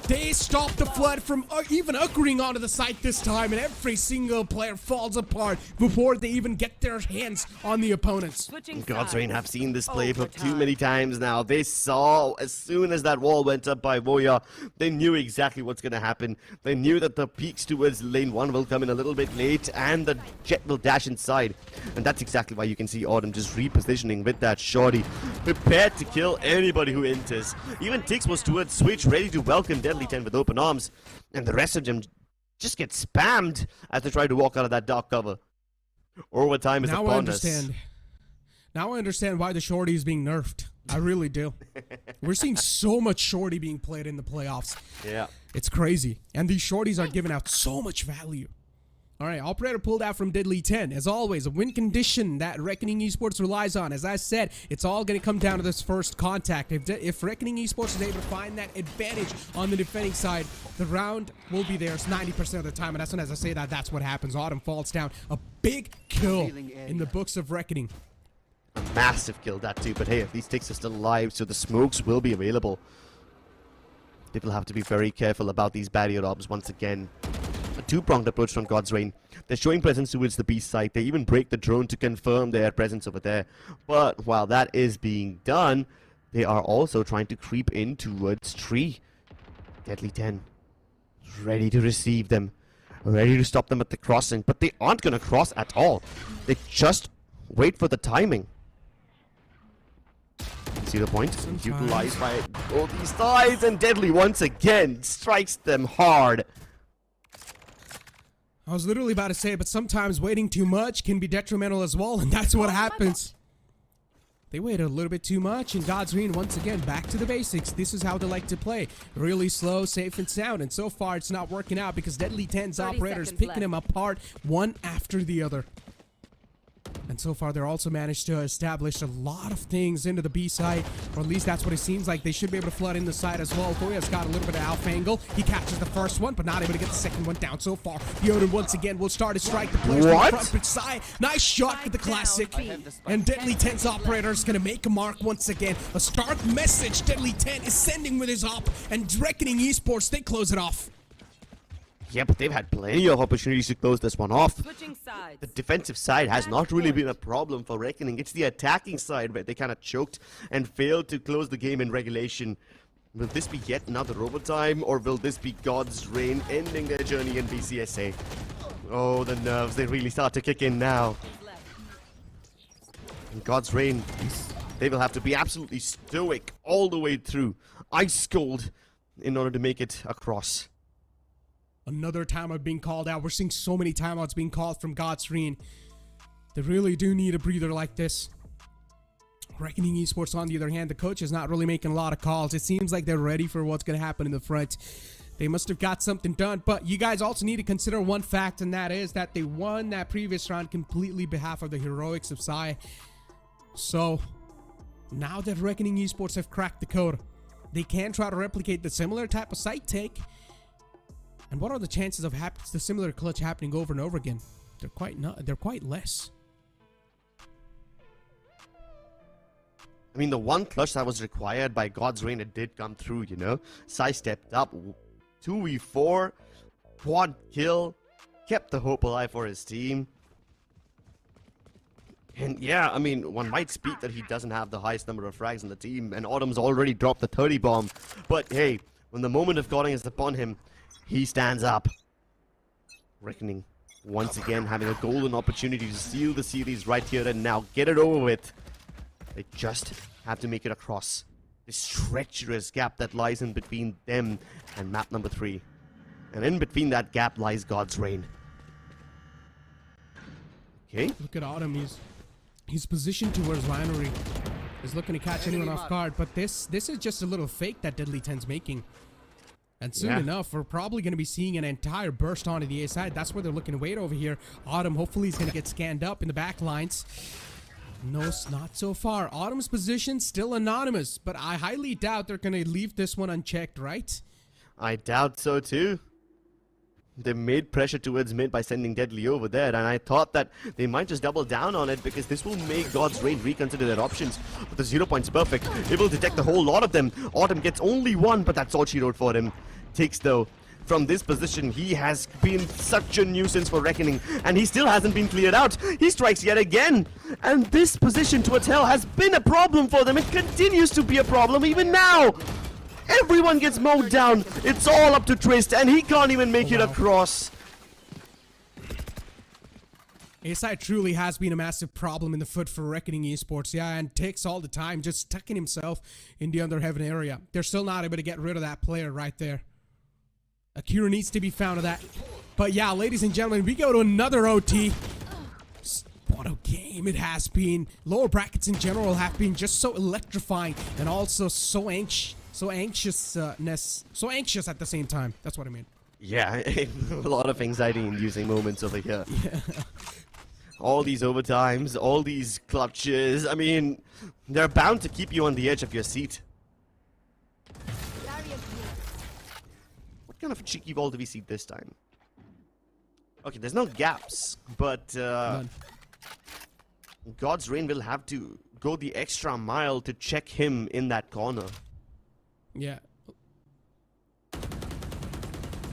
They stop the flood from even occurring onto the site this time, and every single player falls apart before they even get their hands on the opponents. Godsrain have seen this play for too many times now. They saw as soon as that wall went up by Voya, they knew exactly what's going to happen. They knew that the peaks towards lane 1 will come in a little bit late, and the Jet will dash inside. And that's exactly why you can see Autumn just repositioning with that shorty, prepared to kill anybody who enters. Even Tix was towards Switch, ready to welcome Deadly 10 with open arms, and the rest of them just get spammed as they try to walk out of that dark cover. Overtime is upon us. Now I understand why the shorty is being nerfed. I really do. We're seeing so much shorty being played in the playoffs. Yeah. It's crazy. And these shorties are giving out so much value. All right, operator pulled out from Deadly 10. As always, a win condition that Reckoning Esports relies on. As I said, it's all going to come down to this first contact. If Reckoning Esports is able to find that advantage on the defending side, the round will be theirs 90% of the time. And as soon as I say that, that's what happens. Autumn falls down. A big kill in the books of Reckoning. A massive kill, that too. But hey, if these ticks are still alive, so the smokes will be available. They will have to be very careful about these barrier orbs once again. A two-pronged approach from Godsrain. They're showing presence towards the B site. They even break the drone to confirm their presence over there. But while that is being done, they are also trying to creep in towards tree. Deadly 10 ready to receive them, ready to stop them at the crossing, but they aren't going to cross at all. They just wait for the timing. See the point? Utilized by all these sides, and Deadly once again strikes them hard. I was literally about to say, but sometimes waiting too much can be detrimental as well, and that's what happens. They wait a little bit too much, and Godsrain once again back to the basics. This is how they like to play. Really slow, safe, and sound. And so far, it's not working out because Deadly 10's operators picking them apart one after the other. And so far, they're also managed to establish a lot of things into the B side, or at least that's what it seems like. They should be able to flood in the side as well. Thoya's got a little bit of alpha angle. He catches the first one, but not able to get the second one down so far. Yoden once again will start to strike the players from the front pitch side. Nice shot for the classic. And Deadly 10's operator is going to make a mark once again. A stark message Deadly 10 is sending with his op, and Reckoning Esports, they close it off. Yeah, but they've had plenty of opportunities to close this one off. The defensive side has not really been a problem for Reckoning. It's the attacking side where they kind of choked and failed to close the game in regulation. Will this be yet another overtime, or will this be Godsrain ending their journey in BCSA? Oh, the nerves, they really start to kick in now. And Godsrain, they will have to be absolutely stoic all the way through, ice cold, in order to make it across. Another timeout being called out. We're seeing so many timeouts being called from Godsrain. They really do need a breather like this. Reckoning Esports, on the other hand, the coach is not really making a lot of calls. It seems like they're ready for what's going to happen in the front. They must have got something done. But you guys also need to consider one fact, and that is that they won that previous round completely behalf of the heroics of Psy. So, now that Reckoning Esports have cracked the code, they can try to replicate the similar type of site take. And what are the chances of the similar clutch happening over and over again? They're quite less. I mean, the one clutch that was required by Godsrain, it did come through, you know. Sai stepped up, 2v4, quad kill, kept the hope alive for his team. And yeah, I mean, one might speak that he doesn't have the highest number of frags in the team, and Autumn's already dropped the 30 bomb. But hey, when the moment of calling is upon him, he stands up. Reckoning once again having a golden opportunity to seal the series right here and now. Get it over with. They just have to make it across this treacherous gap that lies in between them and map number 3. And in between that gap lies Godsrain. Okay. Look at Autumn. He's positioned towards Winery. He's looking to catch anyone off guard. But this is just a little fake that Deadly 10's making. And soon enough, we're probably going to be seeing an entire burst onto the A side. That's where they're looking to wait over here. Autumn hopefully is going to get scanned up in the back lines. No, not so far. Autumn's position still anonymous, but I highly doubt they're going to leave this one unchecked, right? I doubt so too. They made pressure towards mid by sending Deadly over there, and I thought that they might just double down on it because this will make God's Reign reconsider their options. But the 0 point's perfect. It will detect a whole lot of them. Autumn gets only one, but that's all she wrote for him. Takes though. From this position, he has been such a nuisance for Reckoning, and he still hasn't been cleared out. He strikes yet again, and this position to a tell has been a problem for them. It continues to be a problem even now. Everyone gets mowed down. It's all up to Trist, and he can't even make it across. ASI truly has been a massive problem in the foot for Reckoning Esports, yeah, and takes all the time just tucking himself in the under heaven area. They're still not able to get rid of that player right there. A cure needs to be found of that. But yeah, ladies and gentlemen, we go to another OT. What a game it has been. Lower brackets in general have been just so electrifying and also so anxious at the same time. That's what I mean. Yeah, a lot of anxiety-inducing moments over here. Yeah. All these overtimes, all these clutches. I mean, they're bound to keep you on the edge of your seat. What kind of a cheeky ball do we see this time? Okay, there's no gaps, but God's Reign will have to go the extra mile to check him in that corner. Yeah.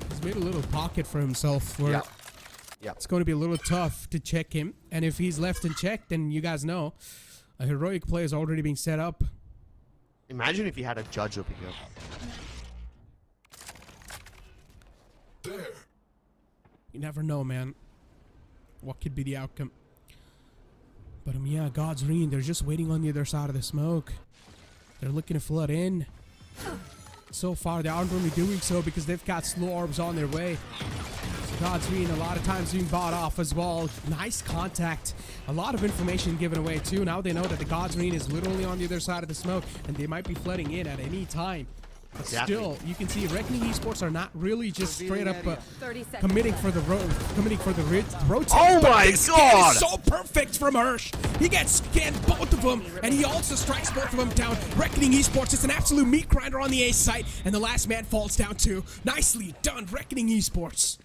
He's made a little pocket for himself where it's going to be a little tough to check him. And if he's left unchecked, then you guys know a heroic play is already being set up. Imagine if he had a judge over here. You never know, man. What could be the outcome? But yeah, God's Reign, they're just waiting on the other side of the smoke. They're looking to flood in. So far, they aren't really doing so because they've got slow orbs on their way. So God's Reign, a lot of times being bought off as well. Nice contact. A lot of information given away too. Now they know that the God's Reign is literally on the other side of the smoke and they might be flooding in at any time. But still, you can see Reckoning Esports are not really just straight up committing for the rotate. Oh my god! So perfect from Hirsch. He gets scanned both of them, and he also strikes both of them down. Reckoning Esports is an absolute meat grinder on the A site, and the last man falls down too. Nicely done, Reckoning Esports.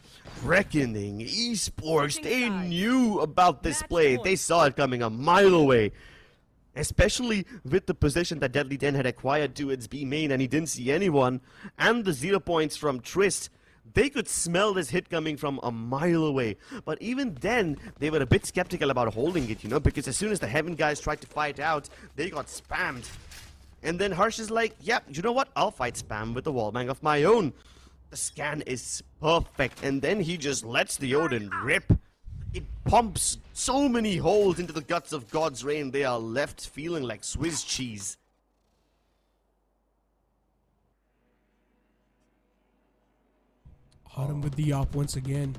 Reckoning Esports, they knew about this play. They saw it coming a mile away. Especially with the position that Deadly 10 had acquired to its B main and he didn't see anyone, and the 0 points from Trist, they could smell this hit coming from a mile away. But even then, they were a bit skeptical about holding it, you know, because as soon as the Heaven guys tried to fight out, they got spammed. And then Hirsch is like, yeah, you know what, I'll fight spam with the wallbang of my own. The scan is perfect, and then he just lets the Odin rip. It pumps so many holes into the guts of God's Reign, they are left feeling like Swiss cheese. Autumn with the op once again.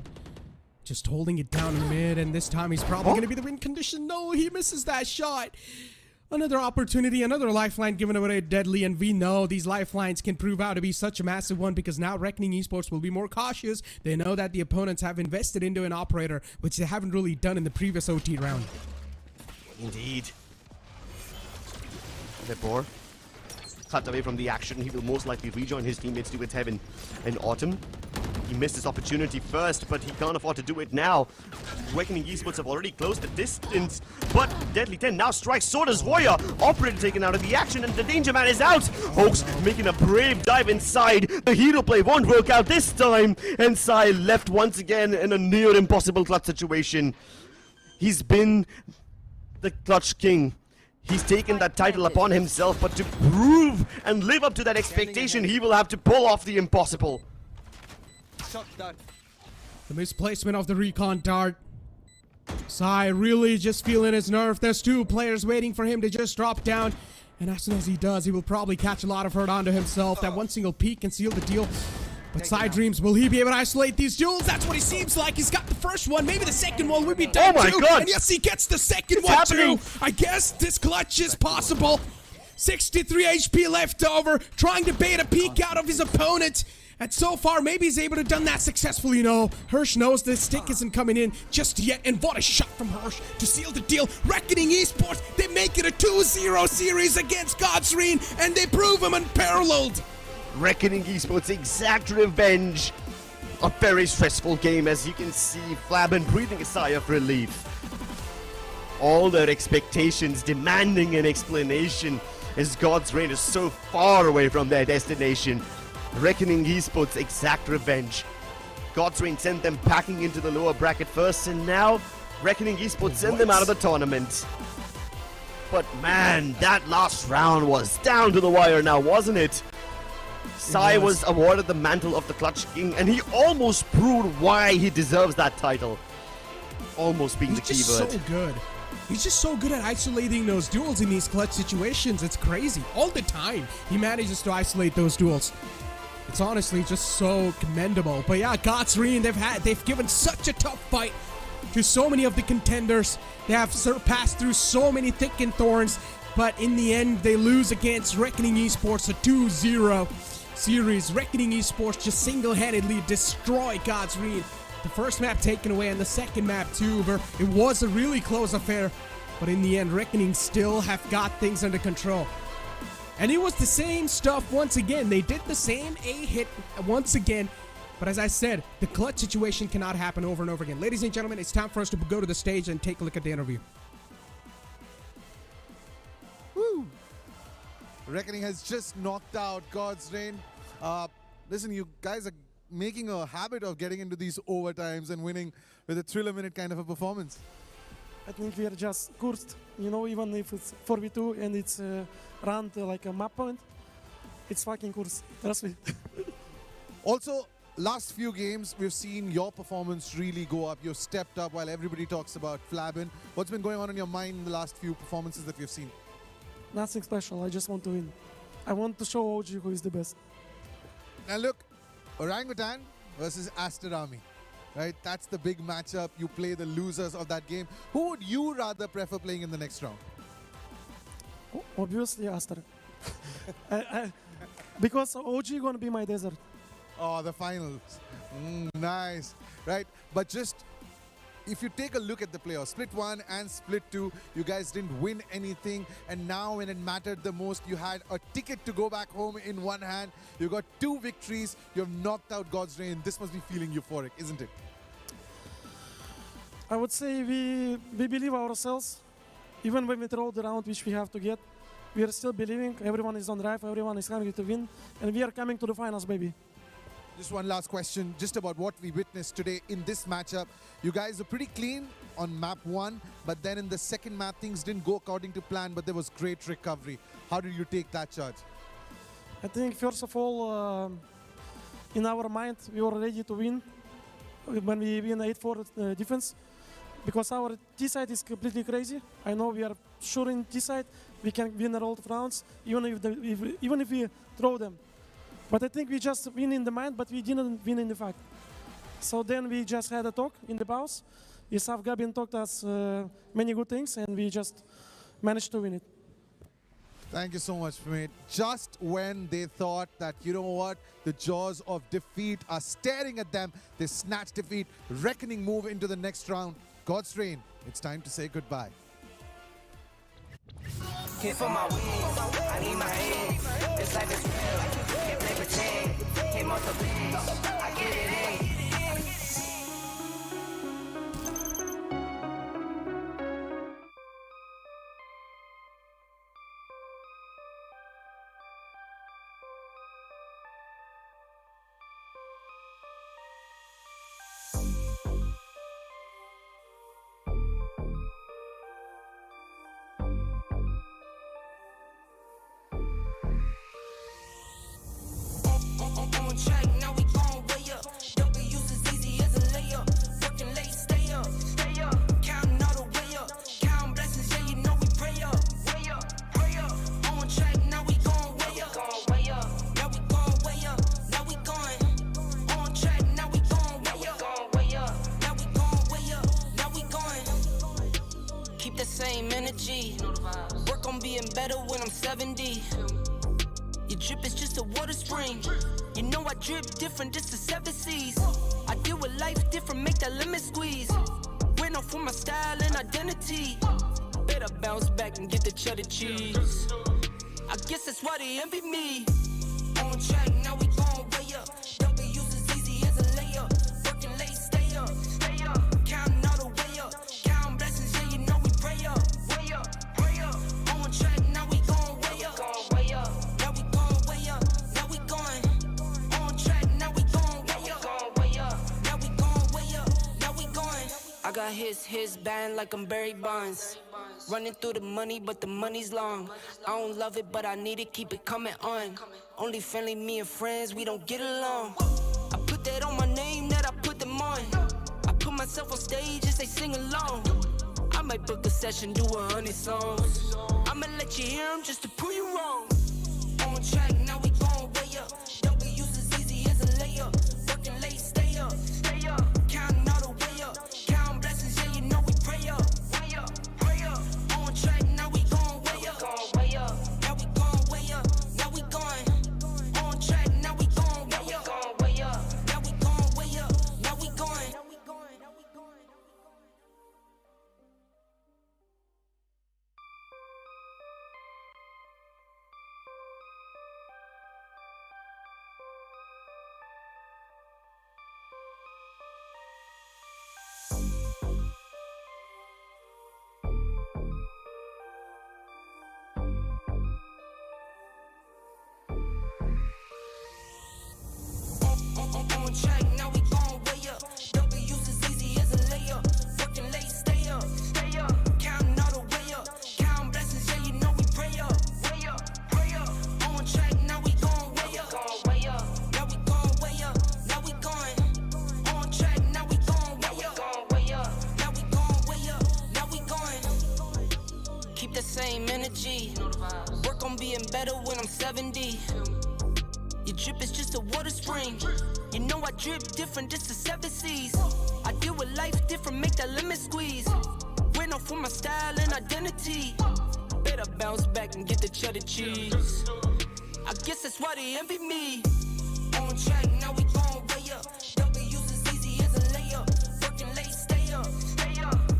Just holding it down in mid, and this time he's probably going to be the win condition. No, he misses that shot. Another opportunity, another lifeline given away to Deadly, and we know these lifelines can prove out to be such a massive one because now Reckoning Esports will be more cautious. They know that the opponents have invested into an operator, which they haven't really done in the previous OT round. Indeed. Vibor cut away from the action. He will most likely rejoin his teammates to its Heaven in Autumn. He missed his opportunity first, but he can't afford to do it now. Reckoning Esports have already closed the distance, but Deadly 10 now strikes, so does Voya. Operator taken out of the action, and the Danger Man is out. Hoax making a brave dive inside. The hero play won't work out this time, and Sai left once again in a near impossible clutch situation. He's been the clutch king. He's taken that title upon himself, but to prove and live up to that expectation, he will have to pull off the impossible. The misplacement of the recon dart. Sai really just feeling his nerve. There's two players waiting for him to just drop down. And as soon as he does, he will probably catch a lot of hurt onto himself. That one single peek can seal the deal. But Sai dreams, will he be able to isolate these duels? That's what he seems like. He's got the first one. Maybe the second one will be done too. God. And yes, he gets the second one too. I guess this clutch is possible. 63 HP left over. Trying to bait a peek out of his opponent. And so far, maybe he's able to done that successfully. No, Hirsch knows this stick isn't coming in just yet. And what a shot from Hirsch to seal the deal. Reckoning Esports, they make it a 2-0 series against God's Reign, and they prove him unparalleled. Reckoning Esports exact revenge a very stressful game, as you can see Flabin breathing a sigh of relief. All their expectations demanding an explanation, as God's Reign is so far away from their destination. Reckoning Esports exact revenge. God's Reign sent them packing into the lower bracket first, and now Reckoning Esports sent them out of the tournament. But man, that last round was down to the wire now, wasn't it? Sai was awarded the mantle of the Clutch King, and he almost proved why he deserves that title. Almost being the keyword. He's just so good. He's just so good at isolating those duels in these clutch situations. It's crazy. All the time, he manages to isolate those duels. It's honestly just so commendable. But yeah, God's Reign, they've given such a tough fight to so many of the contenders. They have surpassed through so many thick and thorns, but in the end, they lose against Reckoning Esports, a 2-0 series. Reckoning Esports just single-handedly destroy God's Reign. The first map taken away and the second map too, where it was a really close affair, but in the end, Reckoning still have got things under control. And it was the same stuff once again. They did the same A-hit once again. But as I said, the clutch situation cannot happen over and over again. Ladies and gentlemen, it's time for us to go to the stage and take a look at the interview. Woo! Reckoning has just knocked out God's Reign. Listen, you guys are making a habit of getting into these overtimes and winning with a thriller-minute kind of a performance. I think we are just cursed, you know, even if it's 4v2 and it's round like a map point, it's fucking cursed, trust me. Also, last few games, we've seen your performance really go up. You've stepped up while everybody talks about Flabin. What's been going on in your mind in the last few performances that we've seen? Nothing special, I just want to win. I want to show OG who is the best. Now look, Orangutan versus ASTER Army, right? That's the big matchup. You play the losers of that game. Who would you rather prefer playing in the next round? Obviously ASTER. Because OG gonna be my desert. Oh, the finals. Nice, right? But just, if you take a look at the playoffs, Split 1 and Split 2, you guys didn't win anything. And now when it mattered the most, you had a ticket to go back home in one hand. You got 2 victories. You have knocked out God's Reign. This must be feeling euphoric, isn't it? I would say we believe ourselves. Even when we throw the round which we have to get, we are still believing. Everyone is on drive. Everyone is hungry to win. And we are coming to the finals, baby. Just one last question, just about what we witnessed today in this matchup. You guys are pretty clean on map 1, but then in the second map, things didn't go according to plan, but there was great recovery. How did you take that charge? I think, first of all, in our mind, we were ready to win when we win 8-4 defense, because our T-side is completely crazy. I know we are sure in T-side we can win a lot of rounds, even if we throw them. But I think we just win in the mind, but we didn't win in the fact. So then we just had a talk in the pause. Isaf Gabin talked us many good things, and we just managed to win it. Thank you so much, mate. Just when they thought that, you know what, the jaws of defeat are staring at them, they snatch defeat, Reckoning move into the next round. God's Reign, it's time to say goodbye. Can't feel my wings, I need my hands. This life is real, can't play pretend. Came off the bench, I get it in. Same energy. Work on being better when I'm 70. Your drip is just a water spring. You know I drip different, just the 7 seas. I deal with life different, make that lemon squeeze. Went off for my style and identity. Better bounce back and get the cheddar cheese. I guess that's why they envy me. On track, now we going way up. W's as easy as a layup. got his band like I'm Barry Bonds. Running through the money, but the money's long. I don't love it, but I need it, keep it coming on. Only family, me and friends, we don't get along. I put that on my name, that I put them on. I put myself on stage as they sing along. I might book a session, do 100 songs. I'ma let you hear them just to prove you wrong. On track, now we going way up. W's as easy as a layup. Working late, stay up. Counting all the way up. Counting blessings, yeah, you know we pray up. Pray up. On track, now we going way up. Now we going way up. Now we going. On track, now we going way up. Now we going way up. Now we going. On track, now we going way up. W's as easy as a layup. Working late, stay up. Counting all the way up. Counting blessings, yeah, you know we pray up. Pray up. On track, now we going way up. Now we going way up. Now we going. On track, now we going way up. Now we going way up. Now we going. Keep the same energy. Work on being better when I'm 70. Your drip is just a water spring. You know I drip different, just the 7 C's. I deal with life different, make that lemon squeeze. Went off for my style and identity. Better bounce back and get the cheddar cheese. I guess that's why they envy me. On track, now we going way up. W's as easy as a layup. Working late, stay up.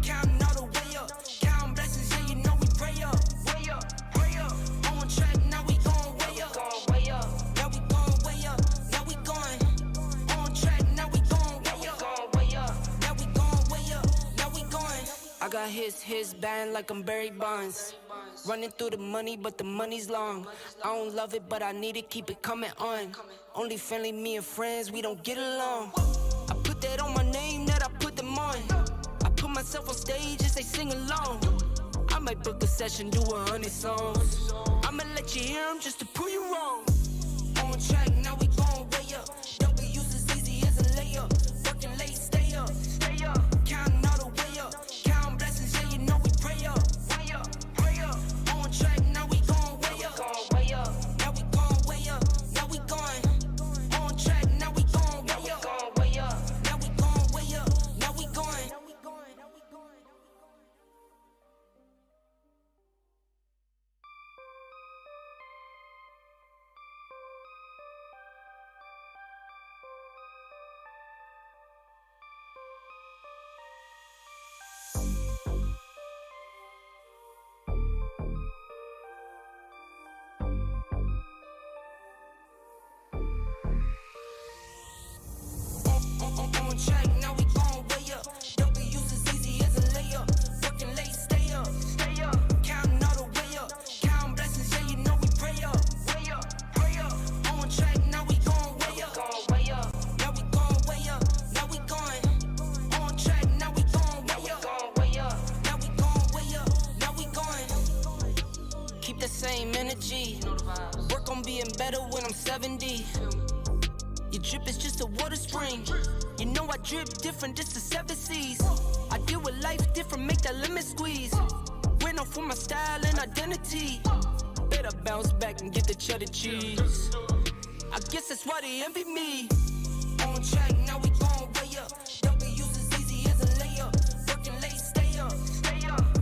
Counting all the way up. Counting blessings, yeah, you know we pray up. Pray up. On track, now we going way up. Now we going way up. Now we going. On track, now we going way up. Now we going way up. Now we going. I got his band like I'm Barry Bonds. Running through the money, but the money's long. I don't love it, but I need it, keep it coming on. Only family, me and friends, we don't get along. I put that on my name, that I put them on. I put myself on stage as they sing along. I might book a session, do 100 songs. I'ma let you hear them just to prove you wrong. On track, now we going way up. W's as easy as a layup. Working late, stay up. Counting all the way up. Counting blessings, yeah, you know we pray up. Pray up. On track, now we going way up. Now we going way up. Now we going. On track, now we going way up. Now we going way up. Now we going. On track, now we going way up. W's as easy as a layup. Working late, stay up. Counting all the way up. Counting blessings, yeah, you know we pray up. Pray up. On track, now we going way up. Now we going way up. Now we going. On track, now we going way up. Now we going way up. Now we going. Keep the same energy. Work on being better when I'm 70. Your drip is just a water spring. You know I drip different, just the 7 C's. I deal with life different, make that lemon squeeze. Went off for my style and identity. Better bounce back and get the cheddar cheese. I guess that's why they envy me. On track, now we going way up. W's as easy as a layup. Working late, stay up.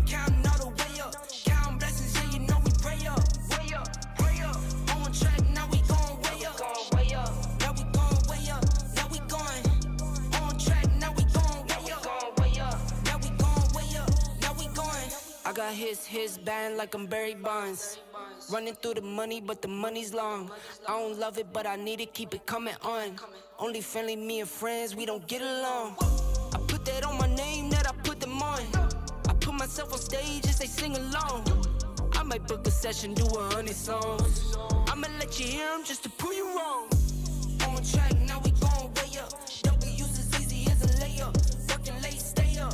Counting all the way up. Counting blessings, yeah, you know we pray up. Pray up. On track, now we going way up. Now we going way up. Now we going. On track, now we going way up. Now we going way up. Now we going. I got his band like I'm Barry Bonds. Running through the money, but the money's long. I don't love it, but I need it, keep it coming on. Only family, me and friends, we don't get along. I put that on my name, that I put them on. I put myself on stage as they sing along. I might book a session, do 100 songs. I'ma let you hear them just to prove you wrong. On track, now we going way up. W's as easy as a layup. Working late, stay up.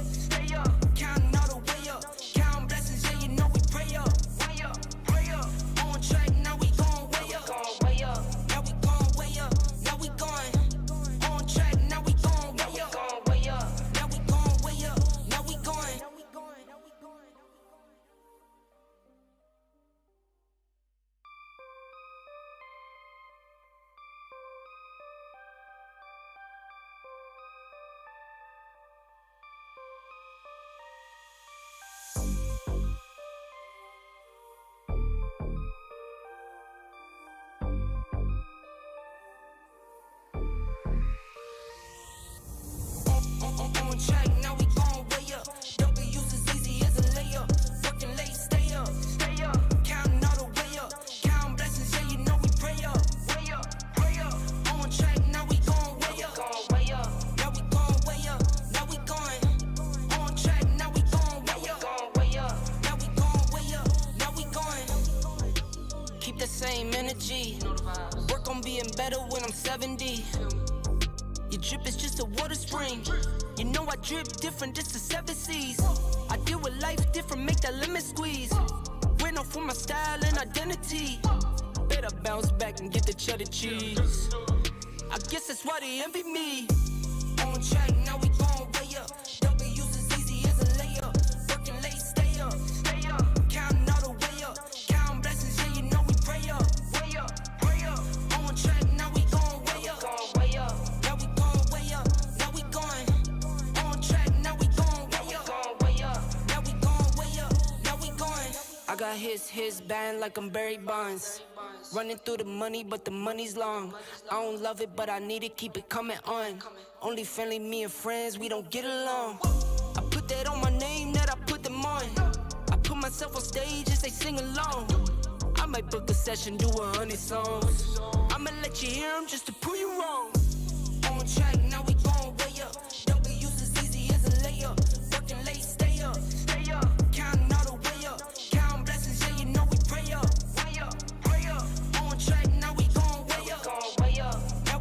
G. Work on being better when I'm 70. Your drip is just a water spring. You know I drip different, this the 7 C's. I deal with life different, make that lemon squeeze. Went off for my style and identity. Better bounce back and get the cheddar cheese. I guess that's why they envy me. On track, now we gon' way up. W's as easy as a layup. Working late, stay up. Counting all the way up. Counting blessings, yeah, you know we pray up. Way up, pray up. On track, now we gon' way up. Now we gon' way up. Now we going. On track, now we gon' way up. Now we gon' way up. Now we going. I got his band like I'm Barry Bonds. Running through the money, but the money's long. I don't love it, but I need it, keep it coming on. Only friendly, me and friends, we don't get along. I put that on my name, that I put them on. I put myself on stage as they sing along. I might book a session, do 100 songs. I'ma let you hear them just to prove you wrong. On track.